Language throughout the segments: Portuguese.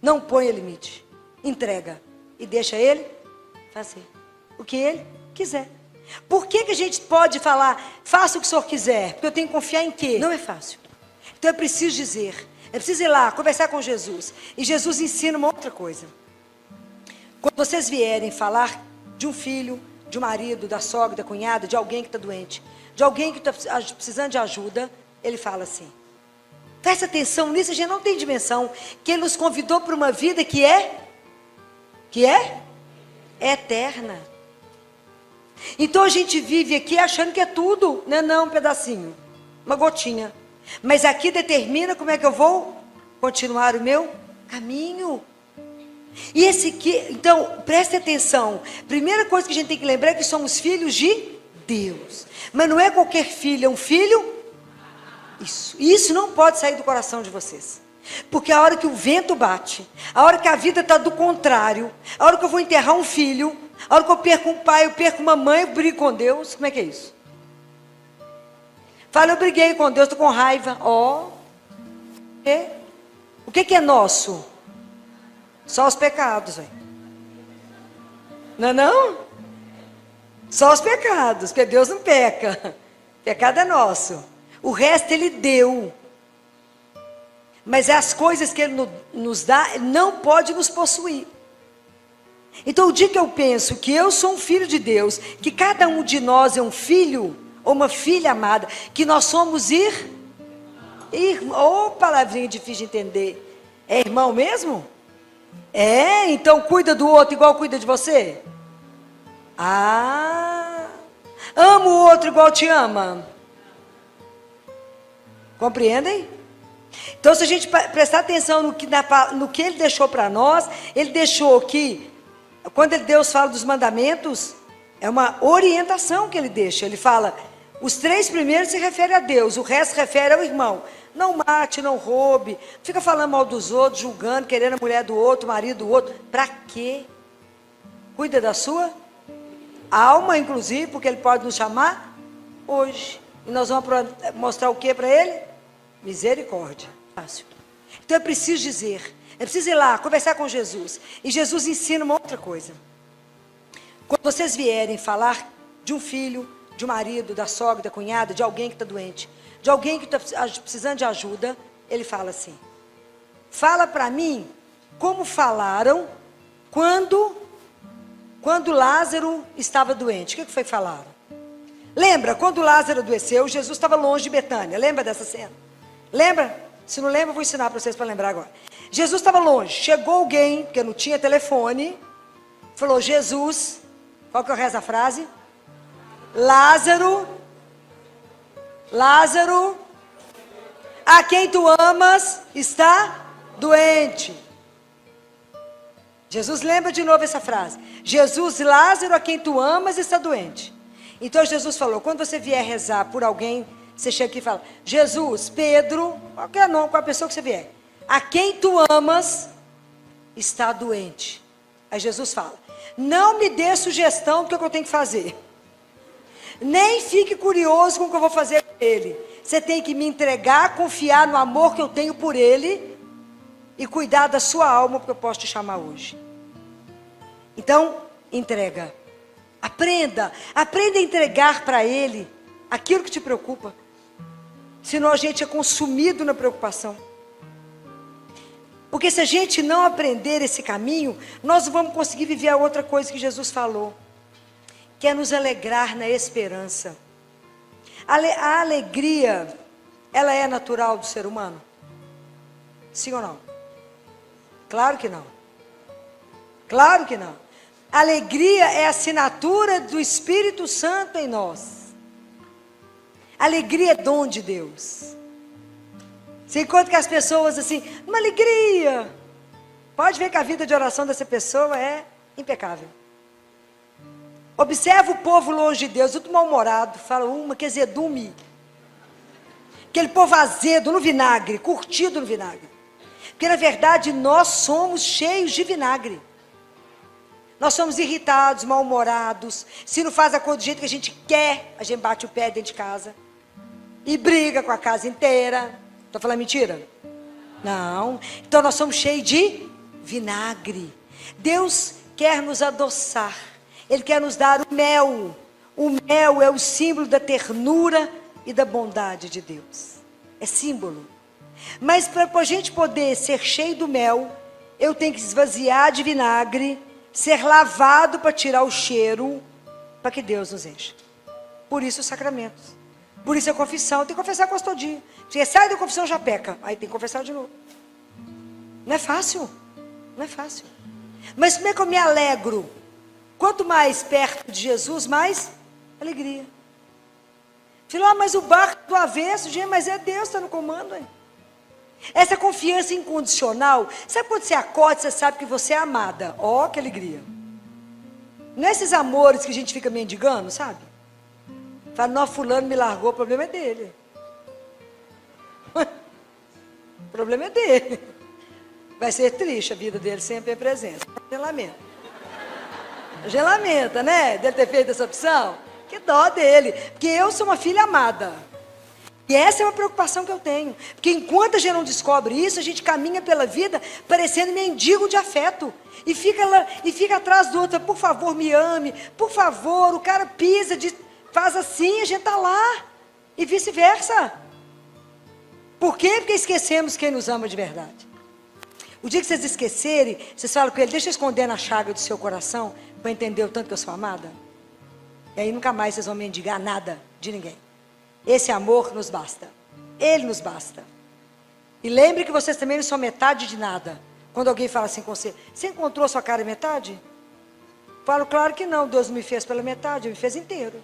Não ponha limite. Entrega. E deixa ele fazer o que ele quiser. Por que a gente pode falar, faça o que o senhor quiser? Porque eu tenho que confiar em quê? Não é fácil. Então é preciso dizer, é preciso ir lá, conversar com Jesus. E Jesus ensina uma outra coisa. Quando vocês vierem falar de um filho, de um marido, da sogra, da cunhada, de alguém que está doente, de alguém que está precisando de ajuda, ele fala assim, presta atenção nisso, a gente não tem dimensão, que ele nos convidou para uma vida que é eterna. Então a gente vive aqui achando que é tudo, não é não, um pedacinho, uma gotinha. Mas aqui determina como é que eu vou continuar o meu caminho. E esse aqui, então, preste atenção. Primeira coisa que a gente tem que lembrar é que somos filhos de Deus. Mas não é qualquer filho, é um filho. Isso não pode sair do coração de vocês. Porque a hora que o vento bate, a hora que a vida está do contrário, a hora que eu vou enterrar um filho, a hora que eu perco um pai, eu perco uma mãe, eu brigo com Deus. Como é que é isso? Fala, eu briguei com Deus, estou com raiva. O que é nosso? Só os pecados, véio. Não é não? Só os pecados, porque Deus não peca. Pecado é nosso. O resto Ele deu. Mas as coisas que Ele nos dá, Ele não pode nos possuir. Então o dia que eu penso que eu sou um filho de Deus, que cada um de nós é um filho, ou uma filha amada, que nós somos irmão. Palavrinha difícil de entender. É irmão mesmo? Então cuida do outro igual cuida de você? Ama o outro igual te ama? Compreendem? Então se a gente prestar atenção no que Ele deixou para nós, Ele deixou que, quando Deus fala dos mandamentos, é uma orientação que Ele deixa. Ele fala, os 3 primeiros se refere a Deus, o resto se refere ao irmão. Não mate, não roube, fica falando mal dos outros, julgando, querendo a mulher do outro, o marido do outro. Para quê? Cuida da sua alma, inclusive, porque Ele pode nos chamar hoje. E nós vamos mostrar o que para Ele? Misericórdia. Fácil. Então é preciso dizer, é preciso ir lá, conversar com Jesus. E Jesus ensina uma outra coisa. Quando vocês vierem falar de um filho, de um marido, da sogra, da cunhada, de alguém que está doente, de alguém que está precisando de ajuda, Ele fala assim, fala para mim como falaram quando Lázaro estava doente. O que foi falaram? Lembra, quando Lázaro adoeceu, Jesus estava longe de Betânia. Lembra dessa cena? Lembra? Se não lembra, eu vou ensinar para vocês para lembrar agora. Jesus estava longe, chegou alguém, porque não tinha telefone, falou, Jesus, qual que é o resto da frase? Lázaro, a quem tu amas, está doente. Jesus lembra de novo essa frase. Jesus, Lázaro, a quem tu amas, está doente. Então Jesus falou, quando você vier rezar por alguém, você chega aqui e fala, Jesus, Pedro, qualquer nome, qual a pessoa que você vier, a quem tu amas, está doente. Aí Jesus fala, não me dê sugestão do que eu tenho que fazer. Nem fique curioso com o que eu vou fazer com ele. Você tem que me entregar, confiar no amor que eu tenho por ele e cuidar da sua alma, porque eu posso te chamar hoje. Então, entrega. Aprenda a entregar para ele aquilo que te preocupa. Senão a gente é consumido na preocupação. Porque se a gente não aprender esse caminho, nós não vamos conseguir viver a outra coisa que Jesus falou, que é nos alegrar na esperança. A alegria, ela é natural do ser humano? Sim ou não? Claro que não. Claro que não. Alegria é a assinatura do Espírito Santo em nós. Alegria é dom de Deus. Você encontra que as pessoas assim, uma alegria. Pode ver que a vida de oração dessa pessoa é impecável. Observa o povo longe de Deus, tudo mal-humorado, fala que azedume. Aquele povo azedo no vinagre, curtido no vinagre. Porque na verdade nós somos cheios de vinagre. Nós somos irritados, mal-humorados. Se não faz a coisa do jeito que a gente quer, a gente bate o pé dentro de casa. E briga com a casa inteira. Estou falando mentira? Não. Então nós somos cheios de vinagre. Deus quer nos adoçar. Ele quer nos dar o mel. O mel é o símbolo da ternura e da bondade de Deus. É símbolo. Mas para a gente poder ser cheio do mel, eu tenho que esvaziar de vinagre, ser lavado para tirar o cheiro, para que Deus nos encha. Por isso os sacramentos. Por isso a confissão. Tem que confessar quase todo dia. Você sai da confissão, já peca. Aí tem que confessar de novo. Não é fácil. Não é fácil. Mas como é que eu me alegro? Quanto mais perto de Jesus, mais alegria. Filó, mas o barco do avesso, gente, mas é Deus que está no comando, hein? Essa confiança incondicional. Sabe quando você acorda, você sabe que você é amada? Ó, que alegria. Não é esses amores que a gente fica mendigando, sabe? Fala, não, fulano me largou, o problema é dele. O problema é dele. Vai ser triste a vida dele sempre em presença. A gente lamenta, né? Dele ter feito essa opção. Que dó dele. Porque eu sou uma filha amada. E essa é uma preocupação que eu tenho. Porque enquanto a gente não descobre isso, a gente caminha pela vida parecendo mendigo de afeto. E fica atrás do outro. Por favor, me ame. Por favor, o cara pisa, faz assim, a gente está lá. E vice-versa. Por quê? Porque esquecemos quem nos ama de verdade. O dia que vocês esquecerem, vocês falam com ele, deixa eu esconder na chaga do seu coração, para entender o tanto que eu sou amada. E aí nunca mais vocês vão mendigar nada de ninguém. Esse amor nos basta. Ele nos basta. E lembre que vocês também não são metade de nada. Quando alguém fala assim com você, você encontrou a sua cara metade? Falo, claro que não, Deus não me fez pela metade, Ele me fez inteiro.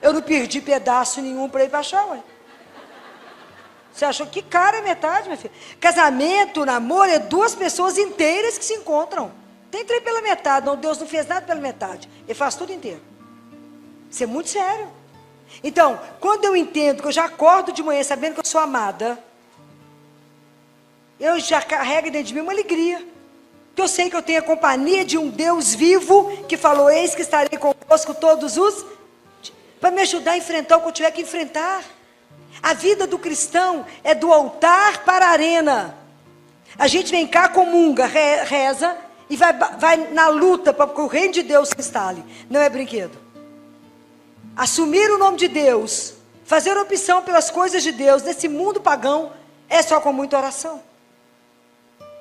Eu não perdi pedaço nenhum para ir para achar, ué. Você achou que cara é metade, minha filha? Casamento, namoro, é duas pessoas inteiras que se encontram. Tem três pela metade. Não, Deus não fez nada pela metade. Ele faz tudo inteiro. Isso é muito sério. Então, quando eu entendo que eu já acordo de manhã sabendo que eu sou amada, eu já carrego dentro de mim uma alegria. Porque eu sei que eu tenho a companhia de um Deus vivo que falou, eis que estarei convosco todos os... para me ajudar a enfrentar o que eu tiver que enfrentar. A vida do cristão é do altar para a arena. A gente vem cá, comunga, reza e vai na luta para que o reino de Deus se instale. Não é brinquedo. Assumir o nome de Deus, fazer opção pelas coisas de Deus nesse mundo pagão é só com muita oração.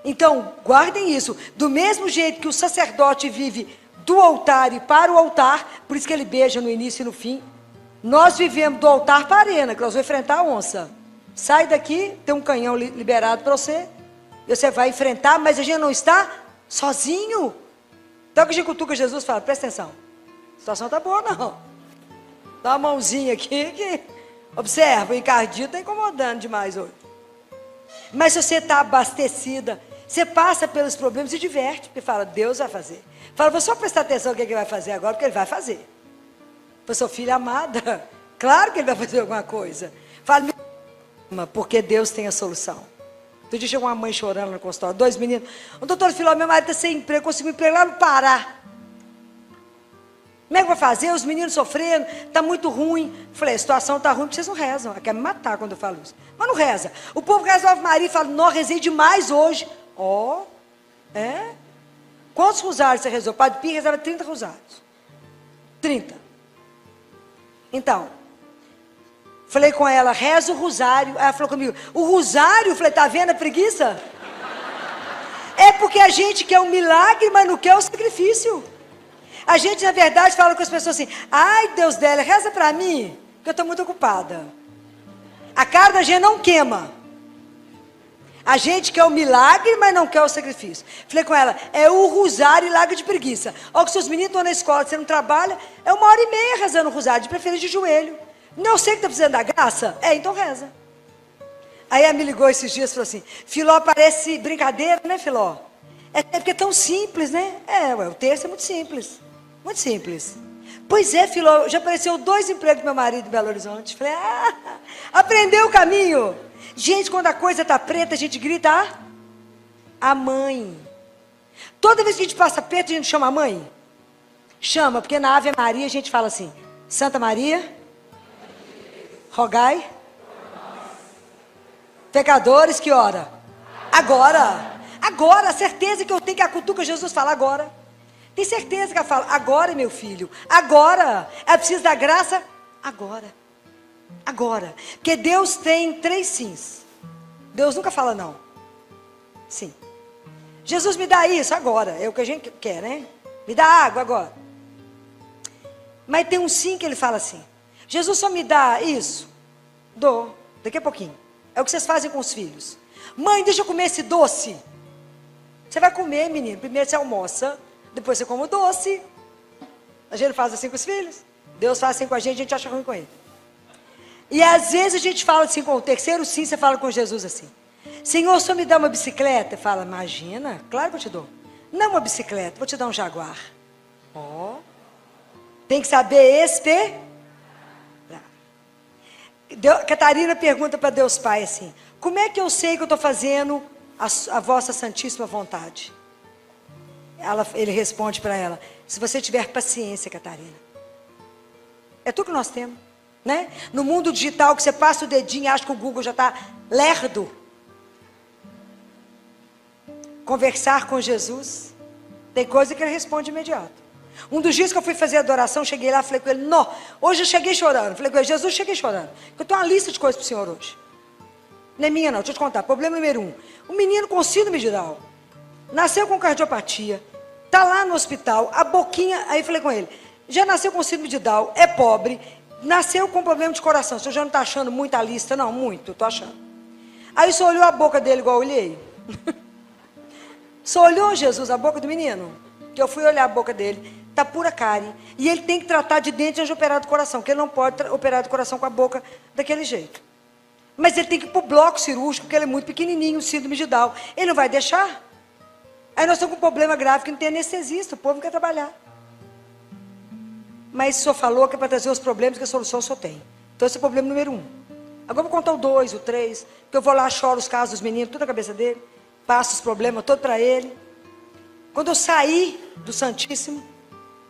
Então, guardem isso. Do mesmo jeito que o sacerdote vive do altar e para o altar, por isso que ele beija no início e no fim. Nós vivemos do altar para a arena, que nós vamos enfrentar a onça. Sai daqui, tem um canhão liberado para você. E você vai enfrentar, mas a gente não está sozinho. Então que a gente cutuca Jesus e fala, presta atenção. A situação está boa, não. Dá uma mãozinha aqui que... Observa, o encardito está incomodando demais hoje. Mas se você está abastecida, você passa pelos problemas e diverte. Porque fala, Deus vai fazer. Fala, vou só prestar atenção no que ele vai fazer agora, porque ele vai fazer. Eu sou filha amada, claro que ele vai fazer alguma coisa. Fala, porque Deus tem a solução. Outro dia chegou uma mãe chorando no consultório, 2 meninos. O doutor Filó, meu marido está sem emprego, conseguiu emprego lá no Pará. Como é que vai fazer? Os meninos sofrendo, está muito ruim. Falei, a situação está ruim, porque vocês não rezam. Ela quer me matar quando eu falo isso. Mas não reza. O povo reza Ave Maria e fala, não, rezei demais hoje. Ó, é? Quantos rosários você rezou? O Padre Pio rezava 30 rosários. 30. Então, falei com ela, reza o rosário. Ela falou comigo, o rosário? Eu falei, tá vendo a preguiça? É porque a gente quer um milagre, mas não quer o sacrifício. A gente, na verdade, fala com as pessoas assim, ai, Deus dela, reza pra mim, porque eu estou muito ocupada. A cara da gente não queima. A gente quer o milagre, mas não quer o sacrifício. Falei com ela, é o rosário e larga de preguiça. Ó, que seus meninos estão na escola, você não trabalha, é 1h30 rezando o rosário, de preferência de joelho. Não sei que está precisando da graça? É, então reza. Aí ela me ligou esses dias e falou assim, Filó, parece brincadeira, né, Filó? É porque é tão simples, né? É, ué, o texto é muito simples. Muito simples. Pois é, Filó, já apareceu 2 empregos do meu marido em Belo Horizonte. Falei, aprendeu o caminho. Gente, quando a coisa está preta, a gente grita a mãe. Toda vez que a gente passa perto, a gente chama a mãe. Chama, porque na Ave Maria a gente fala assim, Santa Maria, rogai, pecadores que ora. Agora Agora, a certeza que eu tenho que a cutuca, Jesus fala agora. Tem certeza que ela fala, agora meu filho, agora. Ela precisa da graça, agora. Agora. Porque Deus tem 3 sims. Deus nunca fala não. Sim. Jesus me dá isso agora, é o que a gente quer, né? Me dá água agora. Mas tem um sim que ele fala assim, Jesus só me dá isso? Dou, daqui a pouquinho. É o que vocês fazem com os filhos. Mãe, deixa eu comer esse doce. Você vai comer, menino, primeiro você almoça, depois você come o doce. A gente faz assim com os filhos. Deus faz assim com a gente acha ruim com ele. E às vezes a gente fala assim com o terceiro sim, você fala com Jesus assim, Senhor, só me dá uma bicicleta? Fala, imagina, claro que eu te dou. Não uma bicicleta, vou te dar um Jaguar. Ó, tem que saber esperar. Catarina pergunta para Deus Pai assim, como é que eu sei que eu estou fazendo a vossa santíssima vontade? Ele responde para ela, se você tiver paciência, Catarina. É tudo que nós temos, né? No mundo digital que você passa o dedinho e acha que o Google já está lerdo. Conversar com Jesus, tem coisa que ele responde imediato. Um dos dias que eu fui fazer adoração, cheguei lá, falei com ele, não, hoje eu cheguei chorando. Falei com ele, Jesus, cheguei chorando. Eu tenho uma lista de coisas para o Senhor hoje. Não é minha não, deixa eu te contar. Problema número 1, o menino com síndrome de Down, nasceu com cardiopatia, está lá no hospital, a boquinha, aí falei com ele, já nasceu com síndrome de Down, é pobre, nasceu com problema de coração. O senhor já não está achando muita lista? Não, muito, estou achando. Aí o senhor olhou a boca dele igual eu olhei. Só olhou, Jesus, a boca do menino? Que eu fui olhar a boca dele, está pura cárie. E ele tem que tratar de dente antes de operar do coração, porque ele não pode operar do coração com a boca daquele jeito. Mas ele tem que ir para o bloco cirúrgico, porque ele é muito pequenininho, síndrome de Down. Ele não vai deixar. Aí nós estamos com um problema grave, que não tem anestesista, o povo não quer trabalhar. Mas o senhor falou que é para trazer os problemas, que a solução o senhor tem. Então esse é o problema número 1. Agora eu vou contar o 2, o 3, que eu vou lá, choro os casos dos meninos, tudo na cabeça dele. Passo os problemas todos para ele. Quando eu saí do Santíssimo,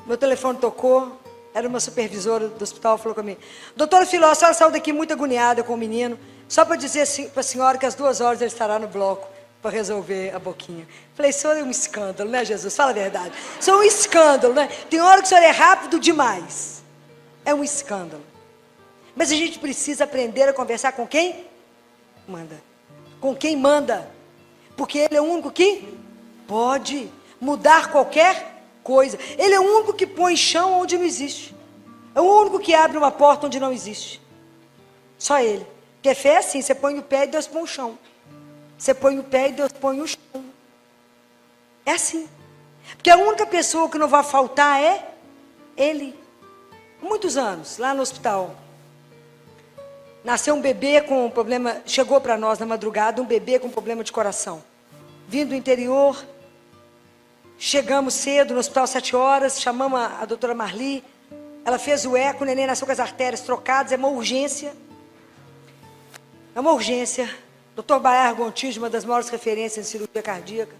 meu telefone tocou, era uma supervisora do hospital, falou comigo, doutora Filó, a senhora saiu daqui muito agoniada com o menino, só para dizer para a senhora que às 2 horas ele estará no bloco para resolver a boquinha. Falei, senhor, é um escândalo, né, Jesus? Fala a verdade. Isso é um escândalo, né? Tem hora que o senhor é rápido demais. É um escândalo. Mas a gente precisa aprender a conversar com quem manda. Com quem manda. Porque ele é o único que pode mudar qualquer coisa. Ele é o único que põe chão onde não existe. É o único que abre uma porta onde não existe. Só ele. Porque fé é assim, você põe o pé e Deus põe o chão. Você põe o pé e Deus põe o chão. É assim. Porque a única pessoa que não vai faltar é ele. Muitos anos, lá no hospital. Nasceu um bebê com problema, chegou para nós na madrugada, um bebê com problema de coração. Vindo do interior, chegamos cedo no hospital 7 horas, chamamos a doutora Marli, ela fez o eco, o neném nasceu com as artérias trocadas, é uma urgência. É uma urgência. Doutor Baer Gontijo, uma das maiores referências em cirurgia cardíaca,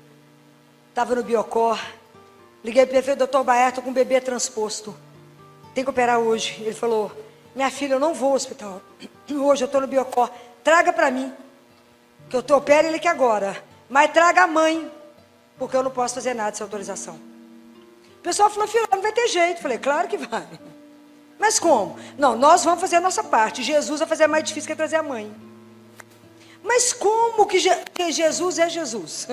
estava no Biocor. Liguei para ele e falei, doutor Baer, estou com um bebê transposto. Tem que operar hoje. Ele falou, minha filha, eu não vou ao hospital. Hoje eu estou no Biocor. Traga para mim, que eu opero ele aqui agora. Mas traga a mãe, porque eu não posso fazer nada sem autorização. O pessoal falou, filho, não vai ter jeito. Falei, claro que vai. Mas como? Não, nós vamos fazer a nossa parte. Jesus vai fazer a mais difícil que é trazer a mãe. Mas como que Jesus é Jesus?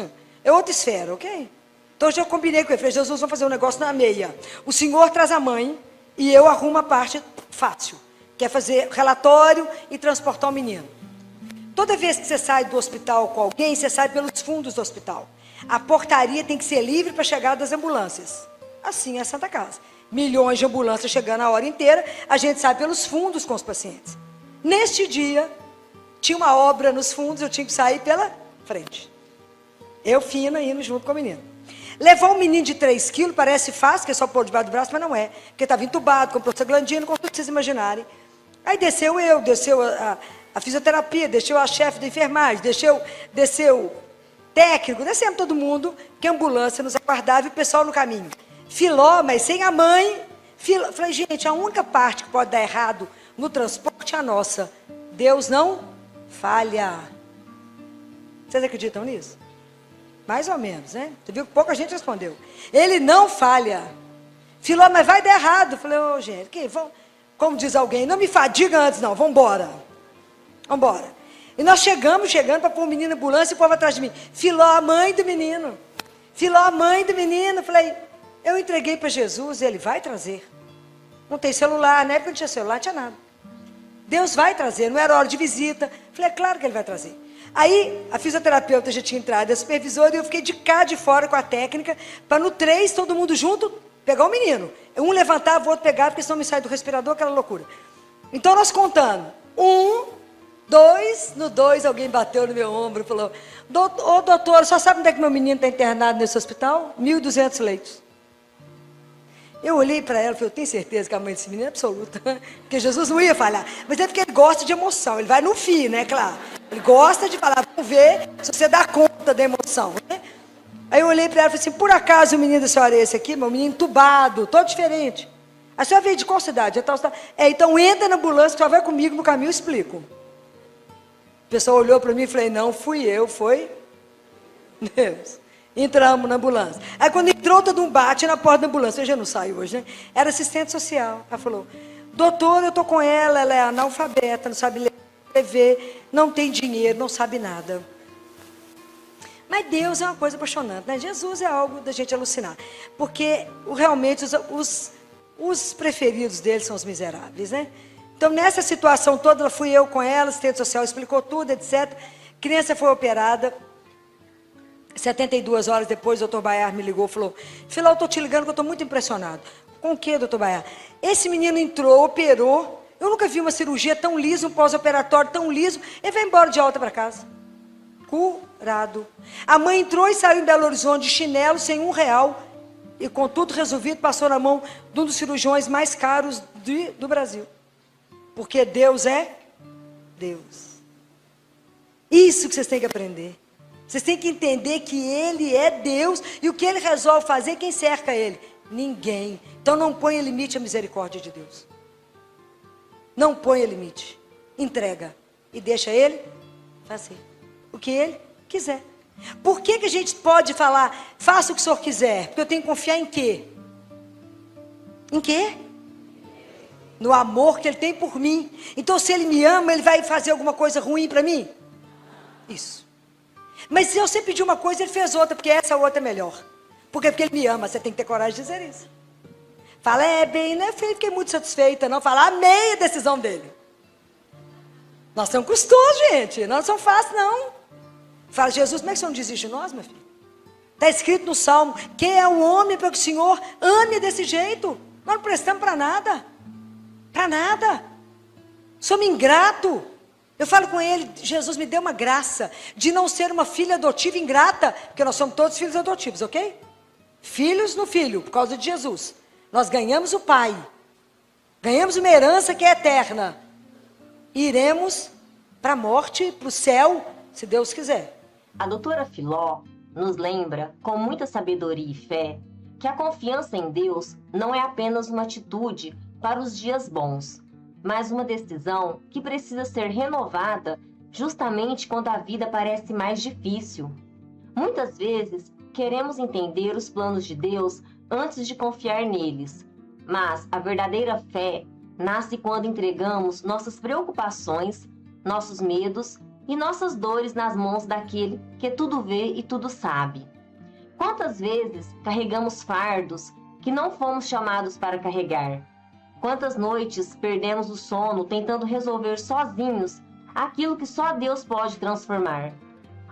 É outra esfera, ok? Então eu combinei com ele. Falei, Jesus, vamos fazer um negócio na meia. O senhor traz a mãe e eu arrumo a parte fácil. Que é fazer relatório e transportar o menino. Toda vez que você sai do hospital com alguém, você sai pelos fundos do hospital. A portaria tem que ser livre para a chegada das ambulâncias. Assim é a Santa Casa. Milhões de ambulâncias chegando a hora inteira, a gente sai pelos fundos com os pacientes. Neste dia, tinha uma obra nos fundos, eu tinha que sair pela frente. Eu fina indo junto com o menino. Levar um menino de 3 quilos parece fácil, que é só pôr debaixo do braço, mas não é. Porque estava entubado, com prostaglandina, com tudo que vocês imaginarem. Aí desceu a fisioterapia, desceu a chefe da enfermagem, desceu técnico, descemos todo mundo, que a ambulância nos aguardava e o pessoal no caminho. Filó, mas sem a mãe. Falei, gente, a única parte que pode dar errado no transporte é a nossa. Deus não falha. Vocês acreditam nisso? Mais ou menos, né? Você viu que pouca gente respondeu. Ele não falha. Filó, mas vai dar errado. Eu falei, ô, gente, como diz alguém, não me fadiga antes, não. Vamos embora. E nós chegando para pôr o menino na ambulância e o povo atrás de mim. Filó, a mãe do menino. Filó, a mãe do menino. Eu falei, eu entreguei para Jesus e ele vai trazer. Não tem celular, na época não tinha celular, não tinha nada. Deus vai trazer, não era hora de visita. Eu falei, é claro que ele vai trazer. Aí, a fisioterapeuta já tinha entrado, a supervisora, e eu fiquei de cá de fora com a técnica, para no 3, todo mundo junto, pegar o menino. Um levantava, o outro pegava, porque senão me sai do respirador, aquela loucura. Então, nós contando. 1, 2, no 2, alguém bateu no meu ombro e falou, ô doutor, só sabe onde é que meu menino está internado nesse hospital? 1.200 leitos. Eu olhei para ela e falei, eu tenho certeza que a mãe desse menino é absoluta, porque Jesus não ia falhar. Mas é porque ele gosta de emoção, ele vai no fim, né, claro. Ele gosta de falar, vamos ver se você dá conta da emoção, né? Aí eu olhei para ela e falei assim, por acaso o menino da senhora é esse aqui? Meu menino entubado, todo diferente. A senhora veio de qual cidade? Então entra na ambulância, que só vai comigo no caminho, eu explico. O pessoal olhou para mim e falei, não fui eu, foi Deus. Entramos na ambulância. Aí quando entrou, todo um bate na porta da ambulância. Eu já não saio hoje, né? Era assistente social. Ela falou, doutor, eu estou com ela é analfabeta, não sabe ler, escrever, não tem dinheiro, não sabe nada. Mas Deus é uma coisa apaixonante, né? Jesus é algo da gente alucinar. Porque realmente os preferidos dele são os miseráveis, né? Então nessa situação toda, fui eu com ela, assistente social explicou tudo, etc. Criança foi operada. 72 horas depois, o doutor Baiar me ligou e falou, Filó, eu estou te ligando que eu estou muito impressionado. Com o que, doutor Baiar? Esse menino entrou, operou, eu nunca vi uma cirurgia tão lisa, um pós-operatório tão liso, ele vai embora de alta para casa. Curado. A mãe entrou e saiu em Belo Horizonte de chinelo, sem R$1, e com tudo resolvido, passou na mão de um dos cirurgiões mais caros do Brasil. Porque Deus é Deus. Isso que vocês têm que aprender. Vocês têm que entender que Ele é Deus e o que Ele resolve fazer, quem cerca Ele? Ninguém. Então não ponha limite à misericórdia de Deus. Não ponha limite. Entrega. E deixa Ele fazer o que Ele quiser. Por que a gente pode falar, faça o que o Senhor quiser? Porque eu tenho que confiar em quê? Em quê? No amor que Ele tem por mim. Então se Ele me ama, Ele vai fazer alguma coisa ruim para mim? Isso. Mas se você pedir uma coisa, Ele fez outra, porque essa outra é melhor. Porque Ele me ama, você tem que ter coragem de dizer isso. Fala, bem, né? Fiquei muito satisfeita, não. Fala, amei a decisão dele. Nós somos custosos, gente. Nós não somos fáceis, não. Fala, Jesus, como é que o Senhor não desiste de nós, meu filho? Está escrito no Salmo, quem é o homem para que o Senhor ame desse jeito? Nós não prestamos para nada. Para nada. Somos ingratos. Eu falo com ele, Jesus me deu uma graça de não ser uma filha adotiva ingrata, porque nós somos todos filhos adotivos, ok? Filhos no filho, por causa de Jesus. Nós ganhamos o Pai. Ganhamos uma herança que é eterna. E iremos para a morte, para o céu, se Deus quiser. A doutora Filó nos lembra, com muita sabedoria e fé, que a confiança em Deus não é apenas uma atitude para os dias bons, mas uma decisão que precisa ser renovada justamente quando a vida parece mais difícil. Muitas vezes, queremos entender os planos de Deus antes de confiar neles, mas a verdadeira fé nasce quando entregamos nossas preocupações, nossos medos e nossas dores nas mãos daquele que tudo vê e tudo sabe. Quantas vezes carregamos fardos que não fomos chamados para carregar? Quantas noites perdemos o sono tentando resolver sozinhos aquilo que só Deus pode transformar?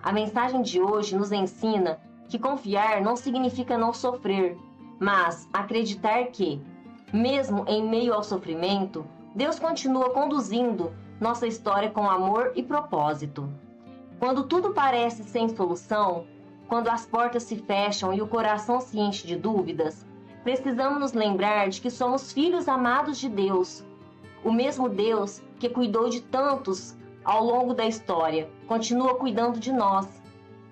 A mensagem de hoje nos ensina que confiar não significa não sofrer, mas acreditar que, mesmo em meio ao sofrimento, Deus continua conduzindo nossa história com amor e propósito. Quando tudo parece sem solução, quando as portas se fecham e o coração se enche de dúvidas, precisamos nos lembrar de que somos filhos amados de Deus. O mesmo Deus que cuidou de tantos ao longo da história, continua cuidando de nós.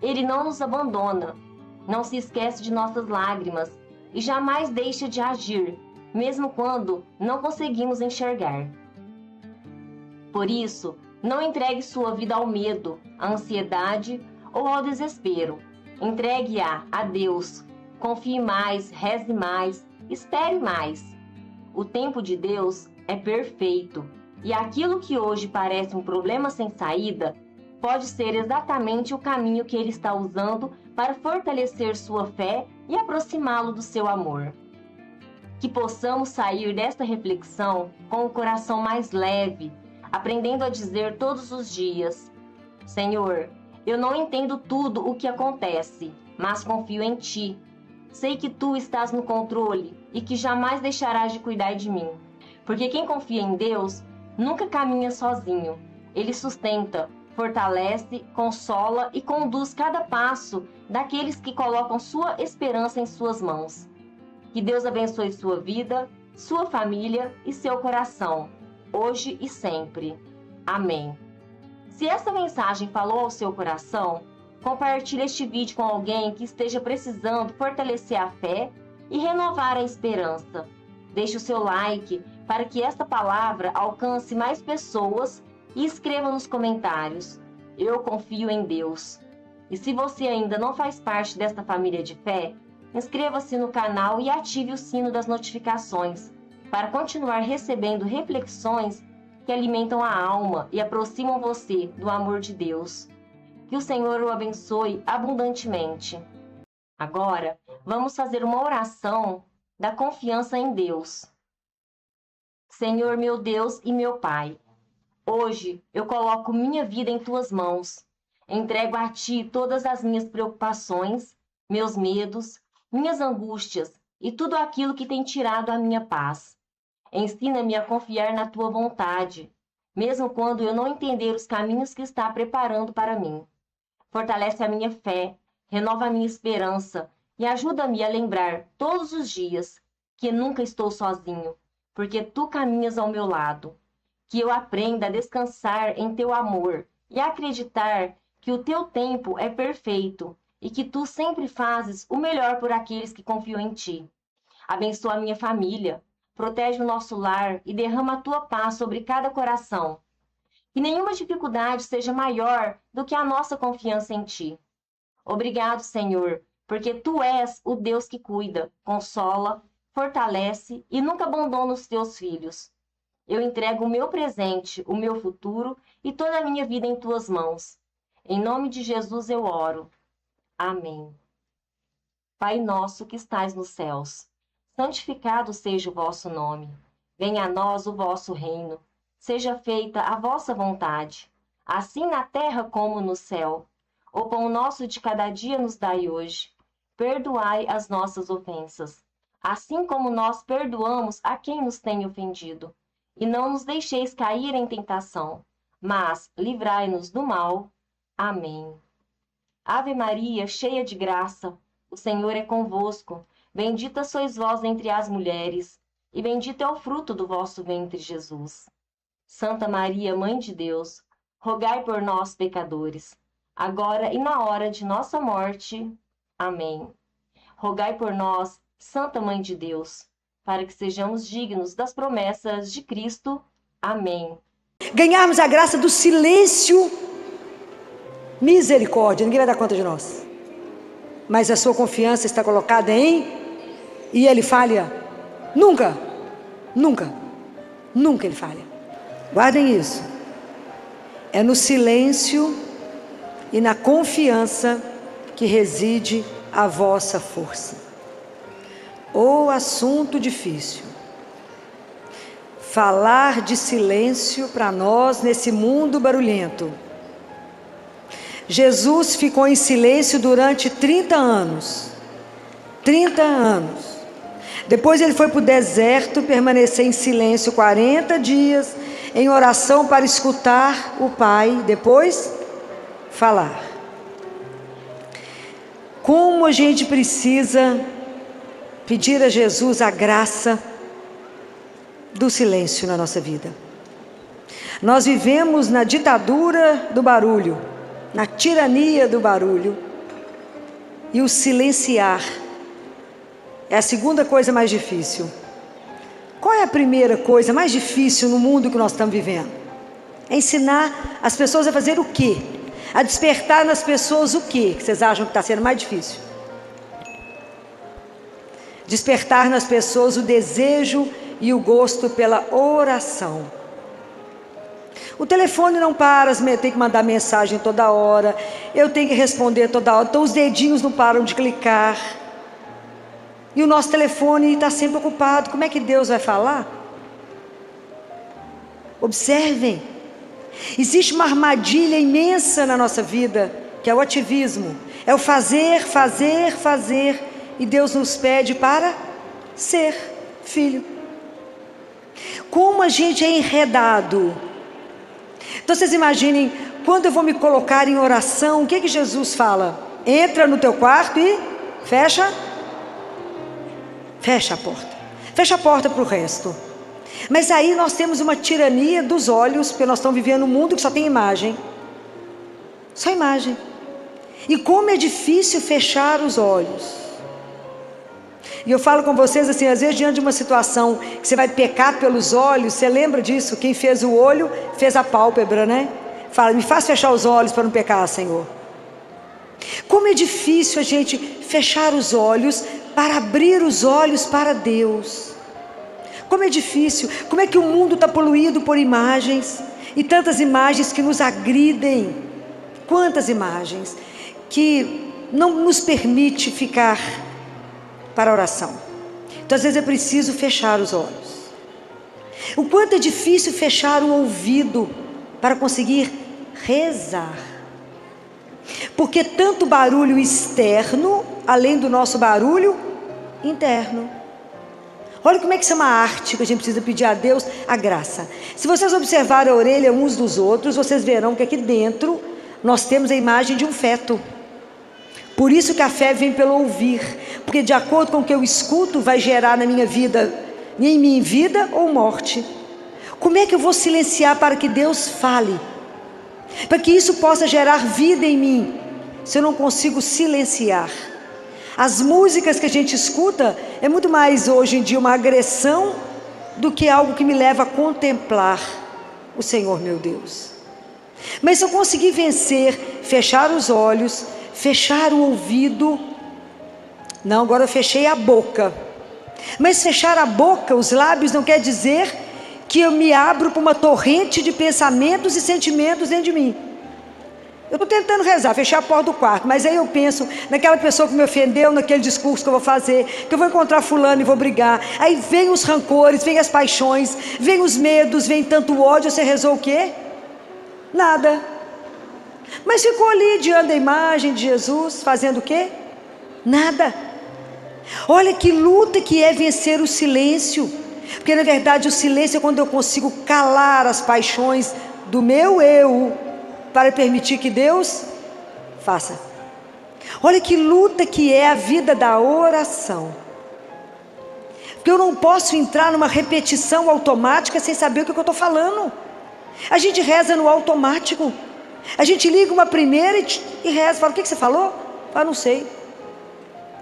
Ele não nos abandona, não se esquece de nossas lágrimas e jamais deixa de agir, mesmo quando não conseguimos enxergar. Por isso, não entregue sua vida ao medo, à ansiedade ou ao desespero, Entregue-a a Deus. Confie mais, reze mais, espere mais. O tempo de Deus é perfeito, e aquilo que hoje parece um problema sem saída pode ser exatamente o caminho que Ele está usando para fortalecer sua fé e aproximá-lo do seu amor. Que possamos sair desta reflexão com o coração mais leve, aprendendo a dizer todos os dias: Senhor, eu não entendo tudo o que acontece, mas confio em Ti. Sei que Tu estás no controle e que jamais deixarás de cuidar de mim. Porque quem confia em Deus nunca caminha sozinho. Ele sustenta, fortalece, consola e conduz cada passo daqueles que colocam sua esperança em suas mãos. Que Deus abençoe sua vida, sua família e seu coração, hoje e sempre. Amém. Se essa mensagem falou ao seu coração, compartilhe este vídeo com alguém que esteja precisando fortalecer a fé e renovar a esperança. Deixe o seu like para que esta palavra alcance mais pessoas e escreva nos comentários: eu confio em Deus. E se você ainda não faz parte desta família de fé, inscreva-se no canal e ative o sino das notificações para continuar recebendo reflexões que alimentam a alma e aproximam você do amor de Deus. Que o Senhor o abençoe abundantemente. Agora, vamos fazer uma oração da confiança em Deus. Senhor meu Deus e meu Pai, hoje eu coloco minha vida em Tuas mãos. Entrego a Ti todas as minhas preocupações, meus medos, minhas angústias e tudo aquilo que tem tirado a minha paz. Ensina-me a confiar na Tua vontade, mesmo quando eu não entender os caminhos que está preparando para mim. Fortalece a minha fé, renova a minha esperança e ajuda-me a lembrar todos os dias que nunca estou sozinho, porque Tu caminhas ao meu lado. Que eu aprenda a descansar em Teu amor e a acreditar que o Teu tempo é perfeito e que Tu sempre fazes o melhor por aqueles que confiam em Ti. Abençoa a minha família, protege o nosso lar e derrama a Tua paz sobre cada coração. Que nenhuma dificuldade seja maior do que a nossa confiança em Ti. Obrigado, Senhor, porque Tu és o Deus que cuida, consola, fortalece e nunca abandona os Teus filhos. Eu entrego o meu presente, o meu futuro e toda a minha vida em Tuas mãos. Em nome de Jesus eu oro. Amém. Pai nosso que estais nos céus, santificado seja o vosso nome. Venha a nós o vosso reino. Seja feita a vossa vontade, assim na terra como no céu. O pão nosso de cada dia nos dai hoje. Perdoai as nossas ofensas, assim como nós perdoamos a quem nos tem ofendido. E não nos deixeis cair em tentação, mas livrai-nos do mal. Amém. Ave Maria, cheia de graça, o Senhor é convosco. Bendita sois vós entre as mulheres, e bendito é o fruto do vosso ventre, Jesus. Santa Maria, Mãe de Deus, rogai por nós, pecadores, agora e na hora de nossa morte. Amém. Rogai por nós, Santa Mãe de Deus, para que sejamos dignos das promessas de Cristo. Amém. Ganharmos a graça do silêncio. Misericórdia, ninguém vai dar conta de nós. Mas a sua confiança está colocada em... E Ele falha? Nunca. Nunca. Nunca Ele falha. Guardem isso. É no silêncio e na confiança que reside a vossa força. Ou assunto difícil. Falar de silêncio para nós nesse mundo barulhento. Jesus ficou em silêncio durante 30 anos. 30 anos. Depois ele foi para o deserto, permanecer em silêncio 40 dias, em oração para escutar o Pai, depois falar. Como a gente precisa pedir a Jesus a graça do silêncio na nossa vida. Nós vivemos na ditadura do barulho, na tirania do barulho, e o silenciar é a segunda coisa mais difícil. Qual é a primeira coisa mais difícil no mundo que nós estamos vivendo? É ensinar as pessoas a fazer o quê? a despertar nas pessoas o que vocês acham que está sendo mais difícil? Despertar nas pessoas o desejo e o gosto pela oração. O telefone não para, eu tenho que mandar mensagem toda hora, eu tenho que responder toda hora, então os dedinhos não param de clicar. E o nosso telefone está sempre ocupado. Como é que Deus vai falar? Observem. Existe uma armadilha imensa na nossa vida, que é o ativismo. É o fazer, fazer, fazer. E Deus nos pede para ser filho. Como a gente é enredado. Então vocês imaginem, quando eu vou me colocar em oração, o que Jesus fala? Entra no teu quarto e fecha a porta. Fecha a porta para o resto. Mas aí nós temos uma tirania dos olhos, porque nós estamos vivendo um mundo que só tem imagem. Só imagem. E como é difícil fechar os olhos. E eu falo com vocês assim, às vezes diante de uma situação que você vai pecar pelos olhos, você lembra disso? Quem fez o olho, fez a pálpebra, né? Fala, me faz fechar os olhos para não pecar, Senhor. Como é difícil a gente fechar os olhos para abrir os olhos para Deus. Como é difícil, como é que o mundo está poluído por imagens, e tantas imagens que nos agridem, quantas imagens, que não nos permite ficar para a oração. Então às vezes é preciso fechar os olhos. O quanto é difícil fechar o ouvido para conseguir rezar. Porque tanto barulho externo, além do nosso barulho interno. Olha como é que isso é uma arte que a gente precisa pedir a Deus a graça. Se vocês observarem a orelha uns dos outros, vocês verão que aqui dentro nós temos a imagem de um feto. Por isso que a fé vem pelo ouvir, porque de acordo com o que eu escuto vai gerar na minha vida, em mim vida ou morte. Como é que eu vou silenciar para que Deus fale? Para que isso possa gerar vida em mim, se eu não consigo silenciar? As músicas que a gente escuta é muito mais hoje em dia uma agressão do que algo que me leva a contemplar o Senhor meu Deus. Mas se eu conseguir vencer, fechar os olhos, fechar o ouvido, não, agora eu fechei a boca. Mas fechar a boca, os lábios, não quer dizer que eu me abro para uma torrente de pensamentos e sentimentos dentro de mim. Eu estou tentando rezar, fechar a porta do quarto, mas aí eu penso naquela pessoa que me ofendeu, naquele discurso que eu vou fazer, que eu vou encontrar fulano e vou brigar. Aí vem os rancores, vem as paixões, vem os medos, vem tanto ódio. Você rezou o quê? Nada. Mas ficou ali diante da imagem de Jesus, fazendo o quê? Nada. Olha que luta que é vencer o silêncio. Porque na verdade o silêncio é quando eu consigo calar as paixões do meu eu, para permitir que Deus faça. Olha que luta que é a vida da oração. Porque eu não posso entrar numa repetição automática sem saber o que eu estou falando. A gente reza no automático. A gente liga uma primeira e reza. Fala, o que você falou? Fala, não sei.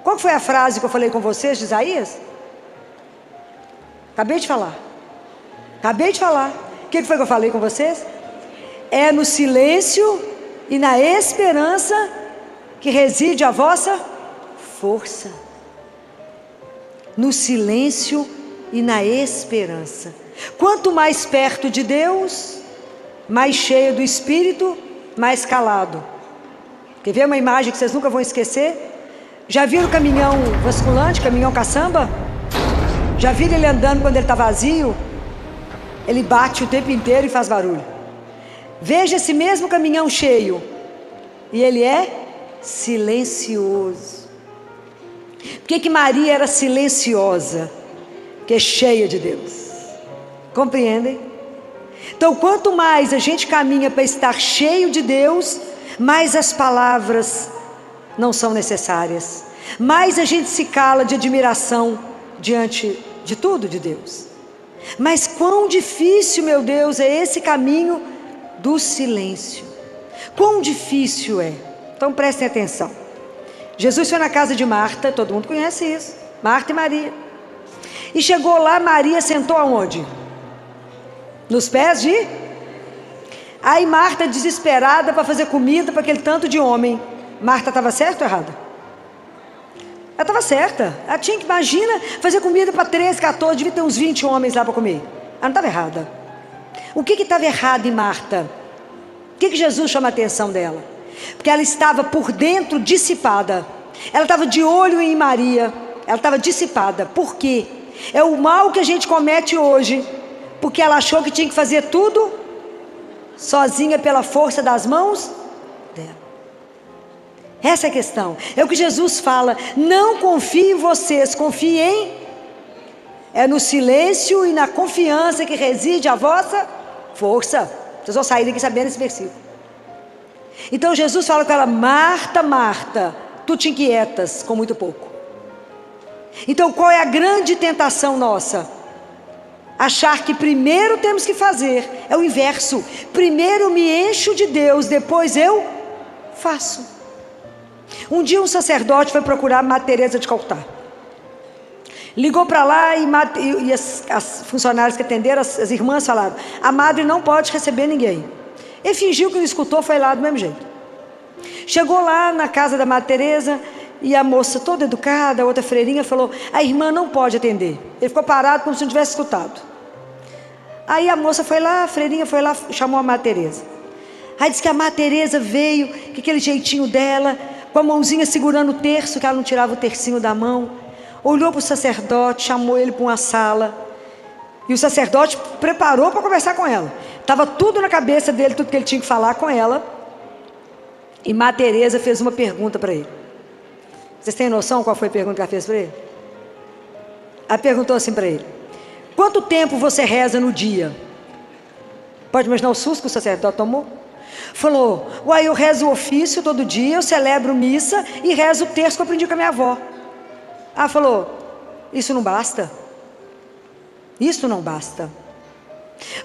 Qual foi a frase que eu falei com vocês de Isaías? Acabei de falar. O que foi que eu falei com vocês? É no silêncio e na esperança que reside a vossa força. No silêncio e na esperança. Quanto mais perto de Deus, mais cheio do Espírito, mais calado. Quer ver uma imagem que vocês nunca vão esquecer? Já viram o caminhão vasculante, caminhão caçamba? Já viram ele andando quando ele está vazio? Ele bate o tempo inteiro e faz barulho. Veja esse mesmo caminhão cheio, e ele é silencioso. Por que Maria era silenciosa? Porque é cheia de Deus. Compreendem? Então quanto mais a gente caminha para estar cheio de Deus, mais as palavras não são necessárias, mais a gente se cala de admiração diante de tudo de Deus. Mas quão difícil, meu Deus, é esse caminho do silêncio. Quão difícil é. Então prestem atenção. Jesus foi na casa de Marta, todo mundo conhece isso, Marta e Maria. E chegou lá, Maria sentou aonde? Nos pés de? Aí Marta, desesperada para fazer comida para aquele tanto de homem. Marta estava certa ou errada? Ela estava certa. Ela tinha que, imagina, fazer comida para 13, 14, devia ter uns 20 homens lá para comer. Ela não estava errada. O que estava errado em Marta? O que Jesus chama a atenção dela? Porque ela estava por dentro dissipada. Ela estava de olho em Maria. Ela estava dissipada. Por quê? É o mal que a gente comete hoje. Porque ela achou que tinha que fazer tudo sozinha pela força das mãos dela. Essa é a questão. É o que Jesus fala. Não confie em vocês, confie em... É no silêncio e na confiança que reside a vossa força. Vocês vão sair daqui sabendo esse versículo. Então Jesus fala com ela: Marta, Marta, tu te inquietas com muito pouco. Então qual é a grande tentação nossa? Achar que primeiro temos que fazer. É o inverso. Primeiro eu me encho de Deus, depois eu faço. Um dia um sacerdote foi procurar Madre Teresa de Calcutá. Ligou para lá e as funcionárias que atenderam, as irmãs falaram: a madre não pode receber ninguém. Ele fingiu que não escutou, foi lá do mesmo jeito. Chegou lá na casa da Madre Teresa e a moça toda educada, a outra freirinha, falou: a irmã não pode atender. Ele ficou parado como se não tivesse escutado. Aí a moça foi lá, a freirinha foi lá, chamou a Madre Teresa. Aí disse que a Madre Teresa veio, com aquele jeitinho dela, com a mãozinha segurando o terço, que ela não tirava o tercinho da mão. Olhou para o sacerdote, chamou ele para uma sala. E o sacerdote preparou para conversar com ela. Estava tudo na cabeça dele, tudo que ele tinha que falar com ela. E Madre Teresa fez uma pergunta para ele. Vocês têm noção qual foi a pergunta que ela fez para ele? Ela perguntou assim para ele: quanto tempo você reza no dia? Pode imaginar o susto que o sacerdote tomou? Falou: uai, eu rezo o ofício todo dia, eu celebro missa e rezo o terço que eu aprendi com a minha avó. Ela falou: isso não basta. Isso não basta.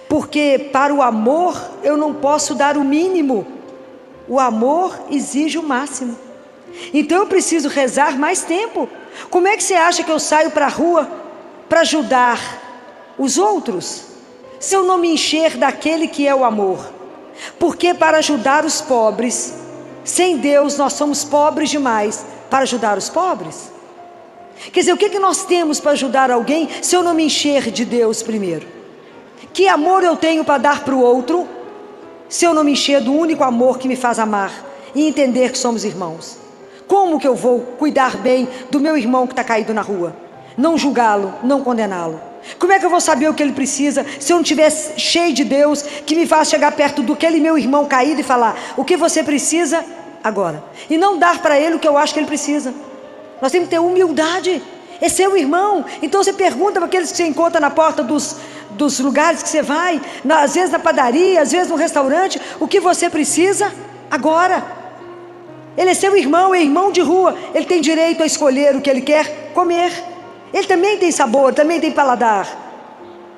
Porque para o amor eu não posso dar o mínimo. O amor exige o máximo. Então eu preciso rezar mais tempo. Como é que você acha que eu saio para a rua para ajudar os outros, se eu não me encher daquele que é o amor? Porque para ajudar os pobres, sem Deus nós somos pobres demais para ajudar os pobres. Quer dizer, o que nós temos para ajudar alguém se eu não me encher de Deus primeiro? Que amor eu tenho para dar para o outro se eu não me encher do único amor que me faz amar e entender que somos irmãos? Como que eu vou cuidar bem do meu irmão que está caído na rua? Não julgá-lo, não condená-lo. Como é que eu vou saber o que ele precisa se eu não estiver cheio de Deus que me faz chegar perto daquele meu irmão caído e falar: o que você precisa agora? E não dar para ele o que eu acho que ele precisa. Nós temos que ter humildade. É seu irmão. Então você pergunta para aqueles que você encontra na porta dos lugares que você vai, às vezes na padaria, às vezes no restaurante: o que você precisa agora? Ele é seu irmão, é irmão de rua. Ele tem direito a escolher o que ele quer comer. Ele também tem sabor, também tem paladar.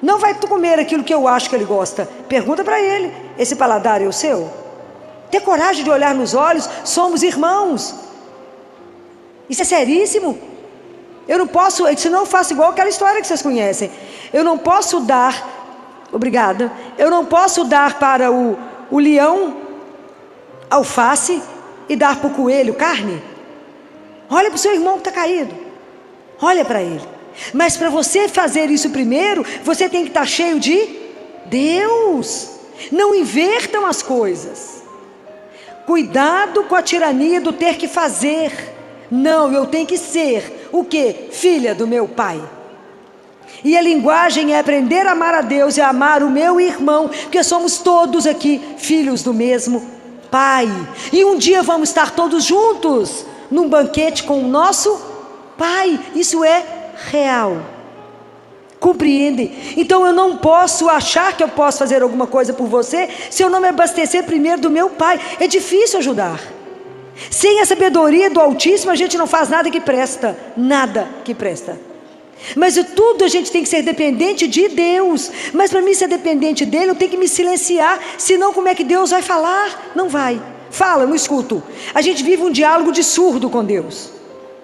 Não vai tu comer aquilo que eu acho que ele gosta. Pergunta para ele: esse paladar é o seu? Ter coragem de olhar nos olhos. Somos irmãos. Isso é seríssimo. Eu não posso, senão eu faço igual aquela história que vocês conhecem. Eu não posso dar, obrigada, eu não posso dar para o leão alface e dar para o coelho carne. Olha para o seu irmão que está caído. Olha para ele. Mas para você fazer isso primeiro, você tem que estar cheio de Deus. Não invertam as coisas. Cuidado com a tirania do ter que fazer. Não, eu tenho que ser o quê? Filha do meu pai. E a linguagem é aprender a amar a Deus e a amar o meu irmão, porque somos todos aqui filhos do mesmo pai. E um dia vamos estar todos juntos num banquete com o nosso pai. Isso é real. Compreende? Então eu não posso achar que eu posso fazer alguma coisa por você se eu não me abastecer primeiro do meu pai. É difícil ajudar. Sem a sabedoria do Altíssimo a gente não faz nada que presta. Nada que presta. Mas tudo a gente tem que ser dependente de Deus. Mas para mim ser dependente dele eu tenho que me silenciar. Senão como é que Deus vai falar? Não vai. Fala, não escuto. A gente vive um diálogo de surdo com Deus.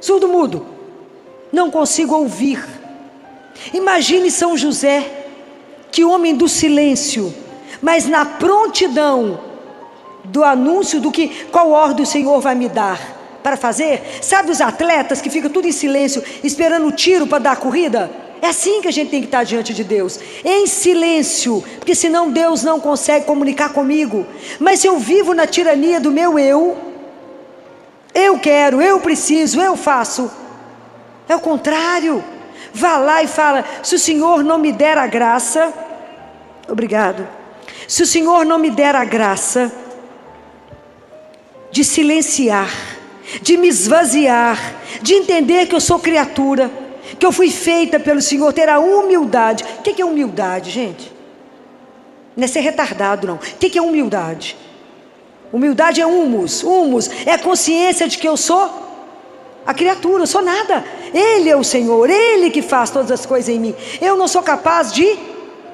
Surdo mudo. Não consigo ouvir. Imagine São José, que homem do silêncio, mas na prontidão do anúncio qual ordem o Senhor vai me dar para fazer. Sabe os atletas que ficam tudo em silêncio, esperando o tiro para dar a corrida? É assim que a gente tem que estar diante de Deus, em silêncio, porque senão Deus não consegue comunicar comigo. Mas se eu vivo na tirania do meu eu quero, eu preciso, eu faço, é o contrário. Vá lá e fala: se o Senhor não me der a graça, obrigado, se o Senhor não me der a graça de silenciar, de me esvaziar, de entender que eu sou criatura, que eu fui feita pelo Senhor, ter a humildade. O que é humildade, gente? Não é ser retardado, não. O que é humildade? Humildade é humus. Humus é a consciência de que eu sou a criatura, eu sou nada. Ele é o Senhor, Ele que faz todas as coisas em mim. Eu não sou capaz de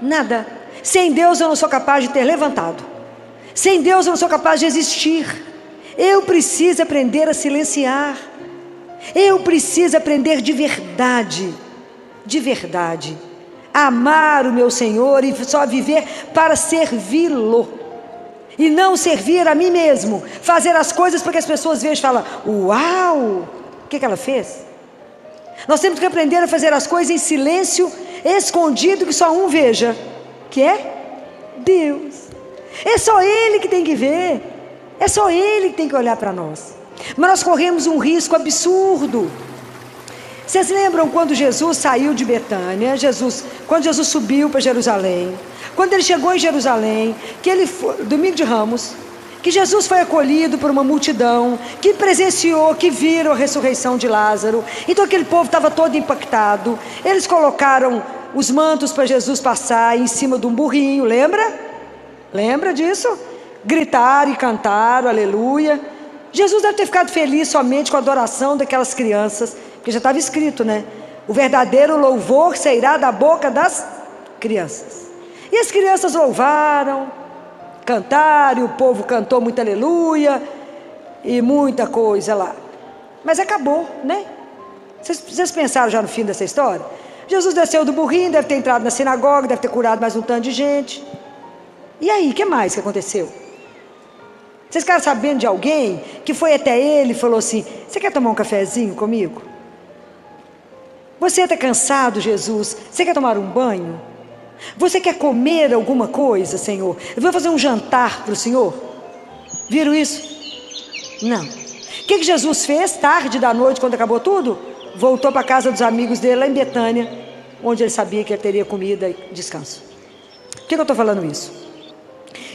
nada. Sem Deus eu não sou capaz de ter levantado. Sem Deus eu não sou capaz de existir. Eu preciso aprender a silenciar. Eu preciso aprender de verdade, a amar o meu Senhor e só viver para servi-lo, e não servir a mim mesmo, fazer as coisas para que as pessoas vejam e falem: uau, o que ela fez? Nós temos que aprender a fazer as coisas em silêncio, escondido, que só um veja, que é Deus. É só Ele que tem que ver, é só Ele que tem que olhar para nós. Mas nós corremos um risco absurdo. Vocês lembram quando Jesus saiu de Betânia, quando Jesus subiu para Jerusalém, quando ele chegou em Jerusalém, domingo de Ramos, que Jesus foi acolhido por uma multidão, que presenciou, que viram a ressurreição de Lázaro. Então aquele povo estava todo impactado. Eles colocaram os mantos para Jesus passar em cima de um burrinho, lembra disso? Gritaram e cantaram, aleluia. Jesus deve ter ficado feliz somente com a adoração daquelas crianças, porque já estava escrito, né? O verdadeiro louvor sairá da boca das crianças. E as crianças louvaram, cantaram, e o povo cantou muito aleluia, e muita coisa lá. Mas acabou, né? Vocês pensaram já no fim dessa história? Jesus desceu do burrinho, deve ter entrado na sinagoga, deve ter curado mais um tanto de gente. E aí, o que mais que aconteceu? Vocês ficaram sabendo de alguém que foi até ele e falou assim: você quer tomar um cafezinho comigo? Você está cansado, Jesus? Você quer tomar um banho? Você quer comer alguma coisa, Senhor? Eu vou fazer um jantar para o Senhor? Viram isso? Não. O que Jesus fez tarde da noite, quando acabou tudo? Voltou para a casa dos amigos dele lá em Betânia, onde ele sabia que ele teria comida e descanso. Por que eu estou falando isso?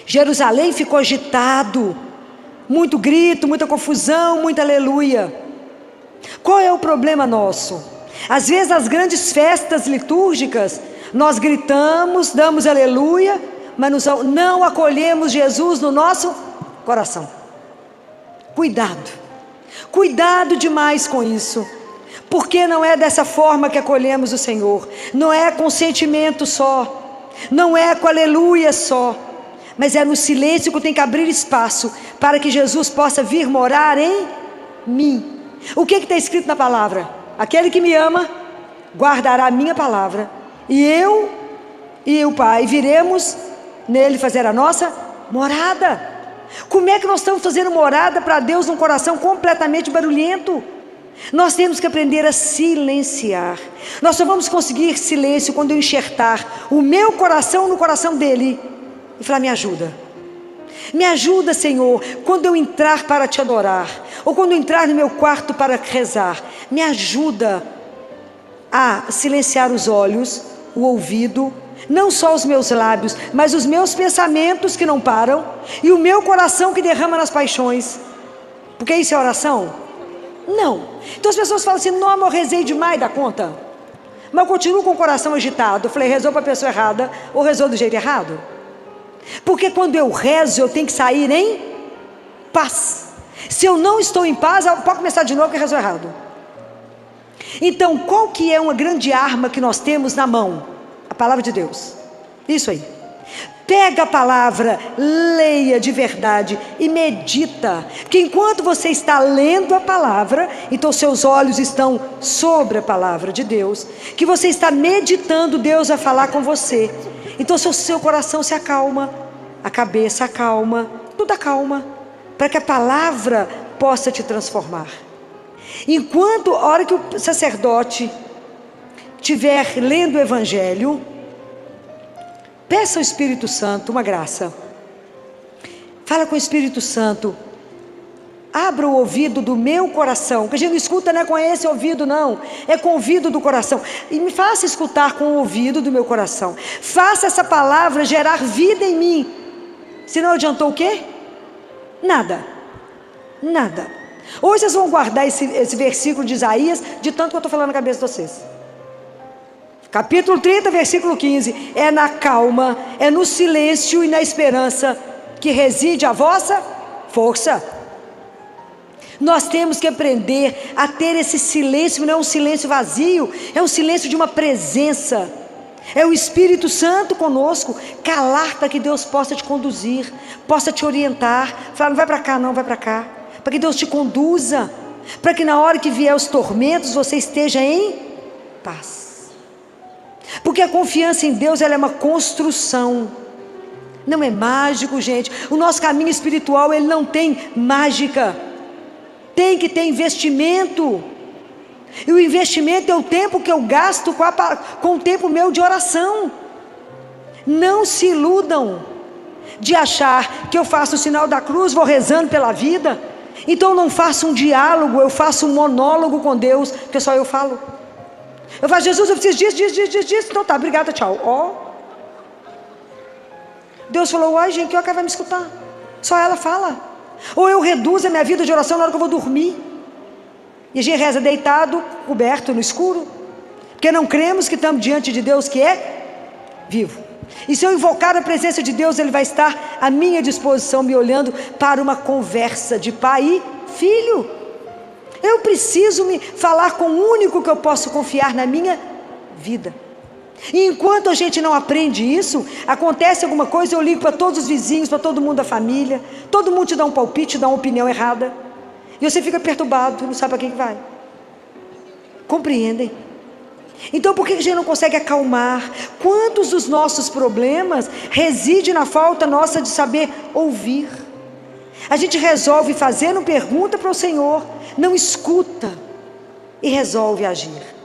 Jerusalém ficou agitado, muito grito, muita confusão, muita aleluia. Qual é o problema nosso? Às vezes nas grandes festas litúrgicas nós gritamos, damos aleluia, mas não acolhemos Jesus no nosso coração. Cuidado demais com isso, porque não é dessa forma que acolhemos o Senhor. Não é com sentimento só, não é com aleluia só, mas é no silêncio que eu tenho que abrir espaço para que Jesus possa vir morar em mim. O que está escrito na palavra? Aquele que me ama guardará a minha palavra, e eu e o Pai viremos nele fazer a nossa morada. Como é que nós estamos fazendo morada para Deus num coração completamente barulhento? Nós temos que aprender a silenciar. Nós só vamos conseguir silêncio quando eu enxertar o meu coração no coração dele e falar: me ajuda, Senhor, quando eu entrar para te adorar, ou quando eu entrar no meu quarto para rezar, me ajuda a silenciar os olhos, o ouvido, não só os meus lábios, mas os meus pensamentos que não param, e o meu coração que derrama nas paixões. Porque isso é oração? Não. Então as pessoas falam assim: não, eu rezei demais da conta, mas eu continuo com o coração agitado. Eu falei: rezou para a pessoa errada, ou rezou do jeito errado? Porque quando eu rezo, eu tenho que sair em paz. Se eu não estou em paz, pode começar de novo que rezou errado. Então, qual que é uma grande arma que nós temos na mão? A palavra de Deus. Isso aí. Pega a palavra, leia de verdade e medita. Porque enquanto você está lendo a palavra, então seus olhos estão sobre a palavra de Deus, que você está meditando, Deus vai falar com você. Então seu coração se acalma. a cabeça acalma, tudo acalma, para que a palavra possa te transformar. Enquanto, a hora que o sacerdote estiver lendo o Evangelho, peça ao Espírito Santo uma graça. Fala com o Espírito Santo. Abra o ouvido do meu coração, porque a gente não escuta, não é com esse ouvido não, é com o ouvido do coração, e me faça escutar com o ouvido do meu coração, faça essa palavra gerar vida em mim, senão adiantou o quê? Nada, nada. Hoje vocês vão guardar esse versículo de Isaías, de tanto que eu estou falando na cabeça de vocês. Capítulo 30, versículo 15, é na calma, é no silêncio e na esperança que reside a vossa força. Nós temos que aprender a ter esse silêncio, não é um silêncio vazio, é um silêncio de uma presença, é o Espírito Santo conosco, calar para que Deus possa te conduzir, possa te orientar, falar, não vai para cá não, vai para cá, para que Deus te conduza, para que na hora que vier os tormentos, você esteja em paz, porque a confiança em Deus, ela é uma construção, não é mágico, gente, o nosso caminho espiritual, ele não tem mágica, tem que ter investimento, e o investimento é o tempo que eu gasto com o tempo meu de oração. Não se iludam de achar que eu faço o sinal da cruz, vou rezando pela vida, então não faço um diálogo, eu faço um monólogo com Deus, porque só eu falo. Eu falo, Jesus, eu preciso disso, então tá, obrigada, tchau. Ó, Deus falou, uai gente, que hora que ela vai me escutar? Só ela fala. Ou eu reduzo a minha vida de oração na hora que eu vou dormir, e a gente reza deitado, coberto no escuro, porque não cremos que estamos diante de Deus que é vivo, e se eu invocar a presença de Deus, Ele vai estar à minha disposição, me olhando para uma conversa de pai e filho. Eu preciso me falar com o único que eu posso confiar na minha vida. E enquanto a gente não aprende isso, acontece alguma coisa, eu ligo para todos os vizinhos, para todo mundo da família, todo mundo te dá um palpite, te dá uma opinião errada, e você fica perturbado, não sabe para quem que vai. Compreendem? Então por que a gente não consegue acalmar? Quantos dos nossos problemas residem na falta nossa de saber ouvir? A gente resolve fazendo pergunta para o Senhor, não escuta e resolve agir.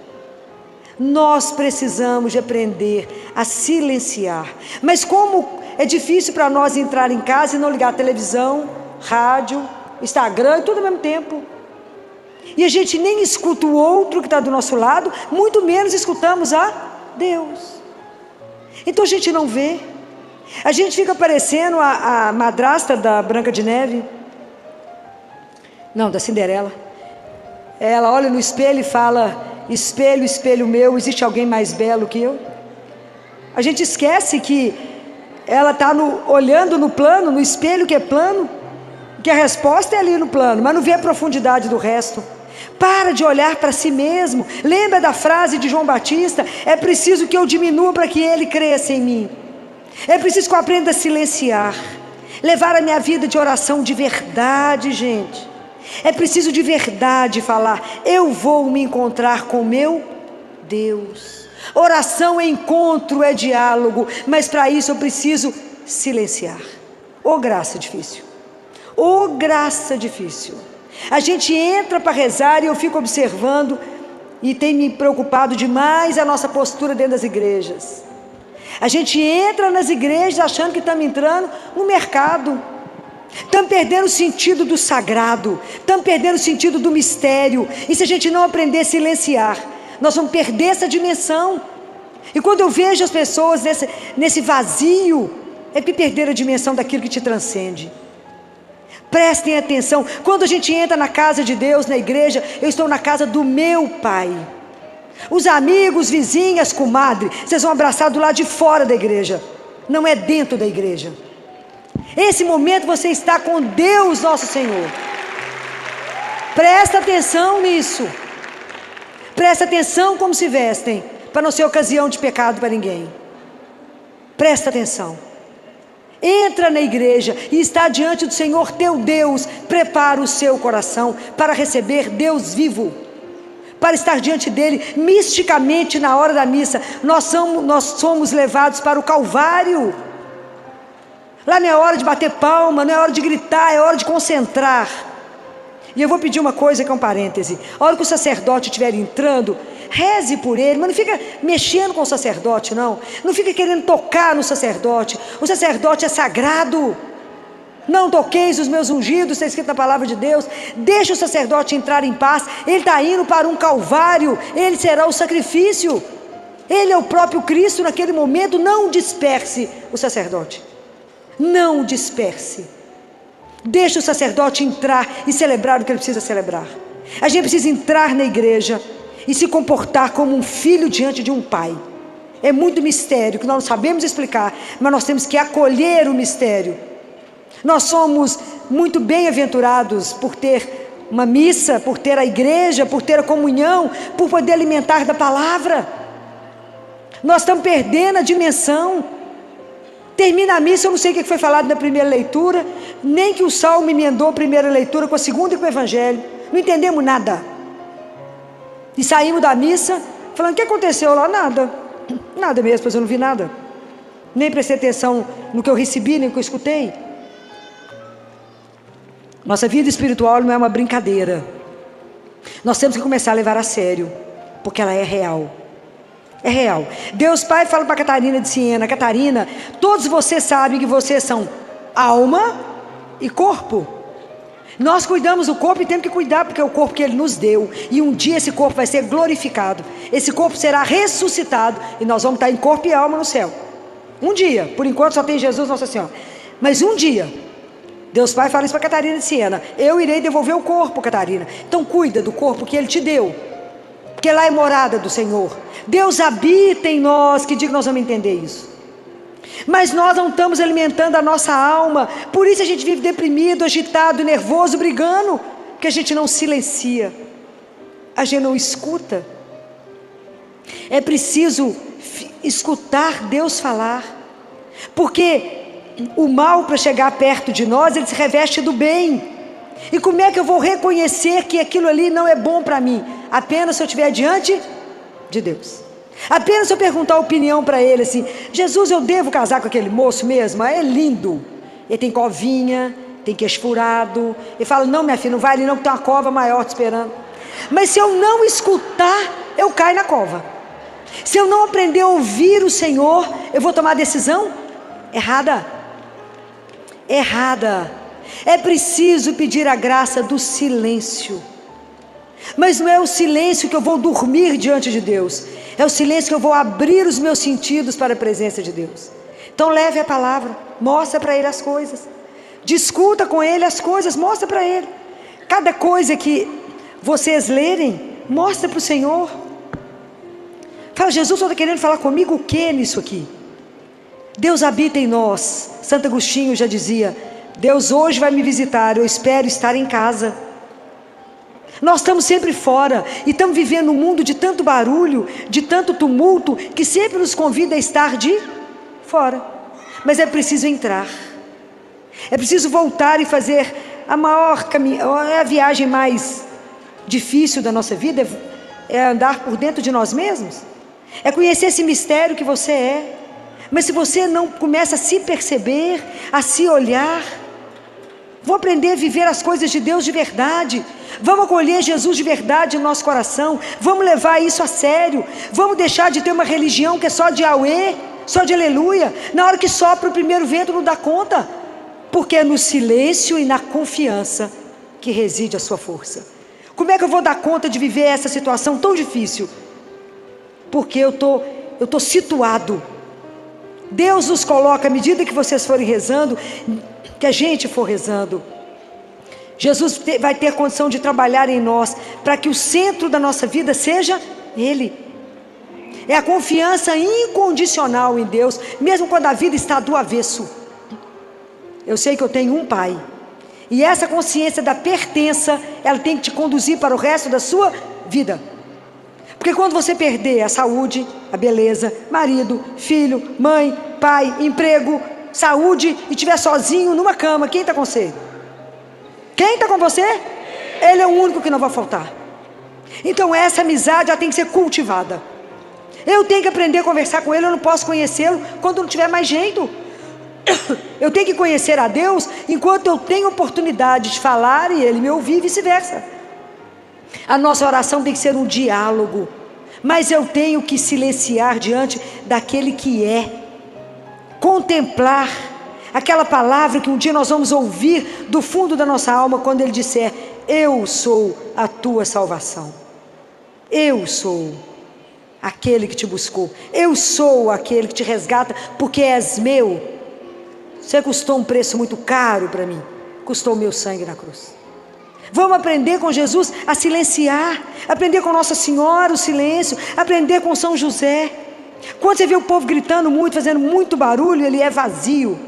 Nós precisamos de aprender a silenciar. Mas como é difícil para nós entrar em casa e não ligar a televisão, rádio, Instagram e tudo ao mesmo tempo. E a gente nem escuta o outro que está do nosso lado, muito menos escutamos a Deus. Então a gente não vê. A gente fica parecendo a madrasta da Branca de Neve. Não, da Cinderela. Ela olha no espelho e fala, espelho, espelho meu, existe alguém mais belo que eu? A gente esquece que ela está olhando no plano, no espelho que é plano, que a resposta é ali no plano, mas não vê a profundidade do resto. Para de olhar para si mesmo. Lembra da frase de João Batista, é preciso que eu diminua para que ele cresça em mim. É preciso que eu aprenda a silenciar, levar a minha vida de oração de verdade, gente. É preciso de verdade falar, eu vou me encontrar com meu Deus. Oração é encontro, é diálogo, mas para isso eu preciso silenciar. Ô graça difícil, ô graça difícil. A gente entra para rezar e eu fico observando, e tem me preocupado demais a nossa postura dentro das igrejas. A gente entra nas igrejas achando que estamos entrando no mercado. Estamos perdendo o sentido do sagrado, estamos perdendo o sentido do mistério, e se a gente não aprender a silenciar, nós vamos perder essa dimensão. E quando eu vejo as pessoas nesse vazio, é porque perderam a dimensão daquilo que te transcende. Prestem atenção, quando a gente entra na casa de Deus, na igreja, eu estou na casa do meu Pai. Os amigos, vizinhas, comadre, vocês vão abraçar do lado de fora da igreja, não é dentro da igreja. Esse momento você está com Deus nosso Senhor. Presta atenção nisso. Presta atenção como se vestem, para não ser ocasião de pecado para ninguém. Presta atenção. Entra na igreja e está diante do Senhor teu Deus. Prepara o seu coração para receber Deus vivo, para estar diante dele misticamente na hora da missa. Nós somos levados para o Calvário. Lá não é hora de bater palma, não é hora de gritar, é hora de concentrar. E eu vou pedir uma coisa que é um parêntese. A hora que o sacerdote estiver entrando, reze por ele, mas não fica mexendo com o sacerdote, não. Não fica querendo tocar no sacerdote. O sacerdote é sagrado. Não toqueis os meus ungidos, está escrito na palavra de Deus. Deixa o sacerdote entrar em paz. Ele está indo para um calvário. Ele será o sacrifício. Ele é o próprio Cristo naquele momento. Não disperse o sacerdote. Não disperse. Deixa o sacerdote entrar e celebrar o que ele precisa celebrar. A gente precisa entrar na igreja e se comportar como um filho diante de um pai. É muito mistério que nós não sabemos explicar, mas nós temos que acolher o mistério. Nós somos muito bem-aventurados por ter uma missa, por ter a igreja, por ter a comunhão, por poder alimentar da palavra. Nós estamos perdendo a dimensão. Termina a missa, eu não sei o que foi falado na primeira leitura, nem que o salmo emendou a primeira leitura com a segunda e com o evangelho. Não entendemos nada. E saímos da missa falando: o que aconteceu lá? Nada mesmo, pois eu não vi nada. Nem prestei atenção no que eu recebi, nem no que eu escutei. Nossa vida espiritual não é uma brincadeira. Nós temos que começar a levar a sério, porque ela é real. É real. Deus Pai fala para Catarina de Siena: Catarina, todos vocês sabem que vocês são alma e corpo. Nós cuidamos do corpo e temos que cuidar, porque é o corpo que Ele nos deu. E um dia esse corpo vai ser glorificado. Esse corpo será ressuscitado e nós vamos estar em corpo e alma no céu. Um dia. Por enquanto só tem Jesus, Nossa Senhora. Mas um dia, Deus Pai fala isso para Catarina de Siena: eu irei devolver o corpo, Catarina. Então cuida do corpo que Ele te deu, porque lá é morada do Senhor. Deus habita em nós. Que dia que nós vamos entender isso? Mas nós não estamos alimentando a nossa alma. Por isso a gente vive deprimido, agitado, nervoso, brigando, porque a gente não silencia, a gente não escuta. É preciso escutar Deus falar, porque o mal, para chegar perto de nós, ele se reveste do bem. E como é que eu vou reconhecer que aquilo ali não é bom para mim? Apenas se eu estiver diante de Deus. Apenas se eu perguntar a opinião para ele assim: Jesus, eu devo casar com aquele moço mesmo? É lindo, ele tem covinha, tem queixo furado. Ele fala: não, minha filha, não vai ali não, que tem uma cova maior te esperando. Mas se eu não escutar, eu caio na cova. Se eu não aprender a ouvir o Senhor, eu vou tomar decisão errada. É preciso pedir a graça do silêncio. Mas não é o silêncio que eu vou dormir diante de Deus, é o silêncio que eu vou abrir os meus sentidos para a presença de Deus. Então leve a palavra, mostra para Ele as coisas, discuta com Ele as coisas, mostra para Ele. Cada coisa que vocês lerem, mostra para o Senhor. Fala: Jesus, você está querendo falar comigo o que nisso aqui? Deus habita em nós. Santo Agostinho já dizia: Deus hoje vai me visitar, eu espero estar em casa. Nós estamos sempre fora e estamos vivendo um mundo de tanto barulho, de tanto tumulto, que sempre nos convida a estar de fora. Mas é preciso entrar. É preciso voltar e fazer a maior a viagem mais difícil da nossa vida, é andar por dentro de nós mesmos. É conhecer esse mistério que você é. Mas se você não começa a se perceber, a se olhar, vou aprender a viver as coisas de Deus de verdade. Vamos acolher Jesus de verdade no nosso coração. Vamos levar isso a sério. Vamos deixar de ter uma religião que é só de auê, só de aleluia. Na hora que sopra o primeiro vento não dá conta. Porque é no silêncio e na confiança que reside a sua força. Como é que eu vou dar conta de viver essa situação tão difícil? Porque eu tô situado. Deus nos coloca, à medida que vocês forem rezando, que a gente for rezando, Jesus vai ter condição de trabalhar em nós, para que o centro da nossa vida seja Ele. É a confiança incondicional em Deus, mesmo quando a vida está do avesso. Eu sei que eu tenho um Pai, e essa consciência da pertença, ela tem que te conduzir para o resto da sua vida. Porque quando você perder a saúde, a beleza, marido, filho, mãe, pai, emprego, saúde, e estiver sozinho numa cama, quem está com você? Quem está com você? Ele é o único que não vai faltar. Então essa amizade, ela tem que ser cultivada. Eu tenho que aprender a conversar com ele. Eu não posso conhecê-lo quando não tiver mais jeito. Eu tenho que conhecer a Deus enquanto eu tenho oportunidade de falar e Ele me ouvir e vice-versa. A nossa oração tem que ser um diálogo, mas eu tenho que silenciar diante daquele que é, contemplar aquela palavra que um dia nós vamos ouvir do fundo da nossa alma, quando Ele disser: eu sou a tua salvação, eu sou aquele que te buscou, eu sou aquele que te resgata, porque és meu. Você custou um preço muito caro para mim, custou o meu sangue na cruz. Vamos aprender com Jesus a silenciar, aprender com Nossa Senhora o silêncio, aprender com São José. Quando você vê o povo gritando muito, fazendo muito barulho, ele é vazio,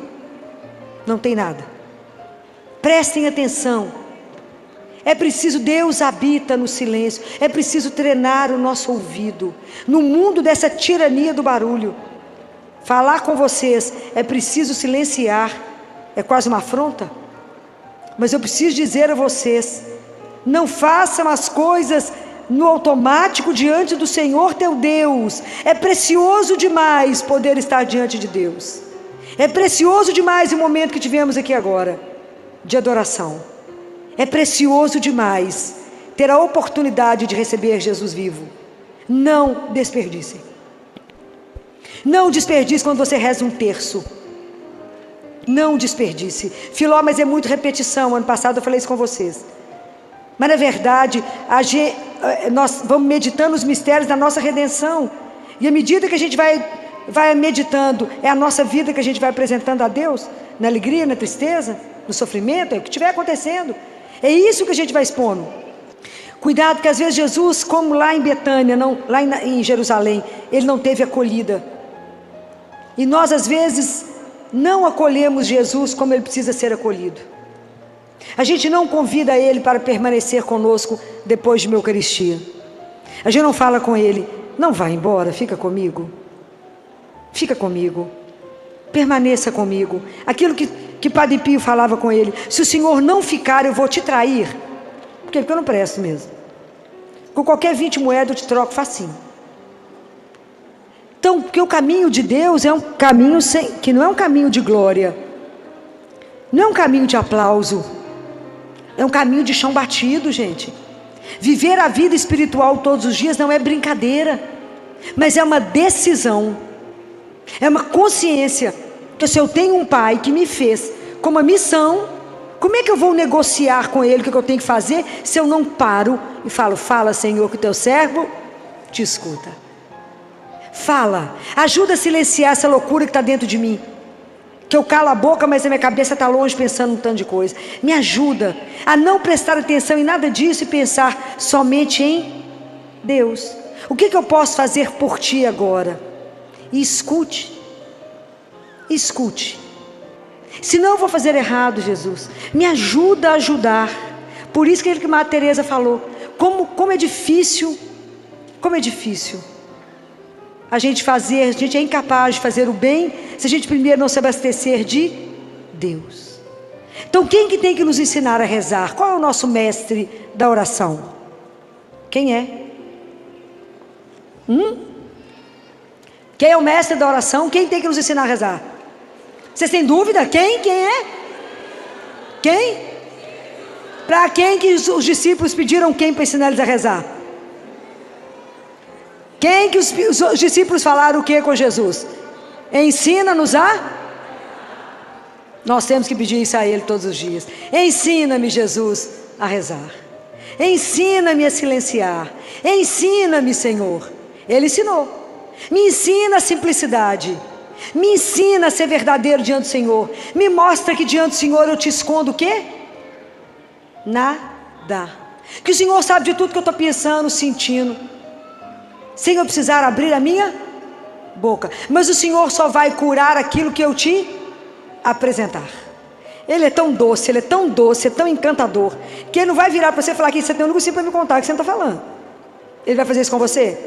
não tem nada. Prestem atenção, é preciso, Deus habita no silêncio, é preciso treinar o nosso ouvido, no mundo dessa tirania do barulho. Falar com vocês, é preciso silenciar, é quase uma afronta, mas eu preciso dizer a vocês: não façam as coisas no automático diante do Senhor teu Deus. É precioso demais poder estar diante de Deus, é precioso demais o momento que tivemos aqui agora, de adoração. É precioso demais ter a oportunidade de receber Jesus vivo. Não desperdicem. Não desperdice quando você reza um terço. Não desperdice. Filó, mas é muito repetição. Ano passado eu falei isso com vocês. Mas na verdade, nós vamos meditando os mistérios da nossa redenção. E à medida que a gente vai meditando, é a nossa vida que a gente vai apresentando a Deus. Na alegria, na tristeza, no sofrimento, é o que estiver acontecendo. É isso que a gente vai expondo. Cuidado, que às vezes Jesus, como lá em Betânia, lá em Jerusalém, Ele não teve acolhida. E nós às vezes não acolhemos Jesus como Ele precisa ser acolhido. A gente não convida Ele para permanecer conosco depois de uma Eucaristia. A gente não fala com Ele: não vá embora, fica comigo. Fica comigo. Permaneça comigo. Aquilo que Padre Pio falava com ele: se o Senhor não ficar, eu vou te trair. Por quê? Porque eu não presto mesmo. Com qualquer 20 moedas eu te troco facinho. Então, porque o caminho de Deus é um caminho que não é um caminho de glória, não é um caminho de aplauso, é um caminho de chão batido, gente. Viver a vida espiritual todos os dias não é brincadeira, mas é uma decisão, é uma consciência, que se eu tenho um Pai que me fez com uma missão, como é que eu vou negociar com Ele o que eu tenho que fazer, se eu não paro e falo: fala, Senhor, que o teu servo te escuta. Fala, ajuda a silenciar essa loucura que está dentro de mim, que eu calo a boca, mas a minha cabeça está longe pensando um tanto de coisa. Me ajuda a não prestar atenção em nada disso e pensar somente em Deus. O que eu posso fazer por ti agora? E escute. Escute. Senão eu vou fazer errado, Jesus. Me ajuda a ajudar. Por isso que a Madre Teresa falou: como é difícil, como é difícil a gente é incapaz de fazer o bem se a gente primeiro não se abastecer de Deus. Então quem que tem que nos ensinar a rezar? Qual é o nosso mestre da oração? Quem é? Quem é o mestre da oração? Quem tem que nos ensinar a rezar? Vocês têm dúvida? Quem? Quem é? Quem? Para quem que os discípulos pediram quem para ensinar eles a rezar? Quem que os discípulos falaram o que com Jesus? Ensina-nos a... Nós temos que pedir isso a Ele todos os dias. Ensina-me, Jesus, a rezar. Ensina-me a silenciar. Ensina-me, Senhor. Ele ensinou. Me ensina a simplicidade. Me ensina a ser verdadeiro diante do Senhor. Me mostra que diante do Senhor eu te escondo o quê? Nada. Que o Senhor sabe de tudo que eu estou pensando, sentindo, sem eu precisar abrir a minha boca. Mas o Senhor só vai curar aquilo que eu te apresentar. Ele é tão doce, Ele é tão doce, é tão encantador, que Ele não vai virar para você e falar: aqui você tem um negocinho para me contar que você não está falando. Ele vai fazer isso com você?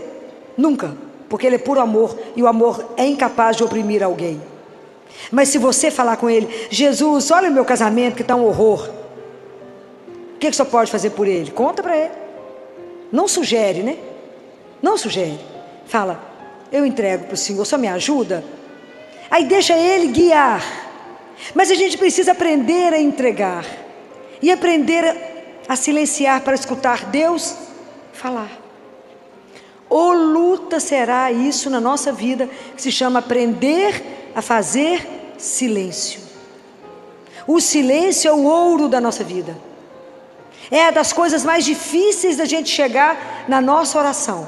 Nunca. Porque Ele é puro amor, e o amor é incapaz de oprimir alguém. Mas se você falar com Ele: Jesus, olha o meu casamento que está um horror, o que você pode fazer por ele? Conta para Ele. Não sugere, né? Não sugere. Fala: eu entrego para o Senhor, só me ajuda. Aí deixa Ele guiar. Mas a gente precisa aprender a entregar e aprender a silenciar para escutar Deus falar. Ou luta será isso na nossa vida, que se chama aprender a fazer silêncio. O silêncio é o ouro da nossa vida. É das coisas mais difíceis da gente chegar na nossa oração.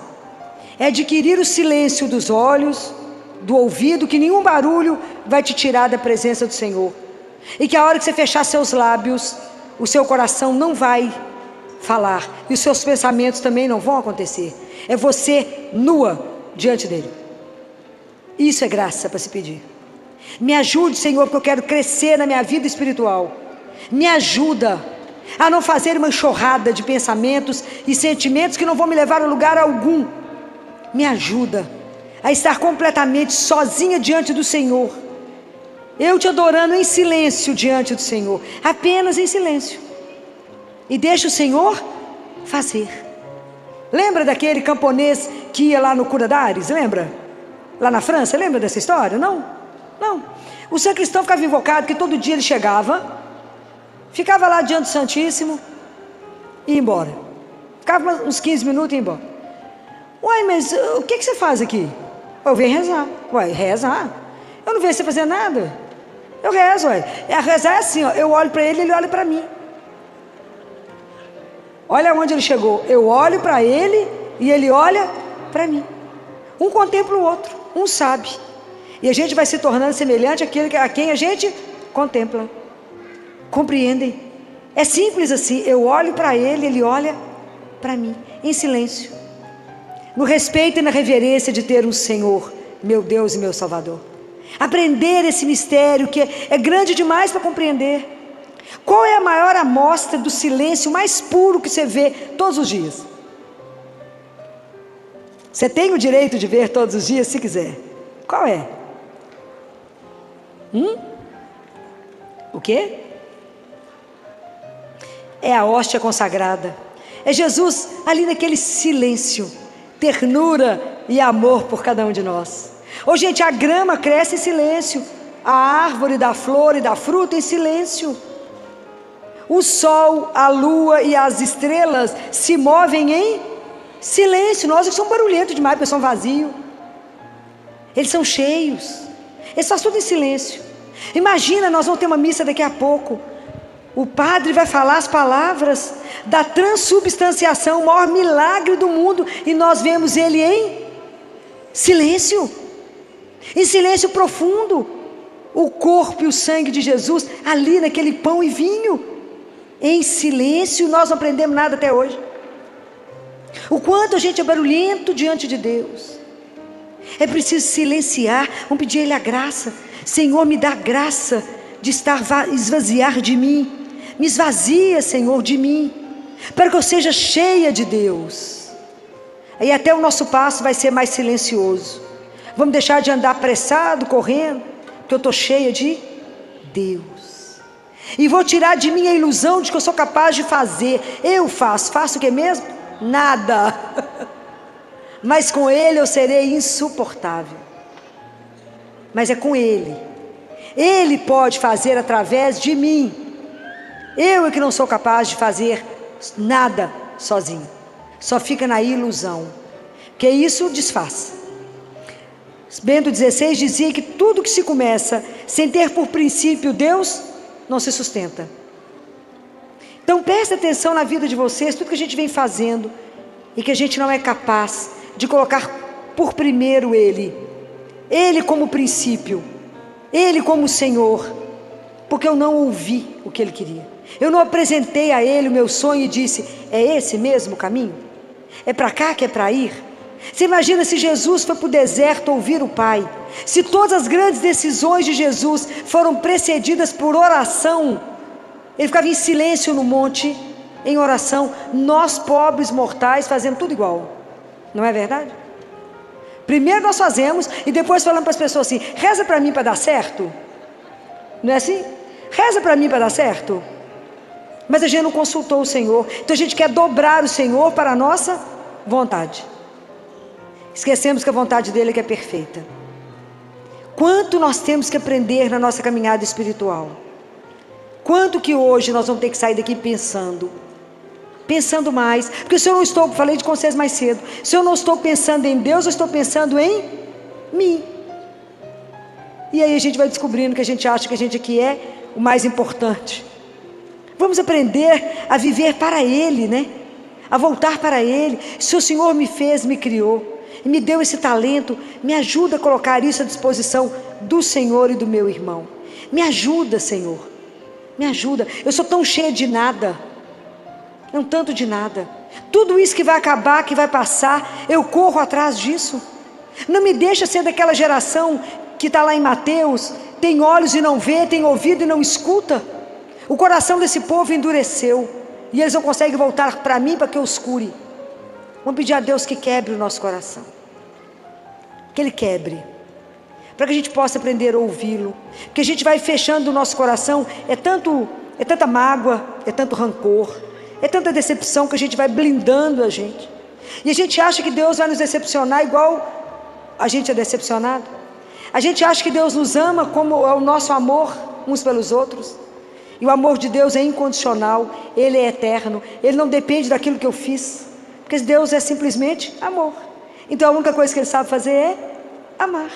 É adquirir o silêncio dos olhos, do ouvido, que nenhum barulho vai te tirar da presença do Senhor. E que a hora que você fechar seus lábios, o seu coração não vai falar. E os seus pensamentos também não vão acontecer. É você nua diante dele. Isso é graça para se pedir. Me ajude, Senhor, porque eu quero crescer na minha vida espiritual. Me ajuda a não fazer uma enxurrada de pensamentos e sentimentos que não vão me levar a lugar algum. Me ajuda a estar completamente sozinha diante do Senhor. Eu te adorando em silêncio diante do Senhor. Apenas em silêncio. E deixa o Senhor fazer. Lembra daquele camponês que ia lá no Cura d'Ares? Lembra? Lá na França, lembra dessa história? Não? Não. O sacristão ficava invocado, que todo dia ele chegava, ficava lá diante do Santíssimo e ia embora. Ficava uns 15 minutos e ia embora. Uai, mas o que você faz aqui? Eu venho rezar. Uai, rezar? Eu não vejo você fazer nada. Eu rezo, uai. Rezar é assim, ó, eu olho para ele, ele olha para mim. Olha onde ele chegou. Eu olho para ele e ele olha para mim. Um contempla o outro, um sabe. E a gente vai se tornando semelhante àquele a quem a gente contempla. Compreendem? É simples assim. Eu olho para ele, ele olha para mim, em silêncio. No respeito e na reverência de ter um Senhor, meu Deus e meu Salvador. Aprender esse mistério que é grande demais para compreender. Qual é a maior amostra do silêncio mais puro que você vê todos os dias? Você tem o direito de ver todos os dias, se quiser. Qual é? O quê? É a hóstia consagrada. É Jesus ali naquele silêncio, ternura e amor por cada um de nós. Ô gente, a grama cresce em silêncio. A árvore dá flor e dá fruto em silêncio. O sol, a lua e as estrelas se movem em silêncio. Nós que somos barulhentos demais, porque são vazios. Eles são cheios. Eles fazem tudo em silêncio. Imagina, nós vamos ter uma missa daqui a pouco. O padre vai falar as palavras da transubstanciação, o maior milagre do mundo, e nós vemos ele em silêncio. Em silêncio profundo. O corpo e o sangue de Jesus ali naquele pão e vinho. Em silêncio. Nós não aprendemos nada até hoje. O quanto a gente é barulhento diante de Deus. É preciso silenciar. Vamos pedir a Ele a graça. Senhor, me dá graça de esvaziar de mim. Me esvazia, Senhor, de mim, para que eu seja cheia de Deus. Aí até o nosso passo vai ser mais silencioso. Vamos deixar de andar apressado, correndo, porque eu estou cheia de Deus. E vou tirar de mim a ilusão de que eu sou capaz de fazer. Eu faço o que mesmo? Nada. Mas com Ele eu serei insuportável. Mas é com Ele. Ele pode fazer através de mim. Eu é que não sou capaz de fazer nada sozinho. Só fica na ilusão. Porque isso desfaz. Bento XVI dizia que tudo que se começa sem ter por princípio Deus, não se sustenta. Então preste atenção na vida de vocês, tudo que a gente vem fazendo e que a gente não é capaz de colocar por primeiro Ele. Ele como princípio. Ele como Senhor. Porque eu não ouvi o que Ele queria. Eu não apresentei a Ele o meu sonho e disse: é esse mesmo o caminho? É para cá que é para ir? Você imagina se Jesus foi para o deserto ouvir o Pai? Se todas as grandes decisões de Jesus foram precedidas por oração, Ele ficava em silêncio no monte, em oração. Nós pobres mortais fazemos tudo igual. Não é verdade? Primeiro nós fazemos e depois falamos para as pessoas assim: reza para mim para dar certo. Não é assim? Reza para mim para dar certo. Mas a gente não consultou o Senhor. Então a gente quer dobrar o Senhor para a nossa vontade. Esquecemos que a vontade dele é que é perfeita. Quanto nós temos que aprender na nossa caminhada espiritual. Quanto que hoje nós vamos ter que sair daqui pensando mais. Porque se eu não estou, falei de vocês mais cedo, se eu não estou pensando em Deus, eu estou pensando em mim. E aí a gente vai descobrindo que a gente acha que a gente aqui é o mais importante. Vamos aprender a viver para Ele, né? A voltar para Ele. Se o Senhor me fez, me criou, e me deu esse talento, me ajuda a colocar isso à disposição do Senhor e do meu irmão. Me ajuda, Senhor, me ajuda. Eu sou tão cheia de nada, não tanto de nada. Tudo isso que vai acabar, que vai passar, eu corro atrás disso. Não me deixa ser daquela geração que está lá em Mateus, tem olhos e não vê, tem ouvido e não escuta. O coração desse povo endureceu, e eles não conseguem voltar para mim para que eu os cure. Vamos pedir a Deus que quebre o nosso coração, que Ele quebre, para que a gente possa aprender a ouvi-lo. Porque a gente vai fechando o nosso coração, é tanta mágoa, é tanto rancor, é tanta decepção, que a gente vai blindando a gente, e a gente acha que Deus vai nos decepcionar igual a gente é decepcionado. A gente acha que Deus nos ama como é o nosso amor uns pelos outros, e o amor de Deus é incondicional, Ele é eterno, Ele não depende daquilo que eu fiz, porque Deus é simplesmente amor. Então a única coisa que Ele sabe fazer é amar.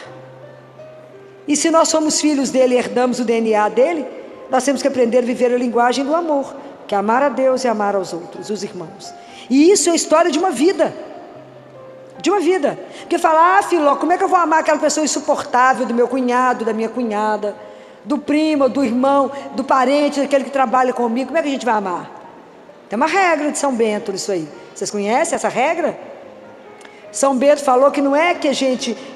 E se nós somos filhos dEle e herdamos o DNA dEle, nós temos que aprender a viver a linguagem do amor, que é amar a Deus e amar aos outros, os irmãos. E isso é a história de uma vida. De uma vida. Porque fala, Filó, como é que eu vou amar aquela pessoa insuportável, do meu cunhado, da minha cunhada, do primo, do irmão, do parente, daquele que trabalha comigo? Como é que a gente vai amar? Tem uma regra de São Bento nisso aí. Vocês conhecem essa regra? São Bento falou que não é que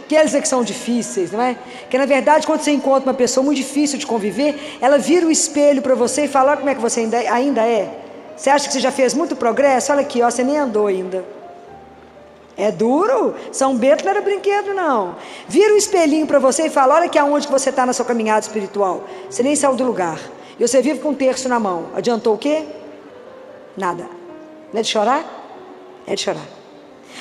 que eles é que são difíceis, não é? Que na verdade, quando você encontra uma pessoa muito difícil de conviver, ela vira o espelho para você e fala, olha como é que você ainda é. Você acha que você já fez muito progresso? Olha aqui, ó, você nem andou ainda. É duro? São Bento não era brinquedo, não. Vira um espelhinho para você e fala, olha aqui aonde que você está na sua caminhada espiritual. Você nem saiu do lugar. E você vive com um terço na mão. Adiantou o quê? Nada. Não é de chorar? É de chorar.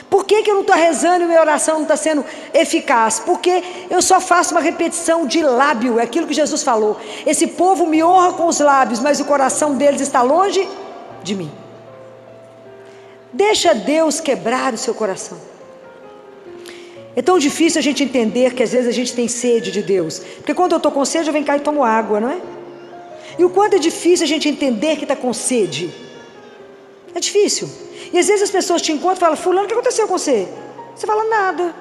Por que eu não estou rezando e minha oração não está sendo eficaz? Porque eu só faço uma repetição de lábio, é aquilo que Jesus falou. Esse povo me honra com os lábios, mas o coração deles está longe de mim. Deixa Deus quebrar o seu coração. É tão difícil a gente entender que às vezes a gente tem sede de Deus. Porque quando eu estou com sede, eu venho cá e tomo água, não é? E o quanto é difícil a gente entender que está com sede. É difícil. E às vezes as pessoas te encontram e falam, fulano, o que aconteceu com você? Você fala, nada.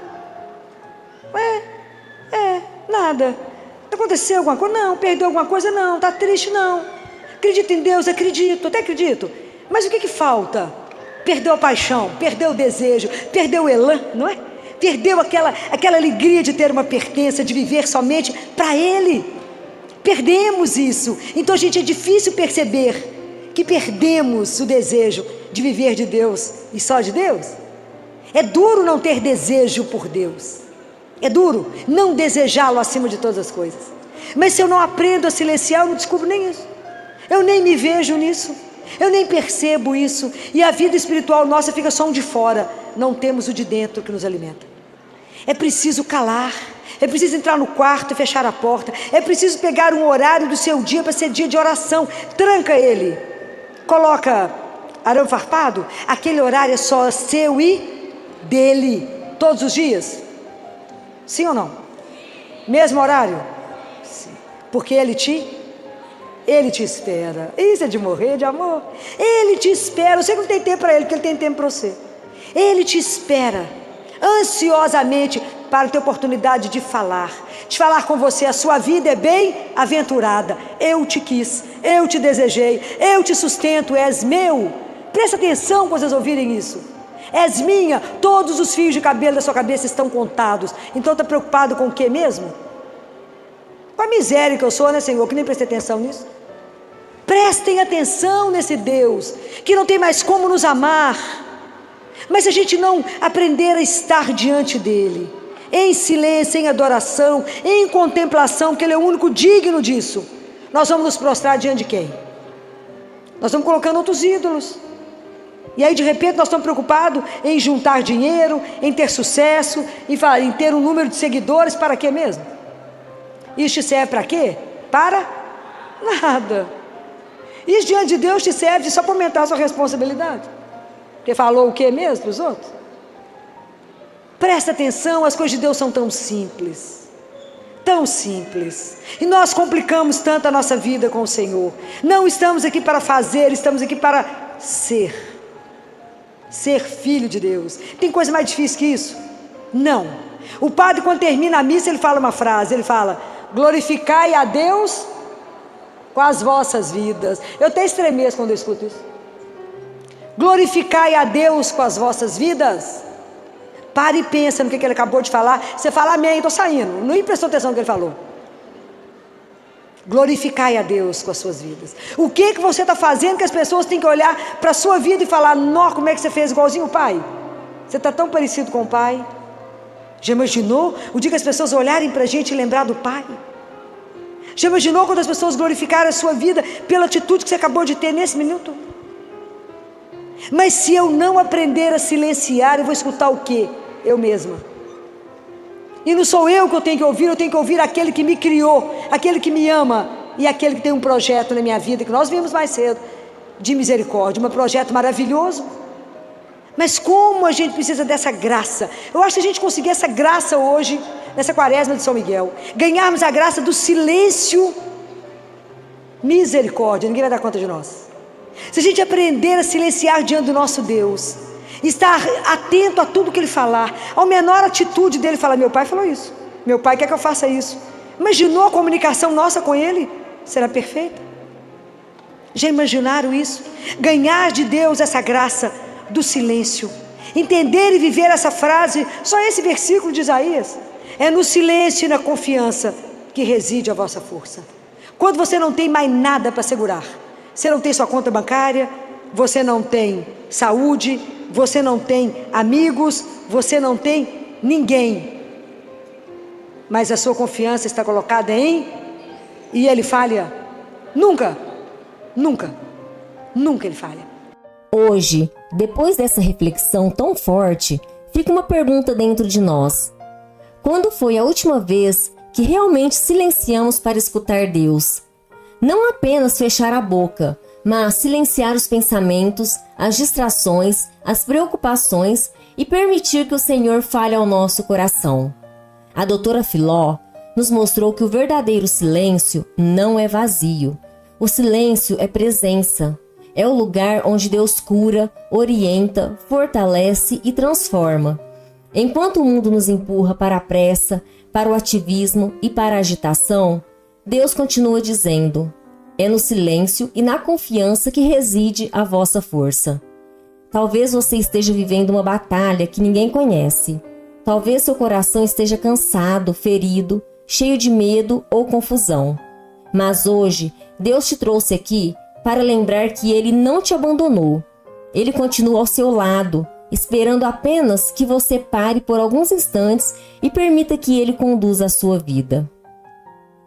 Nada. Aconteceu alguma coisa? Não. Perdeu alguma coisa? Não. Está triste? Não. Acredita em Deus? Acredito. Até acredito. Mas o que falta? Perdeu a paixão, perdeu o desejo, perdeu o elan, não é? Perdeu aquela alegria de ter uma pertença, de viver somente para Ele. Perdemos isso. Então, gente, é difícil perceber que perdemos o desejo de viver de Deus e só de Deus. É duro não ter desejo por Deus. É duro não desejá-lo acima de todas as coisas. Mas se eu não aprendo a silenciar, eu não descubro nem isso. Eu nem me vejo nisso. Eu nem percebo isso. E a vida espiritual nossa fica só um de fora. Não temos o de dentro que nos alimenta. É preciso calar. É preciso entrar no quarto e fechar a porta. É preciso pegar um horário do seu dia para ser dia de oração. Tranca ele. Coloca arame farpado. Aquele horário é só seu e dele. Todos os dias. Sim ou não? Mesmo horário? Sim. Porque Ele te espera. Isso é de morrer de amor. Ele te espera. Você não tem tempo para Ele, porque Ele tem tempo para você. Ele te espera ansiosamente para ter oportunidade de falar com você. A sua vida é bem-aventurada. Eu te quis, eu te desejei, eu te sustento, és meu. Presta atenção quando vocês ouvirem isso. És minha, todos os fios de cabelo da sua cabeça estão contados. Então está preocupado com o que mesmo? Com a miséria que eu sou, né, Senhor? Que nem prestei atenção nisso. Prestem atenção nesse Deus que não tem mais como nos amar. Mas se a gente não aprender a estar diante dEle, em silêncio, em adoração, em contemplação, porque Ele é o único digno disso, nós vamos nos prostrar diante de quem? Nós vamos colocando outros ídolos. E aí de repente nós estamos preocupados em juntar dinheiro, em ter sucesso, em ter um número de seguidores, para quê mesmo? Isso te serve para quê? Para nada. Isso diante de Deus te serve só para aumentar a sua responsabilidade. Porque falou o que mesmo para os outros? Presta atenção, as coisas de Deus são tão simples. Tão simples. E nós complicamos tanto a nossa vida com o Senhor. Não estamos aqui para fazer, estamos aqui para ser. Ser filho de Deus. Tem coisa mais difícil que isso? Não. O padre, quando termina a missa, ele fala uma frase, ele fala: glorificai a Deus com as vossas vidas. Eu até estremeço quando eu escuto isso. Glorificai a Deus com as vossas vidas. Pare e pensa no que ele acabou de falar. Você fala amém, estou saindo. Não prestou atenção no que ele falou. Glorificai a Deus com as suas vidas. O que você está fazendo que as pessoas têm que olhar para a sua vida e falar: nó, como é que você fez igualzinho o pai? Você está tão parecido com o pai. Já imaginou o dia que as pessoas olharem para a gente e lembrar do pai? Já imaginou quando as pessoas glorificarem a sua vida pela atitude que você acabou de ter nesse minuto? Mas se eu não aprender a silenciar, eu vou escutar o quê? Eu mesma. E não sou eu que eu tenho que ouvir aquele que me criou, aquele que me ama e aquele que tem um projeto na minha vida, que nós vimos mais cedo, de misericórdia, um projeto maravilhoso. Mas como a gente precisa dessa graça? Eu acho que a gente conseguir essa graça hoje, nessa quaresma de São Miguel, ganharmos a graça do silêncio, misericórdia, ninguém vai dar conta de nós. Se a gente aprender a silenciar diante do nosso Deus, estar atento a tudo que Ele falar, ao menor atitude dele, falar: meu pai falou isso, meu pai quer que eu faça isso. Imaginou a comunicação nossa com Ele? Será perfeita? Já imaginaram isso? Ganhar de Deus essa graça do silêncio, entender e viver essa frase, só esse versículo de Isaías: é no silêncio e na confiança que reside a vossa força. Quando você não tem mais nada para segurar, você não tem sua conta bancária, você não tem saúde, você não tem amigos, você não tem ninguém, mas a sua confiança está colocada em, e Ele falha? Nunca, nunca, nunca Ele falha. Hoje, depois dessa reflexão tão forte, fica uma pergunta dentro de nós: quando foi a última vez que realmente silenciamos para escutar Deus? Não apenas fechar a boca, mas silenciar os pensamentos, as distrações, as preocupações e permitir que o Senhor fale ao nosso coração. A doutora Filó nos mostrou que o verdadeiro silêncio não é vazio. O silêncio é presença. É o lugar onde Deus cura, orienta, fortalece e transforma. Enquanto o mundo nos empurra para a pressa, para o ativismo e para a agitação, Deus continua dizendo: é no silêncio e na confiança que reside a vossa força. Talvez você esteja vivendo uma batalha que ninguém conhece. Talvez seu coração esteja cansado, ferido, cheio de medo ou confusão. Mas hoje, Deus te trouxe aqui para lembrar que Ele não te abandonou. Ele continua ao seu lado, esperando apenas que você pare por alguns instantes e permita que Ele conduza a sua vida.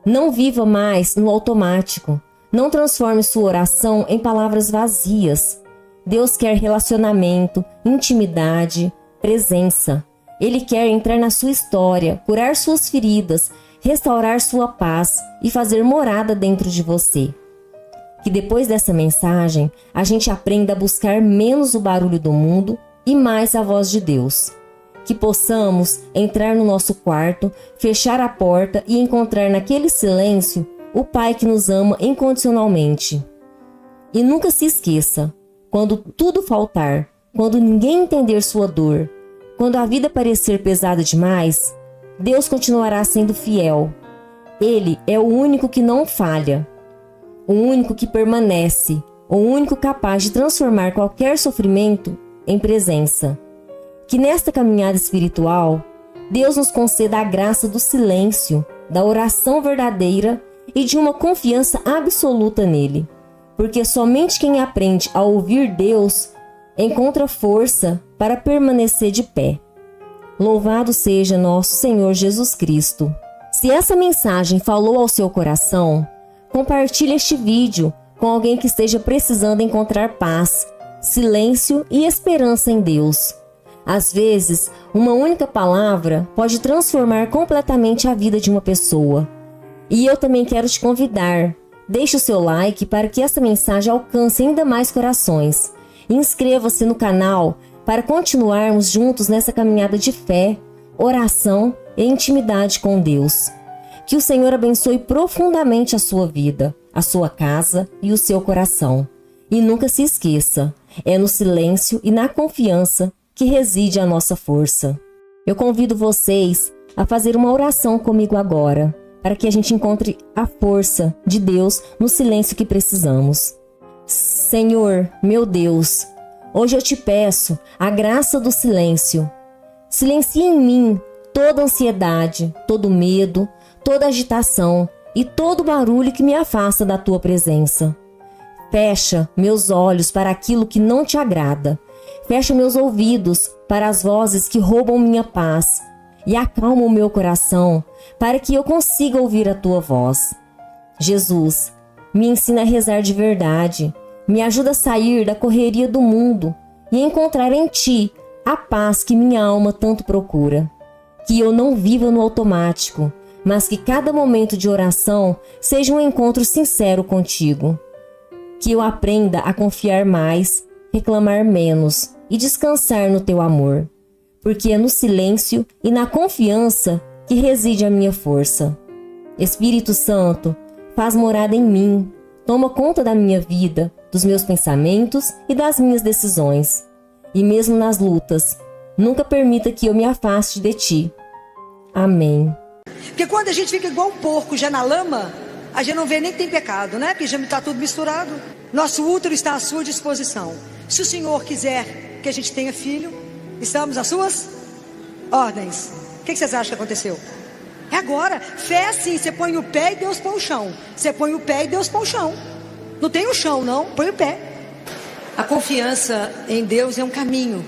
Não viva mais no automático. Não transforme sua oração em palavras vazias. Deus quer relacionamento, intimidade, presença. Ele quer entrar na sua história, curar suas feridas, restaurar sua paz e fazer morada dentro de você. Que depois dessa mensagem, a gente aprenda a buscar menos o barulho do mundo e mais a voz de Deus. Que possamos entrar no nosso quarto, fechar a porta e encontrar naquele silêncio o Pai que nos ama incondicionalmente. E nunca se esqueça, quando tudo faltar, quando ninguém entender sua dor, quando a vida parecer pesada demais, Deus continuará sendo fiel. Ele é o único que não falha, o único que permanece, o único capaz de transformar qualquer sofrimento em presença. Que nesta caminhada espiritual, Deus nos conceda a graça do silêncio, da oração verdadeira e de uma confiança absoluta nele. Porque somente quem aprende a ouvir Deus encontra força para permanecer de pé. Louvado seja nosso Senhor Jesus Cristo. Se essa mensagem falou ao seu coração, compartilhe este vídeo com alguém que esteja precisando encontrar paz, silêncio e esperança em Deus. Às vezes, uma única palavra pode transformar completamente a vida de uma pessoa. E eu também quero te convidar. Deixe o seu like para que essa mensagem alcance ainda mais corações. Inscreva-se no canal para continuarmos juntos nessa caminhada de fé, oração e intimidade com Deus. Que o Senhor abençoe profundamente a sua vida, a sua casa e o seu coração. E nunca se esqueça, é no silêncio e na confiança que reside a nossa força. Eu convido vocês a fazer uma oração comigo agora, para que a gente encontre a força de Deus no silêncio que precisamos. Senhor, meu Deus, hoje eu te peço a graça do silêncio. Silencie em mim toda ansiedade, todo medo, toda agitação e todo barulho que me afasta da tua presença. Fecha meus olhos para aquilo que não te agrada. Fecha meus ouvidos para as vozes que roubam minha paz. E acalma o meu coração para que eu consiga ouvir a tua voz. Jesus, me ensina a rezar de verdade. Me ajuda a sair da correria do mundo e encontrar em ti a paz que minha alma tanto procura. Que eu não viva no automático, mas que cada momento de oração seja um encontro sincero contigo. Que eu aprenda a confiar mais, reclamar menos e descansar no teu amor. Porque é no silêncio e na confiança que reside a minha força. Espírito Santo, faz morada em mim, toma conta da minha vida, dos meus pensamentos e das minhas decisões. E mesmo nas lutas, nunca permita que eu me afaste de ti. Amém. Porque quando a gente fica igual um porco já na lama, a gente não vê nem que tem pecado, né? Porque já está tudo misturado. Nosso útero está à sua disposição. Se o Senhor quiser que a gente tenha filho, estamos às suas ordens. O que vocês acham que aconteceu? É agora. Fé é assim, você põe o pé e Deus põe o chão. Você põe o pé e Deus põe o chão. Não tem o chão não, põe o pé. A confiança em Deus é um caminho.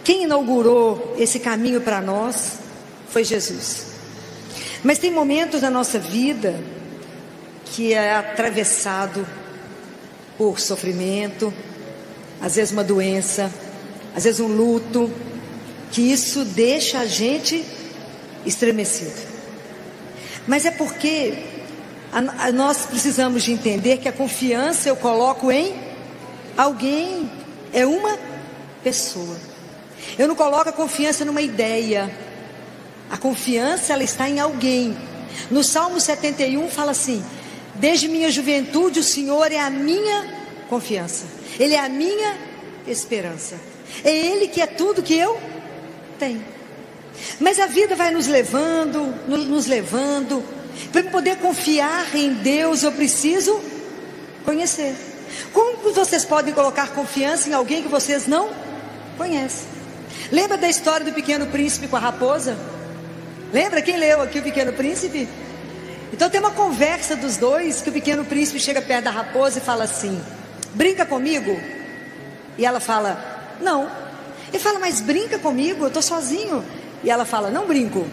Quem inaugurou esse caminho para nós foi Jesus. Mas tem momentos na nossa vida que é atravessado por sofrimento, às vezes uma doença, às vezes um luto, que isso deixa a gente estremecido. Mas é porque nós precisamos de entender que a confiança eu coloco em alguém, é uma pessoa. Eu não coloco a confiança numa ideia. A confiança ela está em alguém. No Salmo 71 fala assim: desde minha juventude o Senhor é a minha confiança, Ele é a minha esperança, é Ele que é tudo que eu tenho. Mas a vida vai nos levando. Para poder confiar em Deus eu preciso conhecer. Como vocês podem colocar confiança em alguém que vocês não conhecem? Lembra da história do Pequeno Príncipe com a raposa? Lembra? Quem leu aqui o Pequeno Príncipe? Então tem uma conversa dos dois, que o Pequeno Príncipe chega perto da raposa e fala assim: brinca comigo? E ela fala: não. Ele fala: mas brinca comigo, eu estou sozinho. E ela fala: não brinco.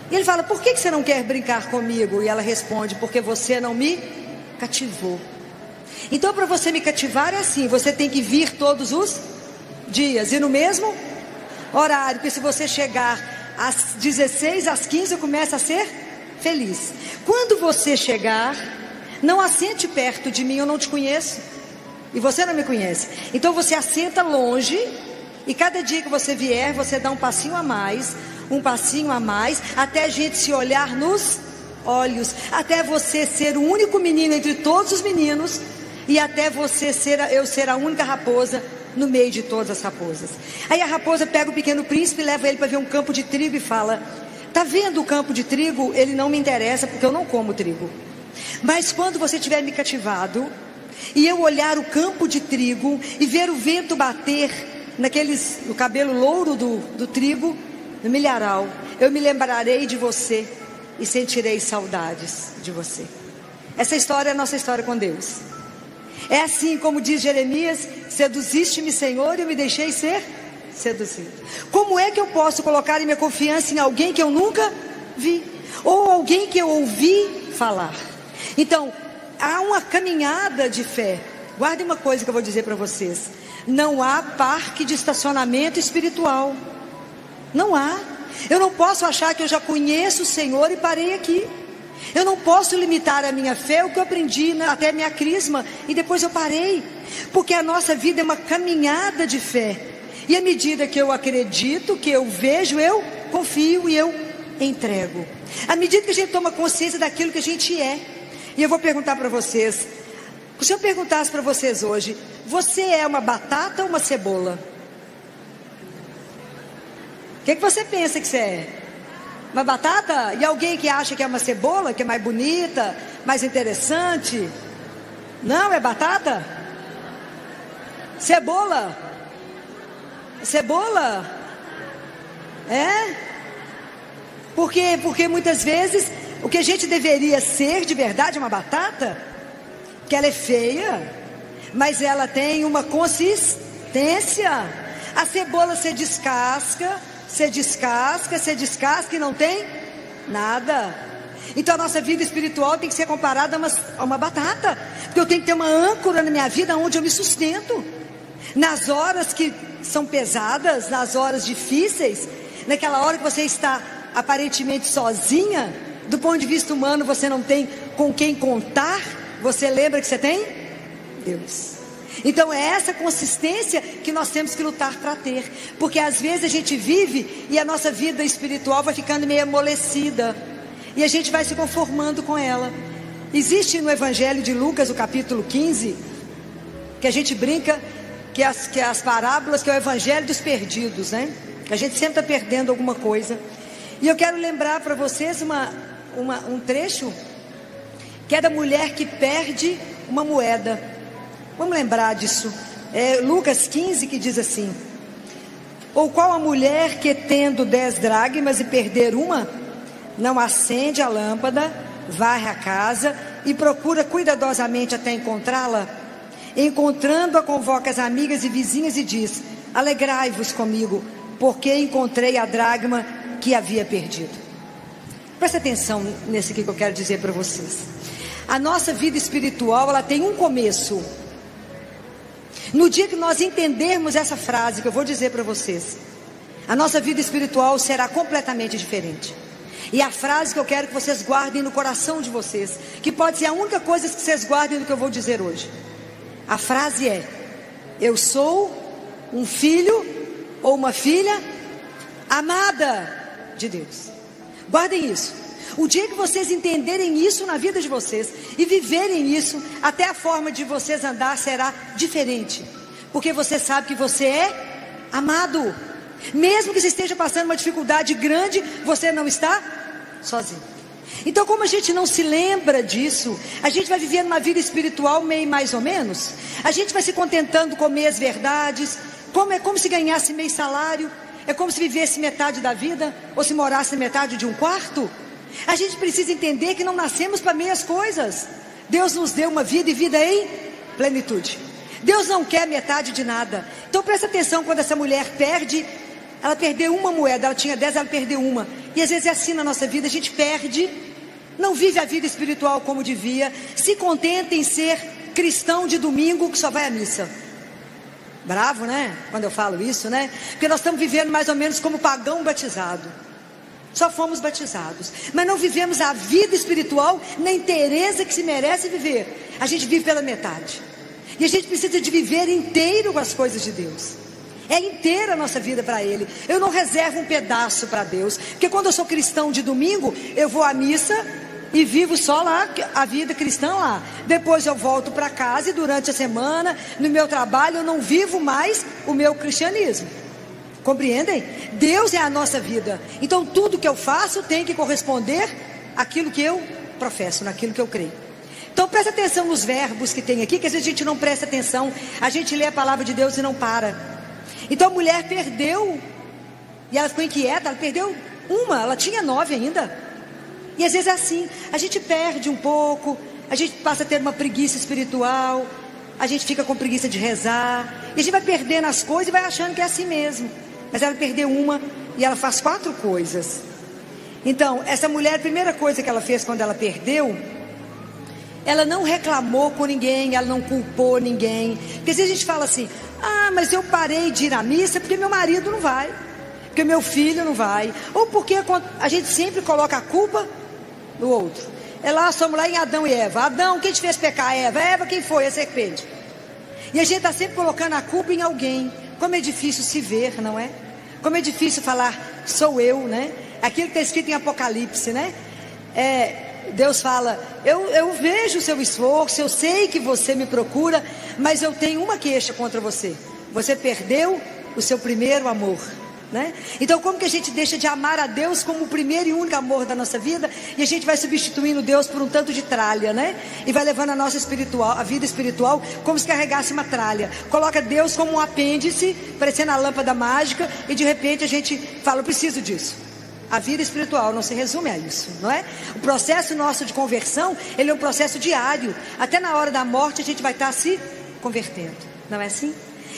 E ele fala: por que você não quer brincar comigo? E ela responde: porque você não me cativou. Então para você me cativar é assim: você tem que vir todos os dias e no mesmo horário, porque se você chegar às 16, às 15 eu começo a ser feliz. Quando você chegar, não assente perto de mim, eu não te conheço e você não me conhece. Então você assenta longe, e cada dia que você vier, você dá um passinho a mais, até a gente se olhar nos olhos, até você ser o único menino entre todos os meninos, e até você eu ser a única raposa no meio de todas as raposas. Aí a raposa pega o Pequeno Príncipe, leva ele para ver um campo de trigo e fala: tá vendo o campo de trigo? Ele não me interessa, porque eu não como trigo. Mas quando você tiver me cativado, e eu olhar o campo de trigo, e ver o vento bater no cabelo louro do trigo, no milharal, eu me lembrarei de você, e sentirei saudades de você. Essa história é a nossa história com Deus. É assim como diz Jeremias: seduziste-me, Senhor, e eu me deixei ser seduzido. Como é que eu posso colocar minha confiança em alguém que eu nunca vi, ou alguém que eu ouvi falar? Então, há uma caminhada de fé. Guardem uma coisa que eu vou dizer para vocês: não há parque de estacionamento espiritual. Não há. Eu não posso achar que eu já conheço o Senhor e parei aqui. Eu não posso limitar a minha fé, o que eu aprendi até a minha crisma, e depois eu parei. Porque a nossa vida é uma caminhada de fé. E à medida que eu acredito, que eu vejo, eu confio e eu entrego. À medida que a gente toma consciência daquilo que a gente é. E eu vou perguntar para vocês. Se eu perguntasse para vocês hoje, você é uma batata ou uma cebola? O que você pensa que você é? Uma batata? E alguém que acha que é uma cebola, que é mais bonita, mais interessante? Não, é batata? Cebola? Cebola? É? Porque muitas vezes o que a gente deveria ser de verdade é uma batata, que ela é feia, mas ela tem uma consistência. A cebola se descasca e não tem nada. Então a nossa vida espiritual tem que ser comparada a uma batata, porque eu tenho que ter uma âncora na minha vida onde eu me sustento. Nas horas que são pesadas, nas horas difíceis, naquela hora que você está aparentemente sozinha, do ponto de vista humano você não tem com quem contar, você lembra que você tem? Deus. Então é essa consistência que nós temos que lutar para ter, porque às vezes a gente vive e a nossa vida espiritual vai ficando meio amolecida, e a gente vai se conformando com ela. Existe no Evangelho de Lucas, o capítulo 15, que a gente brinca que as parábolas, que é o Evangelho dos perdidos, né? A gente sempre está perdendo alguma coisa. E eu quero lembrar para vocês um trecho que é da mulher que perde uma moeda. Vamos lembrar disso. É Lucas 15 que diz assim: ou qual a mulher que tendo 10 dracmas e perder uma, não acende a lâmpada, varre a casa e procura cuidadosamente até encontrá-la? Encontrando-a, convoca as amigas e vizinhas e diz: alegrai-vos comigo, porque encontrei a dracma que havia perdido. Presta atenção nesse aqui que eu quero dizer para vocês. A nossa vida espiritual, ela tem um começo. No dia que nós entendermos essa frase que eu vou dizer para vocês, a nossa vida espiritual será completamente diferente. E a frase que eu quero que vocês guardem no coração de vocês, que pode ser a única coisa que vocês guardem do que eu vou dizer hoje. A frase é: eu sou um filho ou uma filha amada de Deus. Guardem isso. O dia que vocês entenderem isso na vida de vocês e viverem isso, até a forma de vocês andar será diferente, porque você sabe que você é amado. Mesmo que você esteja passando uma dificuldade grande, você não está sozinho. Então, como a gente não se lembra disso, a gente vai vivendo uma vida espiritual meio mais ou menos. A gente vai se contentando com meias verdades. É como se ganhasse meio salário. É como se vivesse metade da vida, ou se morasse metade de um quarto. A gente precisa entender que não nascemos para meias coisas. Deus nos deu uma vida e vida em plenitude. Deus não quer metade de nada. Então presta atenção quando essa mulher perde. Ela perdeu uma moeda, ela tinha 10, ela perdeu uma. E às vezes é assim na nossa vida, a gente perde, não vive a vida espiritual como devia, se contenta em ser cristão de domingo que só vai à missa. Bravo, né? Quando eu falo isso, né? Porque nós estamos vivendo mais ou menos como pagão batizado. Só fomos batizados, mas não vivemos a vida espiritual na inteireza que se merece viver. A gente vive pela metade. E a gente precisa de viver inteiro com as coisas de Deus. É inteira a nossa vida para Ele. Eu não reservo um pedaço para Deus, porque quando eu sou cristão de domingo, eu vou à missa e vivo só lá a vida cristã lá. Depois eu volto para casa e durante a semana, no meu trabalho, eu não vivo mais o meu cristianismo. Compreendem? Deus é a nossa vida. Então tudo que eu faço tem que corresponder àquilo que eu professo, naquilo que eu creio. Então presta atenção nos verbos que tem aqui, que às vezes a gente não presta atenção. A gente lê a palavra de Deus e não para. Então a mulher perdeu, e ela ficou inquieta, ela perdeu uma, ela tinha 9 ainda. E às vezes é assim, a gente perde um pouco, a gente passa a ter uma preguiça espiritual, a gente fica com preguiça de rezar, e a gente vai perdendo as coisas e vai achando que é assim mesmo. Mas ela perdeu uma e ela faz 4 coisas. Então, essa mulher, a primeira coisa que ela fez quando ela perdeu, ela não reclamou com ninguém, ela não culpou ninguém. Porque às vezes a gente fala assim: ah, mas eu parei de ir à missa porque meu marido não vai, porque meu filho não vai, ou porque a gente sempre coloca a culpa no outro. Nós somos lá em Adão e Eva. Adão, quem te fez pecar? Eva. Eva, quem foi? A serpente. E a gente está sempre colocando a culpa em alguém. Como é difícil se ver, não é? Como é difícil falar, sou eu, né? Aquilo que está escrito em Apocalipse, né? Deus fala, eu vejo o seu esforço, eu sei que você me procura, mas eu tenho uma queixa contra você. Você perdeu o seu primeiro amor, né? Então como que a gente deixa de amar a Deus como o primeiro e único amor da nossa vida, e a gente vai substituindo Deus por um tanto de tralha, né? E vai levando a vida espiritual como se carregasse uma tralha. Coloca Deus como um apêndice, parecendo a lâmpada mágica, e de repente a gente fala, eu preciso disso. A vida espiritual não se resume a isso, não é? O processo nosso de conversão, ele é um processo diário. Até na hora da morte a gente vai estar se convertendo, não é assim?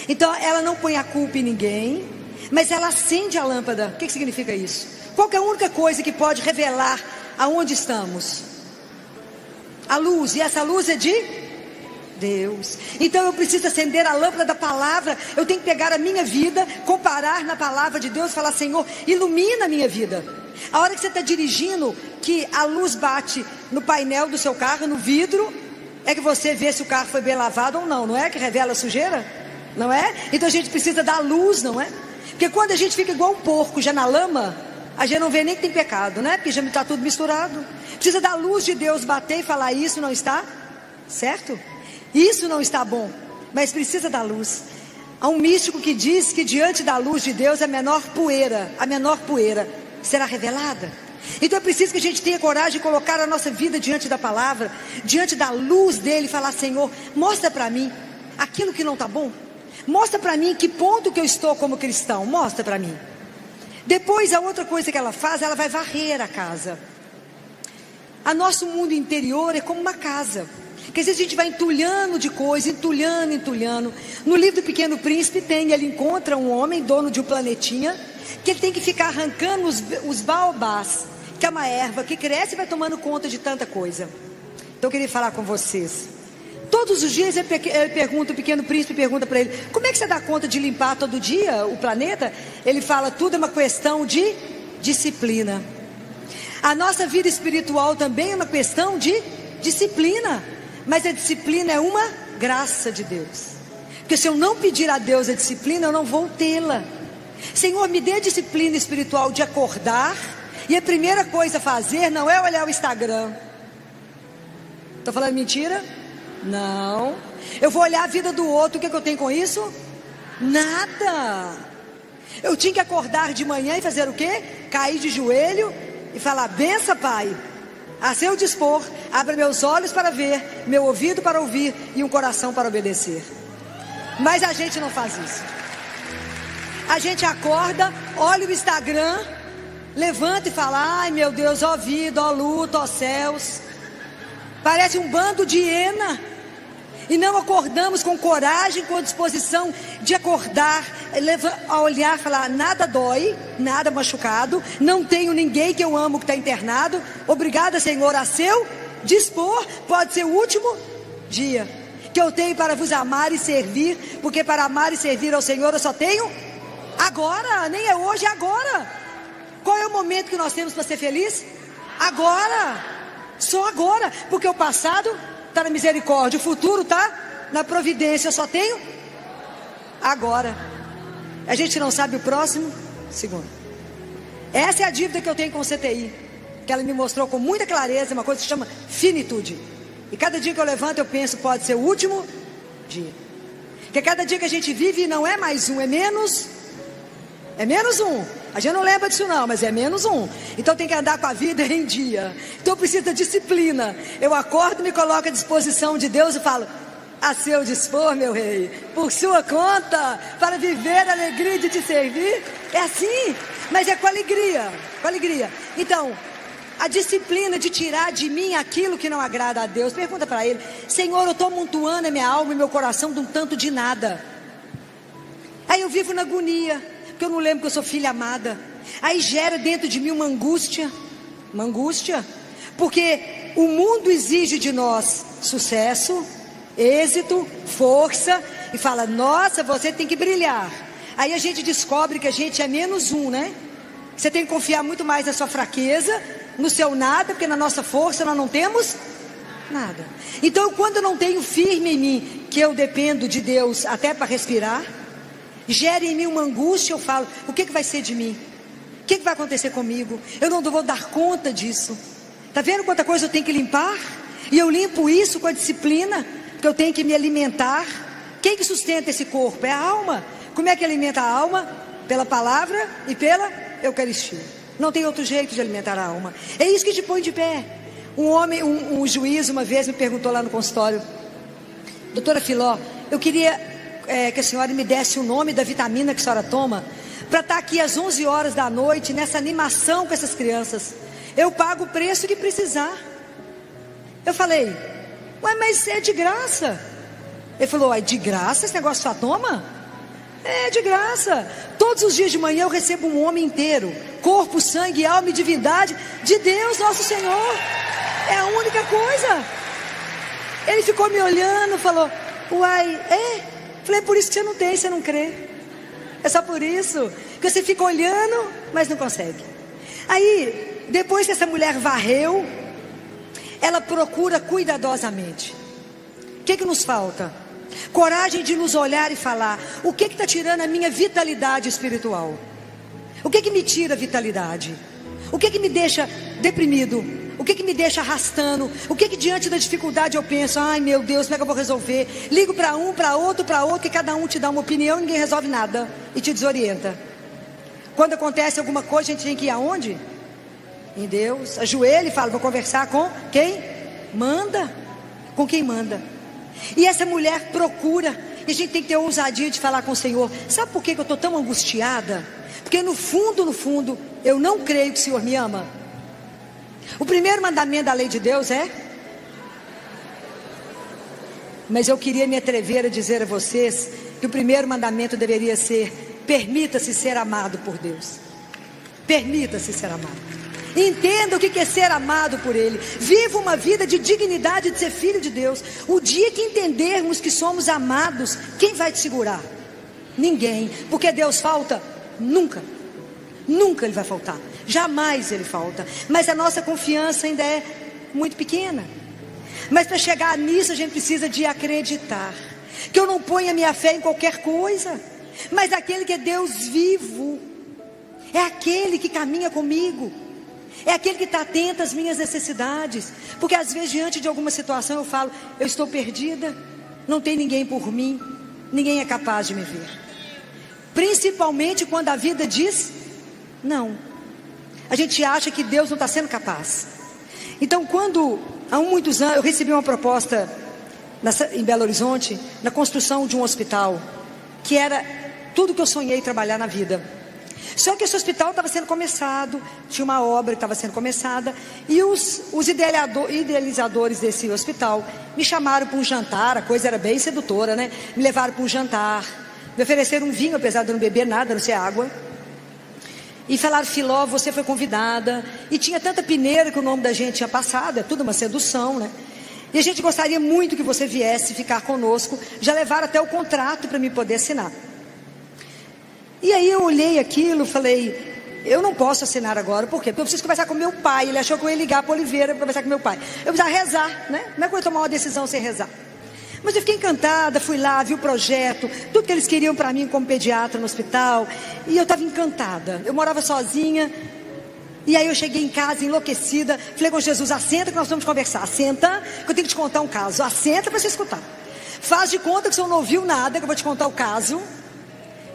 Então ela não põe a culpa em ninguém, mas ela acende a lâmpada. O que significa isso? Qual que é a única coisa que pode revelar aonde estamos? A luz, e essa luz é de Deus. Então eu preciso acender a lâmpada da palavra. Eu tenho que pegar a minha vida, comparar na palavra de Deus, falar, Senhor, ilumina a minha vida. A hora que você está dirigindo, que a luz bate no painel do seu carro, no vidro, é que você vê se o carro foi bem lavado ou não, não é? Que revela a sujeira, não é? Então a gente precisa da luz, não é? Porque quando a gente fica igual um porco já na lama, a gente não vê nem que tem pecado, né? Porque já está tudo misturado. Precisa da luz de Deus bater e falar, isso não está certo? Isso não está bom, mas precisa da luz. Há um místico que diz que diante da luz de Deus a menor poeira será revelada. Então é preciso que a gente tenha coragem de colocar a nossa vida diante da palavra, diante da luz dele, e falar, Senhor, mostra para mim aquilo que não está bom. Mostra para mim que ponto que eu estou como cristão, mostra para mim. Depois a outra coisa que ela faz, ela vai varrer a casa. O nosso mundo interior é como uma casa, que às vezes a gente vai entulhando de coisa, entulhando. No livro do Pequeno Príncipe ele encontra um homem, dono de um planetinha, que ele tem que ficar arrancando os baobás, que é uma erva que cresce e vai tomando conta de tanta coisa. Então eu queria falar com vocês. Todos os dias o Pequeno Príncipe pergunta para ele, como é que você dá conta de limpar todo dia o planeta? Ele fala, tudo é uma questão de disciplina. A nossa vida espiritual também é uma questão de disciplina. Mas a disciplina é uma graça de Deus. Porque se eu não pedir a Deus a disciplina, eu não vou tê-la. Senhor, me dê a disciplina espiritual de acordar, e a primeira coisa a fazer não é olhar o Instagram. Estou falando mentira? Não. Eu vou olhar a vida do outro, o que eu tenho com isso? Nada. Eu tinha que acordar de manhã e fazer o quê? Cair de joelho e falar, benção, Pai. A seu dispor, abra meus olhos para ver, meu ouvido para ouvir e um coração para obedecer. Mas a gente não faz isso. A gente acorda, olha o Instagram, levanta e fala, ai meu Deus, ó vida, ó luta, ó céus. Parece um bando de hiena. E não acordamos com coragem, com disposição de acordar, a olhar e falar, nada dói, nada machucado, não tenho ninguém que eu amo que está internado, obrigada Senhor, a seu dispor, pode ser o último dia que eu tenho para vos amar e servir, porque para amar e servir ao Senhor eu só tenho agora, nem é hoje, é agora. Qual é o momento que nós temos para ser feliz? Agora, só agora, porque o passado está na misericórdia, o futuro está na providência, eu só tenho agora. A gente não sabe o próximo segundo. Essa é a dívida que eu tenho com o CTI, que ela me mostrou com muita clareza, uma coisa que se chama finitude. E cada dia que eu levanto eu penso, pode ser o último dia. Porque cada dia que a gente vive não é mais um, é menos um. A gente não lembra disso não, mas é menos um. Então tem que andar com a vida em dia. Então eu preciso da disciplina. Eu acordo, me coloco à disposição de Deus e falo, a seu dispor, meu rei, por sua conta, para viver a alegria de te servir. É assim, mas é com alegria, com alegria. Então, a disciplina de tirar de mim aquilo que não agrada a Deus. Pergunta para ele, Senhor, eu estou amontoando a minha alma e meu coração de um tanto de nada. Aí eu vivo na agonia, porque eu não lembro que eu sou filha amada. Aí gera dentro de mim uma angústia, porque o mundo exige de nós sucesso, êxito, força, e fala, nossa, você tem que brilhar. Aí a gente descobre que a gente é menos um, né? Você tem que confiar muito mais na sua fraqueza no seu nada, porque na nossa força nós não temos nada. Então, quando eu não tenho firme em mim, que eu dependo de Deus até para respirar, gera em mim uma angústia, eu falo, o que vai ser de mim? O que vai acontecer comigo? Eu não vou dar conta disso. Está vendo quanta coisa eu tenho que limpar? E eu limpo isso com a disciplina, porque eu tenho que me alimentar. Quem que sustenta esse corpo? É a alma. Como é que alimenta a alma? Pela palavra e pela Eucaristia. Não tem outro jeito de alimentar a alma. É isso que te põe de pé. Um juiz uma vez me perguntou lá no consultório: doutora Filó, eu queria que a senhora me desse o nome da vitamina que a senhora toma, para estar aqui às 11 horas da noite, nessa animação com essas crianças. Eu pago o preço que precisar. Eu falei, ué, mas é de graça. Ele falou, é de graça esse negócio só toma? É de graça. Todos os dias de manhã eu recebo um homem inteiro, corpo, sangue, alma e divindade de Deus nosso Senhor. É a única coisa. Ele ficou me olhando, falou, uai, Falei, é por isso que você não tem, você não crê. É só por isso que você fica olhando, mas não consegue. Aí, depois que essa mulher varreu, ela procura cuidadosamente. O que nos falta? Coragem de nos olhar e falar, o que está tirando a minha vitalidade espiritual? O que me tira a vitalidade? O que me deixa deprimido? O que me deixa arrastando? O que diante da dificuldade eu penso, ai meu Deus, como é que eu vou resolver? Ligo para um, para outro, que cada um te dá uma opinião, ninguém resolve nada e te desorienta. Quando acontece alguma coisa, a gente tem que ir aonde? Em Deus, ajoelha e fala, vou conversar com quem? Manda. Com quem manda. E essa mulher procura, e a gente tem que ter a ousadia de falar com o Senhor. Sabe por que eu estou tão angustiada? Porque no fundo, eu não creio que o Senhor me ama. O primeiro mandamento da lei de Deus é... Mas eu queria me atrever a dizer a vocês que o primeiro mandamento deveria ser: permita-se ser amado por Deus. Permita-se ser amado. Entenda o que é ser amado por Ele. Viva uma vida de dignidade de ser filho de Deus. O dia que entendermos que somos amados, quem vai te segurar? Ninguém. Porque Deus falta? Nunca. Nunca Ele vai faltar. Jamais Ele falta. Mas a nossa confiança ainda é muito pequena. Mas para chegar nisso a gente precisa de acreditar. Que eu não ponho a minha fé em qualquer coisa, mas aquele que é Deus vivo. É aquele que caminha comigo. É aquele que está atento às minhas necessidades. Porque às vezes diante de alguma situação eu falo, eu estou perdida, não tem ninguém por mim, ninguém é capaz de me ver. Principalmente quando a vida diz não. A gente acha que Deus não está sendo capaz. Então quando, há muitos anos, eu recebi uma proposta em Belo Horizonte, na construção de um hospital, que era tudo que eu sonhei trabalhar na vida. Só que esse hospital estava sendo começado, tinha uma obra que estava sendo começada, e os idealizadores desse hospital me chamaram para um jantar. A coisa era bem sedutora, né? Me levaram para um jantar, me ofereceram um vinho, apesar de eu não beber nada, não ser água, e falaram, Filó, você foi convidada, e tinha tanta peneira que o nome da gente tinha passado, é tudo uma sedução, né? E a gente gostaria muito que você viesse ficar conosco. Já levaram até o contrato para mim poder assinar. E aí eu olhei aquilo, falei, eu não posso assinar agora. Por quê? Porque eu preciso conversar com meu pai. Ele achou que eu ia ligar para Oliveira para conversar com meu pai. Eu precisava rezar, né? Como é que eu ia tomar uma decisão sem rezar? Mas eu fiquei encantada, fui lá, vi o projeto, tudo que eles queriam para mim como pediatra no hospital. E eu estava encantada. Eu morava sozinha. E aí eu cheguei em casa enlouquecida. Falei com Jesus, assenta que nós vamos conversar. Assenta que eu tenho que te contar um caso. Assenta para você escutar. Faz de conta que você não ouviu nada, que eu vou te contar o caso.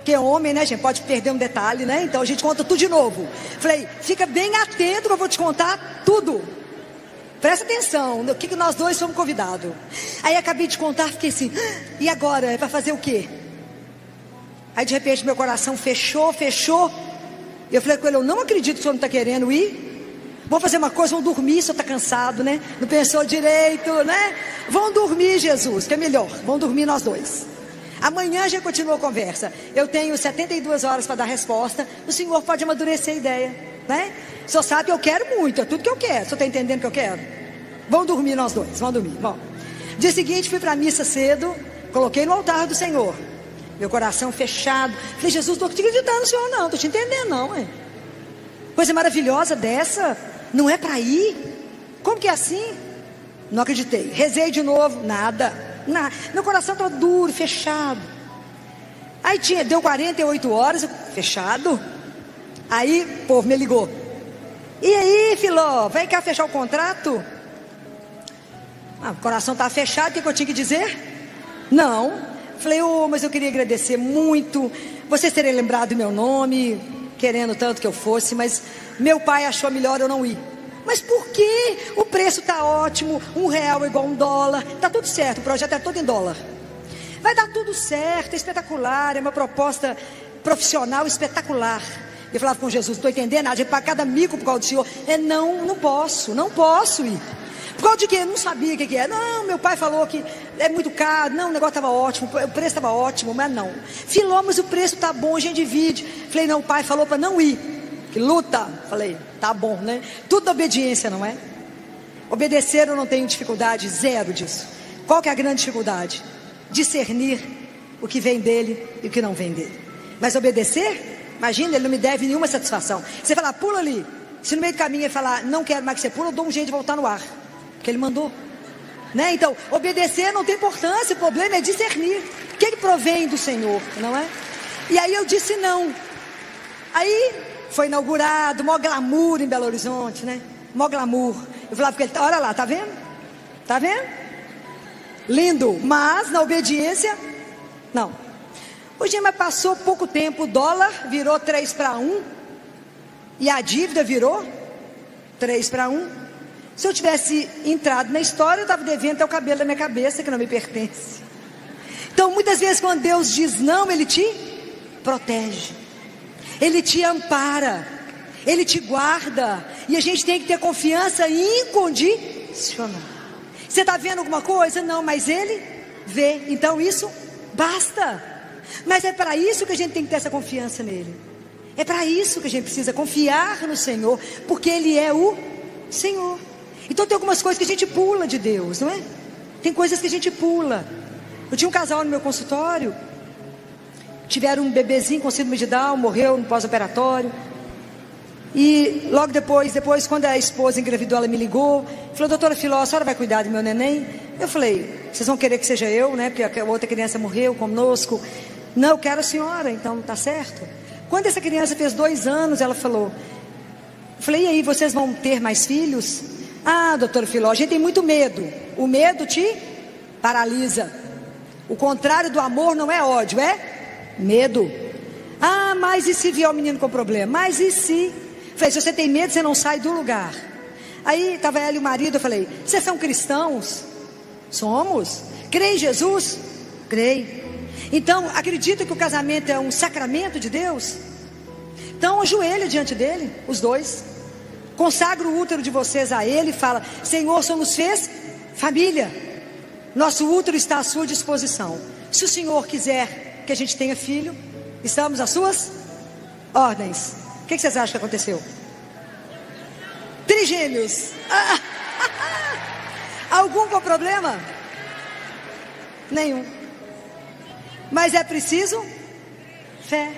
Que é homem, né, gente? Pode perder um detalhe, né? Então a gente conta tudo de novo. Falei, fica bem atento que eu vou te contar tudo. Presta atenção, no que nós dois fomos convidados. Aí acabei de contar, fiquei assim, e agora? É para fazer o quê? Aí de repente meu coração fechou. Eu falei com ele, eu não acredito que o senhor não está querendo ir. Vamos fazer uma coisa, vamos dormir, o senhor está cansado, né? Não pensou direito, né? Vamos dormir, Jesus, que é melhor. Vamos dormir nós dois. Amanhã já continua a conversa. Eu tenho 72 horas para dar resposta. O senhor pode amadurecer a ideia, né? O senhor sabe que eu quero muito, é tudo que eu quero. O senhor está entendendo que eu quero? Vamos dormir nós dois, vamos dormir. Bom, dia seguinte fui para a missa cedo, coloquei no altar do Senhor. Meu coração fechado. Falei, Jesus, não estou te acreditando no Senhor não, estou te entendendo não, hein? Coisa maravilhosa dessa. não é para ir? Como que é assim? Não acreditei. Rezei de novo, nada. Meu coração estava duro, fechado. Aí deu 48 horas, fechado. Aí o povo me ligou. E aí, Filó, vem cá fechar o contrato? O coração estava fechado, o que eu tinha que dizer? Não. Falei, mas eu queria agradecer muito. Vocês terem lembrado do meu nome, querendo tanto que eu fosse, mas meu pai achou melhor eu não ir. Mas por quê? O preço está ótimo, R$1 é igual a $1, está tudo certo, o projeto é todo em dólar. Vai dar tudo certo, é espetacular, é uma proposta profissional espetacular. Eu falava com Jesus, não estou entendendo nada, de pagar cada mico por causa do Senhor. Não posso ir. Por causa de quê? Eu não sabia o que é. Não, meu pai falou que é muito caro. Não, o negócio estava ótimo, o preço estava ótimo, mas não. Filó, mas o preço está bom, a gente divide. Falei, não, o pai falou para não ir. Que luta. Falei, tá bom, né? Tudo obediência, não é? Obedecer eu não tenho dificuldade, zero disso. Qual que é a grande dificuldade? Discernir o que vem dele e o que não vem dele. Mas obedecer, imagina, ele não me deve nenhuma satisfação. Você falar, pula ali. Se no meio do caminho ele falar, não quero mais que você pula, eu dou um jeito de voltar no ar. Porque ele mandou, né? Então, obedecer não tem importância, o problema é discernir o que provém do Senhor, não é? E aí eu disse não. Aí foi inaugurado, maior glamour em Belo Horizonte, né? Maior glamour. Eu falava para ele, olha lá, tá vendo? Tá vendo? Lindo, mas na obediência, não. Hoje, mas passou pouco tempo, o dólar virou 3-1 e a dívida virou 3-1. Se eu tivesse entrado na história, eu estava devendo até o cabelo da minha cabeça, que não me pertence. Então, muitas vezes, quando Deus diz não, Ele te protege, Ele te ampara, Ele te guarda, e a gente tem que ter confiança incondicional. Você está vendo alguma coisa? Não, mas Ele vê, então isso basta. Mas é para isso que a gente tem que ter essa confiança nele. É para isso que a gente precisa confiar no Senhor, porque Ele é o Senhor. Então tem algumas coisas que a gente pula de Deus, não é? Tem coisas que a gente pula. Eu tinha um casal no meu consultório, tiveram um bebezinho com síndrome de Down, morreu no pós-operatório. E logo depois, quando a esposa engravidou, ela me ligou, falou, doutora Filó, a senhora vai cuidar do meu neném? Eu falei, vocês vão querer que seja eu, né? Porque a outra criança morreu conosco. Não, eu quero a senhora, então tá certo. Quando essa criança fez 2 anos, ela falou, eu falei, e aí, vocês vão ter mais filhos? Ah, doutora Filó, a gente tem muito medo. O medo te paralisa. O contrário do amor não é ódio, é medo. Ah, mas e se vier o menino com problema? Mas e se? Eu falei, se você tem medo, você não sai do lugar. Aí estava ela e o marido, eu falei, vocês são cristãos? Somos. Crê em Jesus? Creio. Então, acredita que o casamento é um sacramento de Deus? Então, ajoelha diante dele, os dois. Consagra o útero de vocês a Ele e fala, Senhor, só nos fez família. Nosso útero está à sua disposição. Se o Senhor quiser que a gente tenha filho, estamos às suas ordens. O que vocês acham que aconteceu? Trigêmeos. Algum com problema? Nenhum. Mas é preciso fé.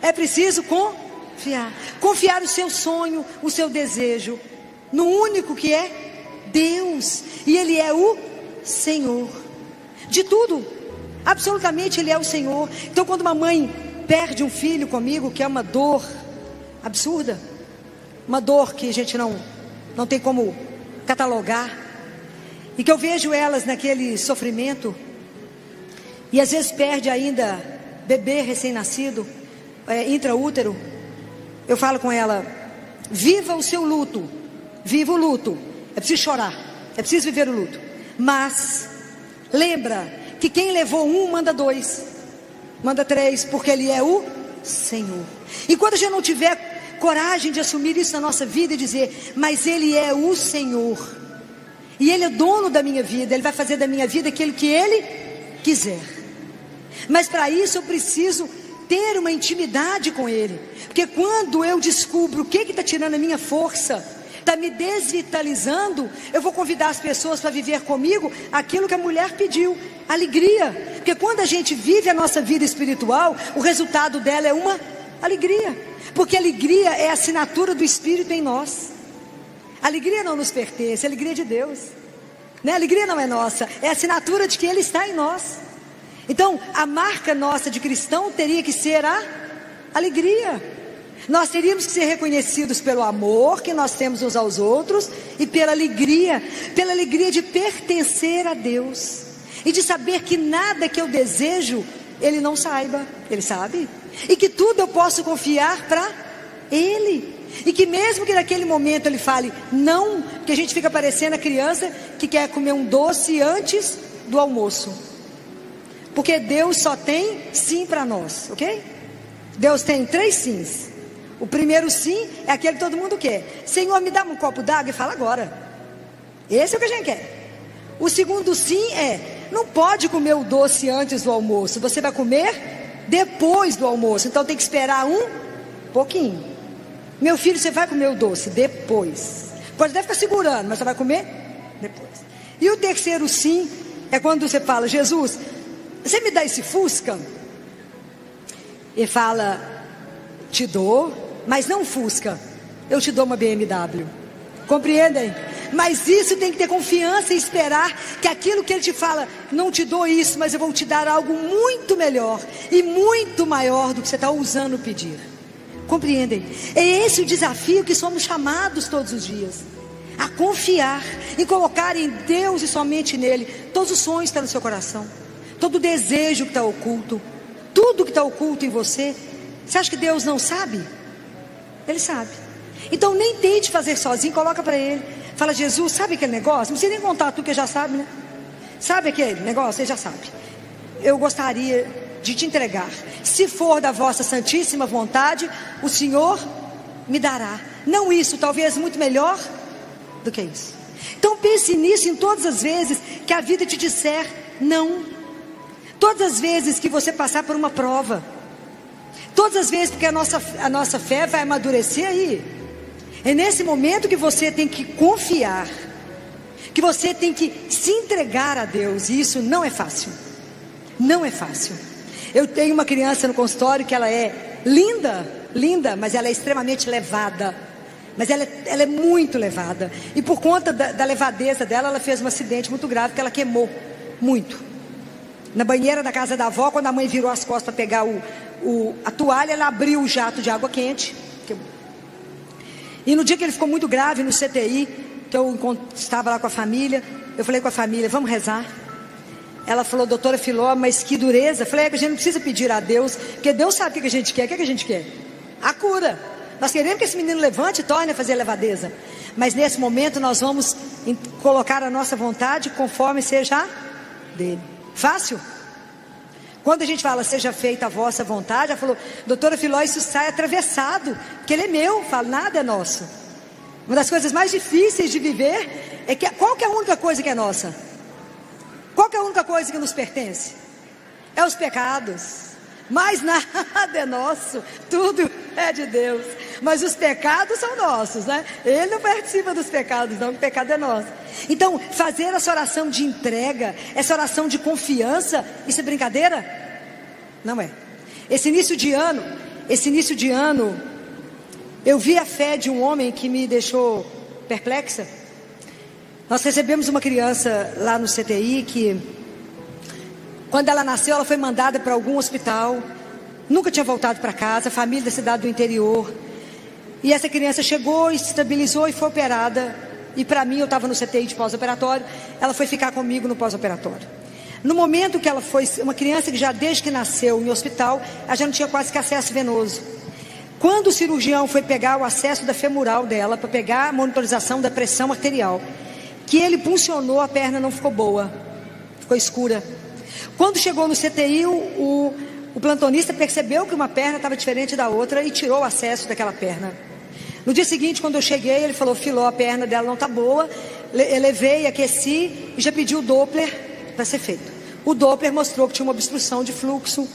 É preciso confiar. Confiar o seu sonho, o seu desejo no único que é Deus. E Ele é o Senhor de tudo. Absolutamente Ele é o Senhor. Então quando uma mãe perde um filho comigo, que é uma dor absurda, uma dor que a gente não tem como catalogar, e que eu vejo elas naquele sofrimento, e às vezes perde ainda bebê recém-nascido, intraútero, eu falo com ela, viva o seu luto, viva o luto, é preciso chorar, é preciso viver o luto, mas lembra que quem levou 1 manda 2, manda 3, porque Ele é o Senhor. E quando a gente não tiver coragem de assumir isso na nossa vida e dizer, mas Ele é o Senhor, e Ele é dono da minha vida, Ele vai fazer da minha vida aquilo que Ele quiser. Mas para isso eu preciso ter uma intimidade com Ele, porque quando eu descubro o que está tirando a minha força, está me desvitalizando, eu vou convidar as pessoas para viver comigo aquilo que a mulher pediu, alegria. Porque quando a gente vive a nossa vida espiritual, o resultado dela é uma alegria, porque alegria é a assinatura do Espírito em nós. A alegria não nos pertence, a alegria é de Deus, né? A alegria não é nossa, é a assinatura de que Ele está em nós. Então, a marca nossa de cristão teria que ser a alegria. Nós teríamos que ser reconhecidos pelo amor que nós temos uns aos outros e pela alegria de pertencer a Deus e de saber que nada que eu desejo Ele não saiba, Ele sabe, e que tudo eu posso confiar para Ele, e que mesmo que naquele momento Ele fale não, porque a gente fica parecendo a criança que quer comer um doce antes do almoço, porque Deus só tem sim para nós, ok? Deus tem 3 sims. O primeiro sim é aquele que todo mundo quer. Senhor, me dá um copo d'água, e fala agora. Esse é o que a gente quer. O segundo sim é: não pode comer o doce antes do almoço, você vai comer depois do almoço, então tem que esperar um pouquinho. Meu filho, você vai comer o doce depois. Pode até ficar segurando, mas você vai comer depois. E o terceiro sim é quando você fala: Jesus, você me dá esse Fusca? Ele fala: te dou, mas não Fusca, eu te dou uma BMW. Compreendem? Mas isso tem que ter confiança e esperar que aquilo que Ele te fala: não te dou isso, mas eu vou te dar algo muito melhor e muito maior do que você está ousando pedir. Compreendem? É esse o desafio que somos chamados todos os dias, a confiar e colocar em Deus e somente nele todos os sonhos que estão no seu coração, todo o desejo que está oculto, tudo que está oculto em você. Você acha que Deus não sabe? Ele sabe. Então nem tente fazer sozinho, coloca para Ele. Fala: Jesus, sabe aquele negócio? Não precisa nem contar tudo que já sabe, né? Sabe aquele negócio? Ele já sabe. Eu gostaria de te entregar. Se for da vossa santíssima vontade, o Senhor me dará. Não isso, talvez muito melhor do que isso. Então pense nisso em todas as vezes que a vida te disser não. Todas as vezes que você passar por uma prova, todas as vezes, porque a nossa fé vai amadurecer aí. É nesse momento que você tem que confiar, que você tem que se entregar a Deus. E isso não é fácil. Não é fácil. Eu tenho uma criança no consultório que ela é linda, mas ela é extremamente levada. Mas ela é muito levada. E por conta da levadeza dela, ela fez um acidente muito grave, que ela queimou muito. Na banheira da casa da avó, quando a mãe virou as costas para pegar a toalha, ela abriu o jato de água quente. E no dia que ele ficou muito grave no CTI, que eu estava lá com a família, eu falei com a família: vamos rezar. Ela falou: doutora Filó, mas que dureza. Eu falei: a gente não precisa pedir a Deus, porque Deus sabe o que a gente quer. O que a gente quer? A cura. Nós queremos que esse menino levante e torne a fazer a levadeza. Mas nesse momento nós vamos colocar a nossa vontade conforme seja a dele. Fácil? Quando a gente fala: seja feita a vossa vontade, ela falou: doutora Filó, isso sai atravessado, porque ele é meu. Eu falo: nada é nosso. Uma das coisas mais difíceis de viver é que qual que é a única coisa que é nossa? Qual que é a única coisa que nos pertence? É os pecados. Mais nada é nosso, tudo é de Deus. Mas os pecados são nossos, né? Ele não participa dos pecados, não, o pecado é nosso. Então, fazer essa oração de entrega, essa oração de confiança, isso é brincadeira? Não é. Esse início de ano, eu vi a fé de um homem que me deixou perplexa. Nós recebemos uma criança lá no CTI que, quando ela nasceu, ela foi mandada para algum hospital, nunca tinha voltado para casa, família da cidade do interior. E essa criança chegou, se estabilizou e foi operada. E para mim, eu estava no CTI de pós-operatório, ela foi ficar comigo no pós-operatório. No momento que ela foi, uma criança que já desde que nasceu em hospital, ela já não tinha quase que acesso venoso. Quando o cirurgião foi pegar o acesso da femoral dela, para pegar a monitorização da pressão arterial, que ele puncionou, a perna não ficou boa, ficou escura. Quando chegou no CTI, o plantonista percebeu que uma perna estava diferente da outra e tirou o acesso daquela perna. No dia seguinte, quando eu cheguei, ele falou: Filó, a perna dela não está boa. Eu levei, aqueci e já pedi o Doppler para ser feito. O Doppler mostrou que tinha uma obstrução de fluxo,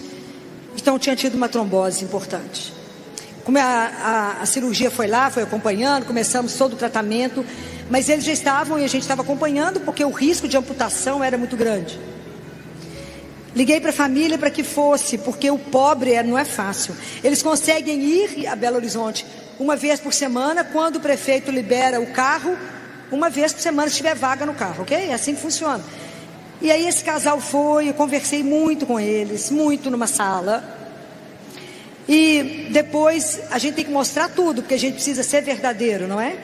então tinha tido uma trombose importante. Como a cirurgia foi lá, foi acompanhando, começamos todo o tratamento, mas eles já estavam e a gente estava acompanhando porque o risco de amputação era muito grande. Liguei para a família para que fosse, porque o pobre não é fácil. Eles conseguem ir a Belo Horizonte uma vez por semana, quando o prefeito libera o carro, uma vez por semana se tiver vaga no carro, ok? É assim que funciona. E aí esse casal foi, eu conversei muito com eles, muito numa sala. E depois a gente tem que mostrar tudo, porque a gente precisa ser verdadeiro, não é?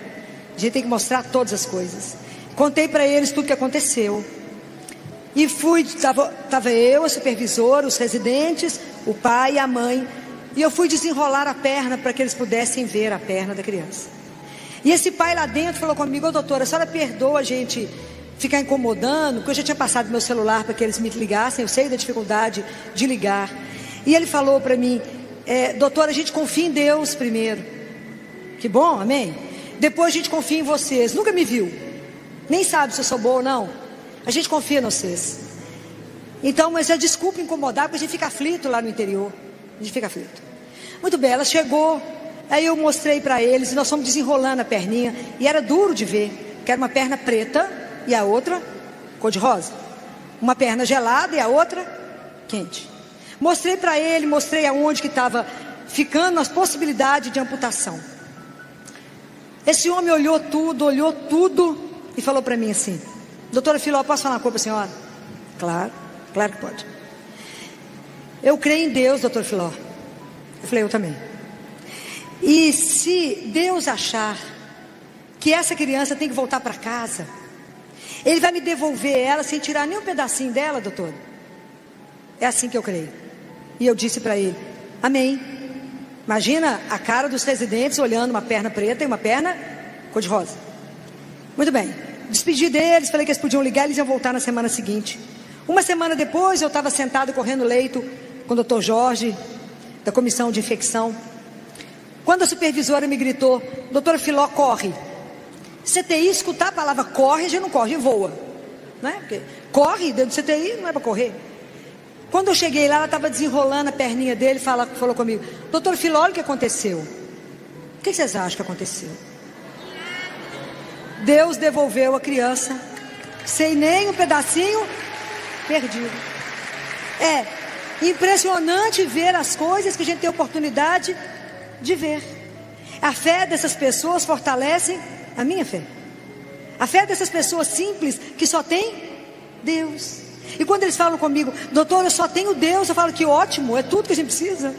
A gente tem que mostrar todas as coisas. Contei para eles tudo que aconteceu. E estava eu, a supervisora, os residentes, o pai e a mãe. E eu fui desenrolar a perna para que eles pudessem ver a perna da criança. E esse pai lá dentro falou comigo: ô doutora, a senhora perdoa a gente ficar incomodando, porque eu já tinha passado meu celular para que eles me ligassem, eu sei da dificuldade de ligar. E ele falou para mim: doutora, a gente confia em Deus primeiro. Que bom, amém? Depois a gente confia em vocês. Nunca me viu, nem sabe se eu sou boa ou não. A gente confia em vocês. Então, mas desculpa incomodar, porque a gente fica aflito lá no interior. A gente fica aflito. Muito bem, ela chegou, aí eu mostrei para eles, e nós fomos desenrolando a perninha, e era duro de ver, que era uma perna preta e a outra cor-de-rosa. Uma perna gelada e a outra quente. Mostrei para ele, mostrei aonde que estava ficando as possibilidades de amputação. Esse homem olhou tudo e falou para mim assim: doutora Filó, posso falar uma coisa para a senhora? Claro, claro que pode. Eu creio em Deus, doutor Filó. Eu falei: eu também. E se Deus achar que essa criança tem que voltar para casa, Ele vai me devolver ela sem tirar nem um pedacinho dela, doutor. É assim que eu creio. E eu disse para ele: amém. Imagina a cara dos residentes olhando uma perna preta e uma perna cor-de-rosa. Muito bem, despedi deles, falei que eles podiam ligar, eles iam voltar na semana seguinte. Uma semana depois, eu estava sentado correndo leito com o doutor Jorge, da comissão de infecção, quando a supervisora me gritou: doutora Filó, corre. CTI, escutar a palavra corre, a gente não corre, voa, né? Porque corre dentro do CTI não é para correr. Quando eu cheguei lá, ela estava desenrolando a perninha dele, falou comigo: doutor Filó, olha o que aconteceu. O que vocês acham que aconteceu? Deus devolveu a criança sem nem um pedacinho perdido. É impressionante ver as coisas que a gente tem oportunidade de ver. A fé dessas pessoas fortalece a minha fé. A fé dessas pessoas simples que só tem Deus. E quando eles falam comigo: doutor, eu só tenho Deus, eu falo: que ótimo, é tudo que a gente precisa.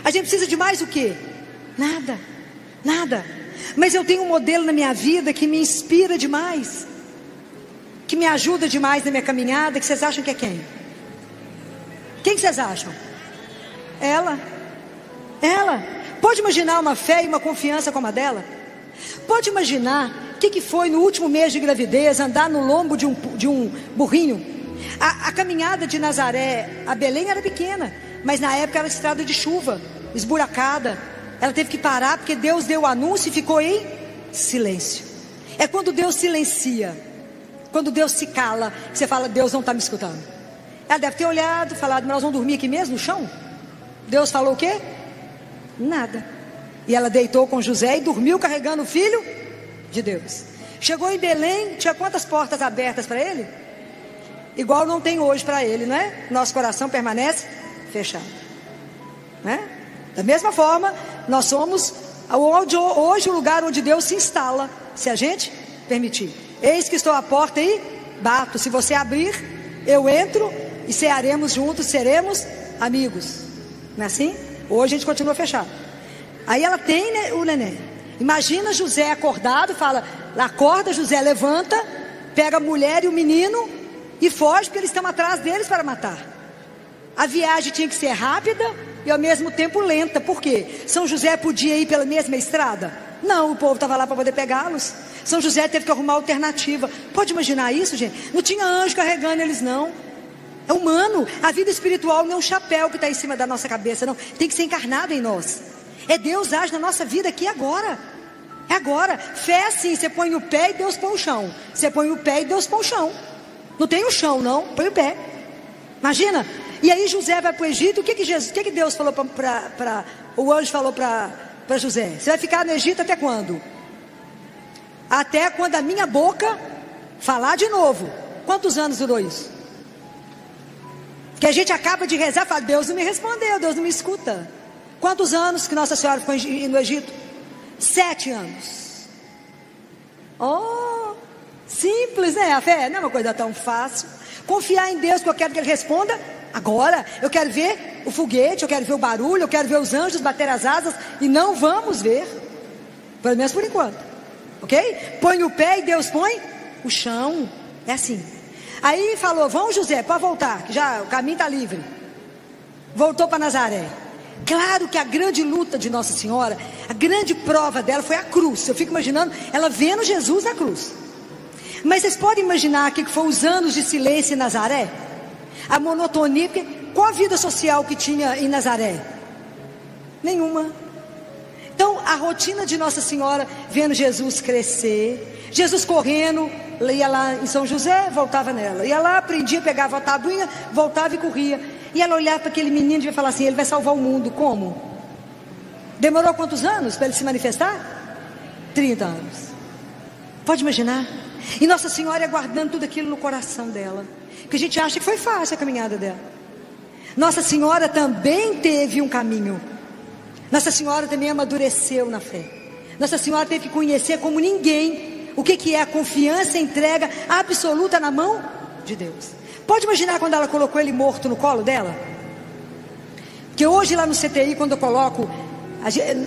A gente precisa de mais o quê? Nada, nada. Mas eu tenho um modelo na minha vida que me inspira demais, que me ajuda demais na minha caminhada, que vocês acham que é quem? Quem que vocês acham? Ela. Pode imaginar uma fé e uma confiança como a dela? Pode imaginar o que foi no último mês de gravidez, andar no lombo de um burrinho? A caminhada de Nazaré a Belém era pequena, mas na época era estrada de chuva, esburacada. Ela teve que parar porque Deus deu o anúncio e ficou em silêncio. É quando Deus silencia, quando Deus se cala, que você fala: Deus não está me escutando. Ela deve ter olhado, falado: mas nós vamos dormir aqui mesmo, no chão? Deus falou o quê? Nada. E ela deitou com José e dormiu carregando o filho de Deus. Chegou em Belém, tinha quantas portas abertas para ele? Igual não tem hoje para ele, não é? Nosso coração permanece fechado, né? Da mesma forma, nós somos hoje o lugar onde Deus se instala, se a gente permitir. Eis que estou à porta e bato. Se você abrir, eu entro e cearemos juntos, seremos amigos. Não é assim? Hoje a gente continua fechado. Aí ela tem o neném. Imagina José acordado, fala: acorda José, levanta, pega a mulher e o menino e foge, porque eles estão atrás deles para matar. A viagem tinha que ser rápida e ao mesmo tempo lenta. Por quê? São José podia ir pela mesma estrada? Não, o povo estava lá para poder pegá-los. São José teve que arrumar alternativa. Pode imaginar isso, gente? Não tinha anjo carregando eles, não. É humano. A vida espiritual não é um chapéu que está em cima da nossa cabeça, não. Tem que ser encarnado em nós. É Deus age na nossa vida aqui agora. É agora. Fé é assim: você põe o pé e Deus põe o chão. Você põe o pé e Deus põe o chão. Não tem o chão, não. Põe o pé. Imagina. E aí José vai para o Egito. O que Deus falou o anjo falou para José? Você vai ficar no Egito até quando? Até quando a minha boca falar de novo. Quantos anos durou isso? Que a gente acaba de rezar e fala: Deus não me respondeu, Deus não me escuta. Quantos anos que Nossa Senhora ficou no Egito? 7 anos. Oh, simples, né? A fé não é uma coisa tão fácil. Confiar em Deus, que eu quero que Ele responda agora. Eu quero ver o foguete, eu quero ver o barulho, eu quero ver os anjos bater as asas, e não vamos ver, pelo menos por enquanto, ok? Põe o pé e Deus põe o chão. É assim. Aí falou: vamos, José, pode voltar, que já o caminho está livre. Voltou para Nazaré. Claro que a grande luta de Nossa Senhora, a grande prova dela foi a cruz. Eu fico imaginando ela vendo Jesus na cruz. Mas vocês podem imaginar que foi os anos de silêncio em Nazaré? A monotonia, porque qual a vida social que tinha em Nazaré? Nenhuma. Então a rotina de Nossa Senhora, vendo Jesus crescer, Jesus correndo, ia lá em São José, voltava nela, ia lá, aprendia, pegava a tabuinha, voltava e corria. E ela olhava para aquele menino e ia falar assim: ele vai salvar o mundo. Como? Demorou quantos anos para ele se manifestar? 30 anos. Pode imaginar? E Nossa Senhora ia guardando tudo aquilo no coração dela, porque a gente acha que foi fácil a caminhada dela. Nossa Senhora também teve um caminho. Nossa Senhora também amadureceu na fé. Nossa Senhora teve que conhecer como ninguém o que é a confiança e entrega absoluta na mão de Deus. Pode imaginar quando ela colocou ele morto no colo dela? Que hoje lá no CTI, quando eu coloco,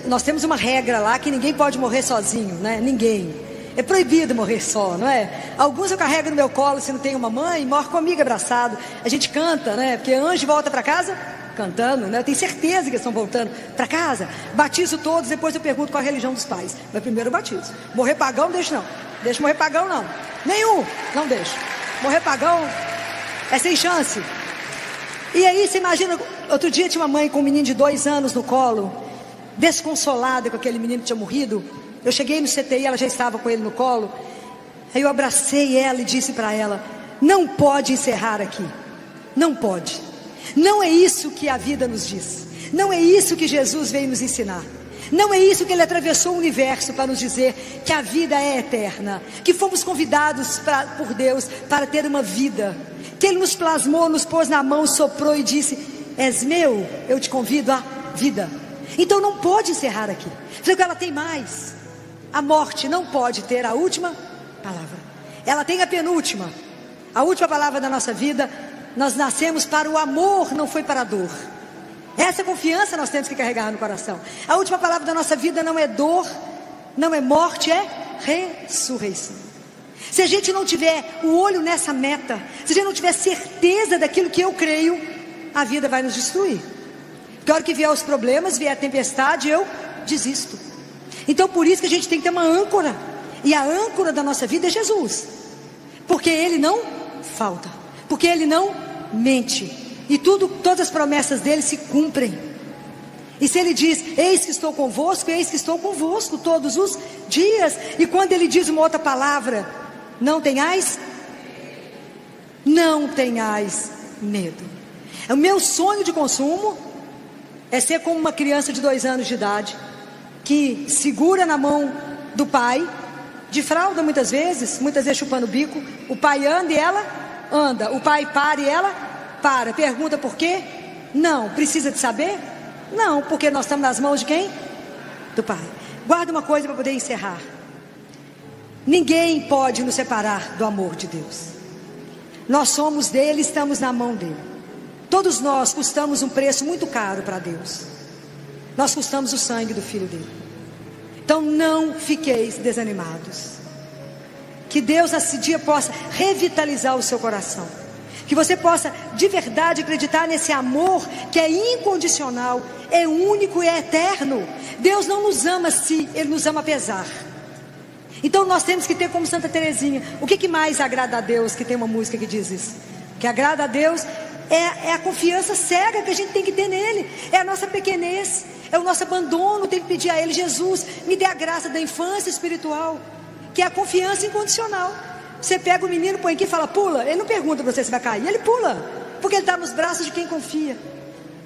nós temos uma regra lá que ninguém pode morrer sozinho, né? Ninguém. É proibido morrer só, não é? Alguns eu carrego no meu colo se não tem uma mãe, morre comigo abraçado. A gente canta, né? Porque anjo volta para casa cantando, né? Eu tenho certeza que eles estão voltando para casa. Batizo todos, depois eu pergunto qual a religião dos pais. Mas primeiro eu batizo. Morrer pagão não deixo não. Deixa morrer pagão não. Nenhum, não deixo. Morrer pagão é sem chance. E aí você imagina, outro dia tinha uma mãe com um menino de 2 anos no colo, desconsolada com aquele menino que tinha morrido. Eu cheguei no CTI, ela já estava com ele no colo. Aí eu abracei ela e disse para ela: não pode encerrar aqui. Não pode. Não é isso que a vida nos diz. Não é isso que Jesus veio nos ensinar. Não é isso que Ele atravessou o universo para nos dizer, que a vida é eterna, que fomos convidados por Deus para ter uma vida, que Ele nos plasmou, nos pôs na mão, soprou e disse: és meu, eu te convido à vida. Então não pode encerrar aqui. Porque ela tem mais. A morte não pode ter a última palavra. Ela tem a penúltima. A última palavra da nossa vida. Nós nascemos para o amor, não foi para a dor. Essa confiança nós temos que carregar no coração. A última palavra da nossa vida não é dor, não é morte, é ressurreição. Se a gente não tiver o olho nessa meta, se a gente não tiver certeza daquilo que eu creio, a vida vai nos destruir. Porque a hora que vier os problemas, vier a tempestade, eu desisto. Então por isso que a gente tem que ter uma âncora. E a âncora da nossa vida é Jesus. Porque Ele não falta. Porque Ele não mente. E todas as promessas dele se cumprem. E se Ele diz: eis que estou convosco, eis que estou convosco todos os dias. E quando Ele diz uma outra palavra: não tenhais medo. O meu sonho de consumo é ser como uma criança de 2 anos de idade, que segura na mão do pai, de fralda muitas vezes chupando o bico. O pai anda e ela anda. O pai para e ela para. Pergunta por quê? Não. Precisa de saber? Não, porque nós estamos nas mãos de quem? Do pai. Guarda uma coisa para poder encerrar. Ninguém pode nos separar do amor de Deus. Nós somos dele, estamos na mão dele. Todos nós custamos um preço muito caro para Deus. Nós custamos o sangue do Filho dele. Então não fiqueis desanimados. Que Deus nesse dia possa revitalizar o seu coração. Que você possa de verdade acreditar nesse amor que é incondicional, é único e é eterno. Deus não nos ama se Ele nos ama apesar. Então nós temos que ter como Santa Teresinha. O que mais agrada a Deus? Que tem uma música que diz isso. Que agrada a Deus é a confiança cega que a gente tem que ter nele. É a nossa pequenez, é o nosso abandono. Tem que pedir a Ele: Jesus, me dê a graça da infância espiritual, que é a confiança incondicional. Você pega o menino, põe aqui e fala: pula. Ele não pergunta para você se vai cair, ele pula, porque ele está nos braços de quem confia.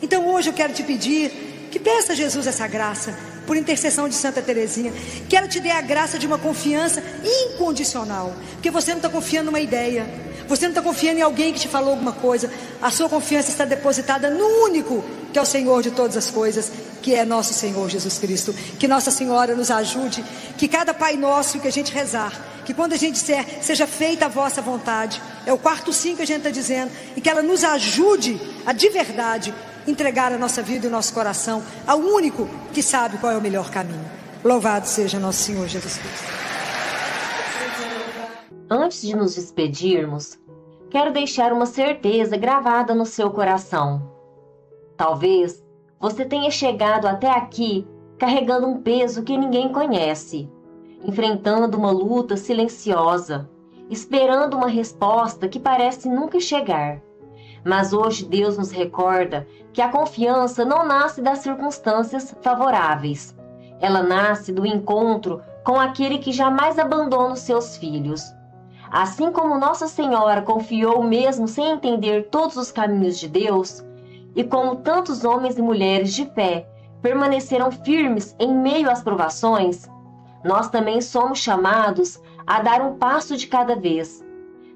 Então hoje eu quero te pedir que peça a Jesus essa graça, por intercessão de Santa Teresinha, que ela te dê a graça de uma confiança incondicional. Porque você não está confiando numa ideia, você não está confiando em alguém que te falou alguma coisa. A sua confiança está depositada no único que é o Senhor de todas as coisas, que é nosso Senhor Jesus Cristo. Que Nossa Senhora nos ajude, que cada Pai Nosso que a gente rezar, que quando a gente disser, seja feita a vossa vontade, é o quarto sim que a gente está dizendo, e que ela nos ajude a de verdade entregar a nossa vida e o nosso coração ao único que sabe qual é o melhor caminho. Louvado seja nosso Senhor Jesus Cristo. Antes de nos despedirmos, quero deixar uma certeza gravada no seu coração. Talvez você tenha chegado até aqui carregando um peso que ninguém conhece, enfrentando uma luta silenciosa, esperando uma resposta que parece nunca chegar. Mas hoje Deus nos recorda que a confiança não nasce das circunstâncias favoráveis. Ela nasce do encontro com aquele que jamais abandona os seus filhos. Assim como Nossa Senhora confiou mesmo sem entender todos os caminhos de Deus, e como tantos homens e mulheres de fé permaneceram firmes em meio às provações, nós também somos chamados a dar um passo de cada vez,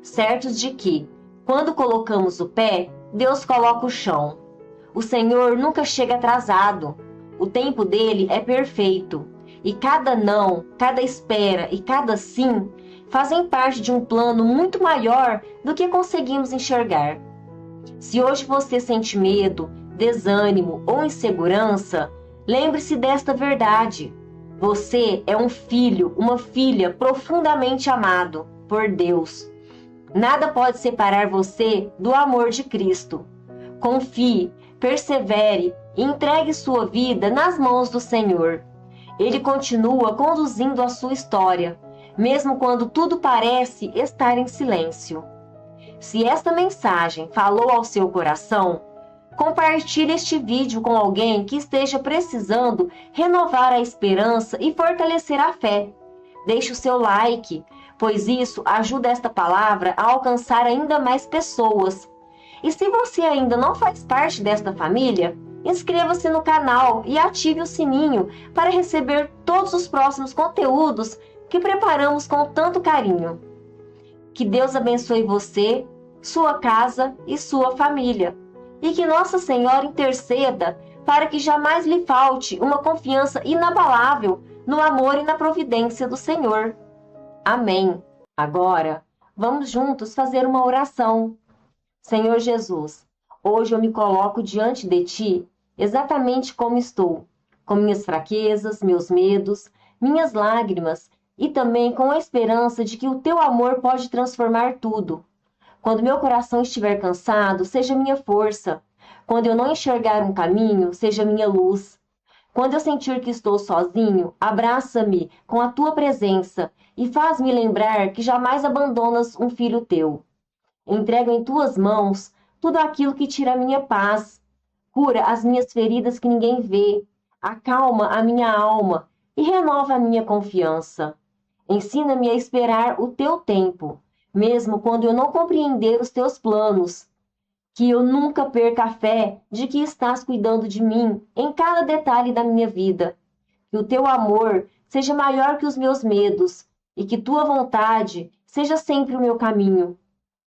certos de que, quando colocamos o pé, Deus coloca o chão. O Senhor nunca chega atrasado. O tempo dele é perfeito. E cada não, cada espera e cada sim fazem parte de um plano muito maior do que conseguimos enxergar. Se hoje você sente medo, desânimo ou insegurança, lembre-se desta verdade. Você é um filho, uma filha profundamente amado por Deus. Nada pode separar você do amor de Cristo. Confie, persevere e entregue sua vida nas mãos do Senhor. Ele continua conduzindo a sua história, mesmo quando tudo parece estar em silêncio. Se esta mensagem falou ao seu coração, compartilhe este vídeo com alguém que esteja precisando renovar a esperança e fortalecer a fé. Deixe o seu like, pois isso ajuda esta palavra a alcançar ainda mais pessoas. E se você ainda não faz parte desta família, inscreva-se no canal e ative o sininho para receber todos os próximos conteúdos que preparamos com tanto carinho. Que Deus abençoe você, sua casa e sua família. E que Nossa Senhora interceda para que jamais lhe falte uma confiança inabalável no amor e na providência do Senhor. Amém. Agora, vamos juntos fazer uma oração. Senhor Jesus, hoje eu me coloco diante de Ti exatamente como estou, com minhas fraquezas, meus medos, minhas lágrimas e também com a esperança de que o Teu amor pode transformar tudo. Quando meu coração estiver cansado, seja minha força. Quando eu não enxergar um caminho, seja minha luz. Quando eu sentir que estou sozinho, abraça-me com a Tua presença e faz-me lembrar que jamais abandonas um filho Teu. Entrego em Tuas mãos tudo aquilo que tira a minha paz. Cura as minhas feridas que ninguém vê. Acalma a minha alma e renova a minha confiança. Ensina-me a esperar o Teu tempo, mesmo quando eu não compreender os Teus planos. Que eu nunca perca a fé de que estás cuidando de mim em cada detalhe da minha vida. Que o Teu amor seja maior que os meus medos e que Tua vontade seja sempre o meu caminho.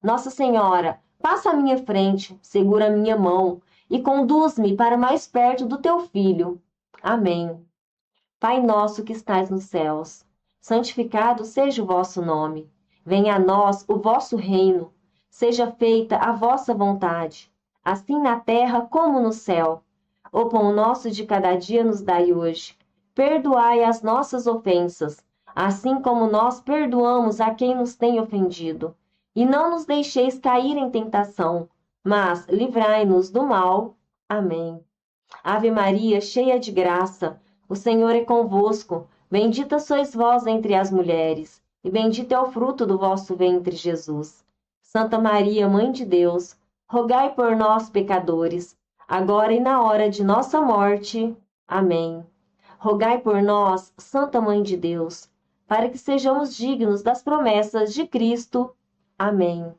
Nossa Senhora, passa à minha frente, segura a minha mão e conduz-me para mais perto do Teu Filho. Amém. Pai nosso que estais nos céus, santificado seja o vosso nome. Venha a nós o vosso reino. Seja feita a vossa vontade, assim na terra como no céu. O pão nosso de cada dia nos dai hoje. Perdoai as nossas ofensas, assim como nós perdoamos a quem nos tem ofendido. E não nos deixeis cair em tentação, mas livrai-nos do mal. Amém. Ave Maria, cheia de graça, o Senhor é convosco. Bendita sois vós entre as mulheres, e bendito é o fruto do vosso ventre, Jesus. Santa Maria, Mãe de Deus, rogai por nós, pecadores, agora e na hora de nossa morte. Amém. Rogai por nós, Santa Mãe de Deus, para que sejamos dignos das promessas de Cristo. Amém.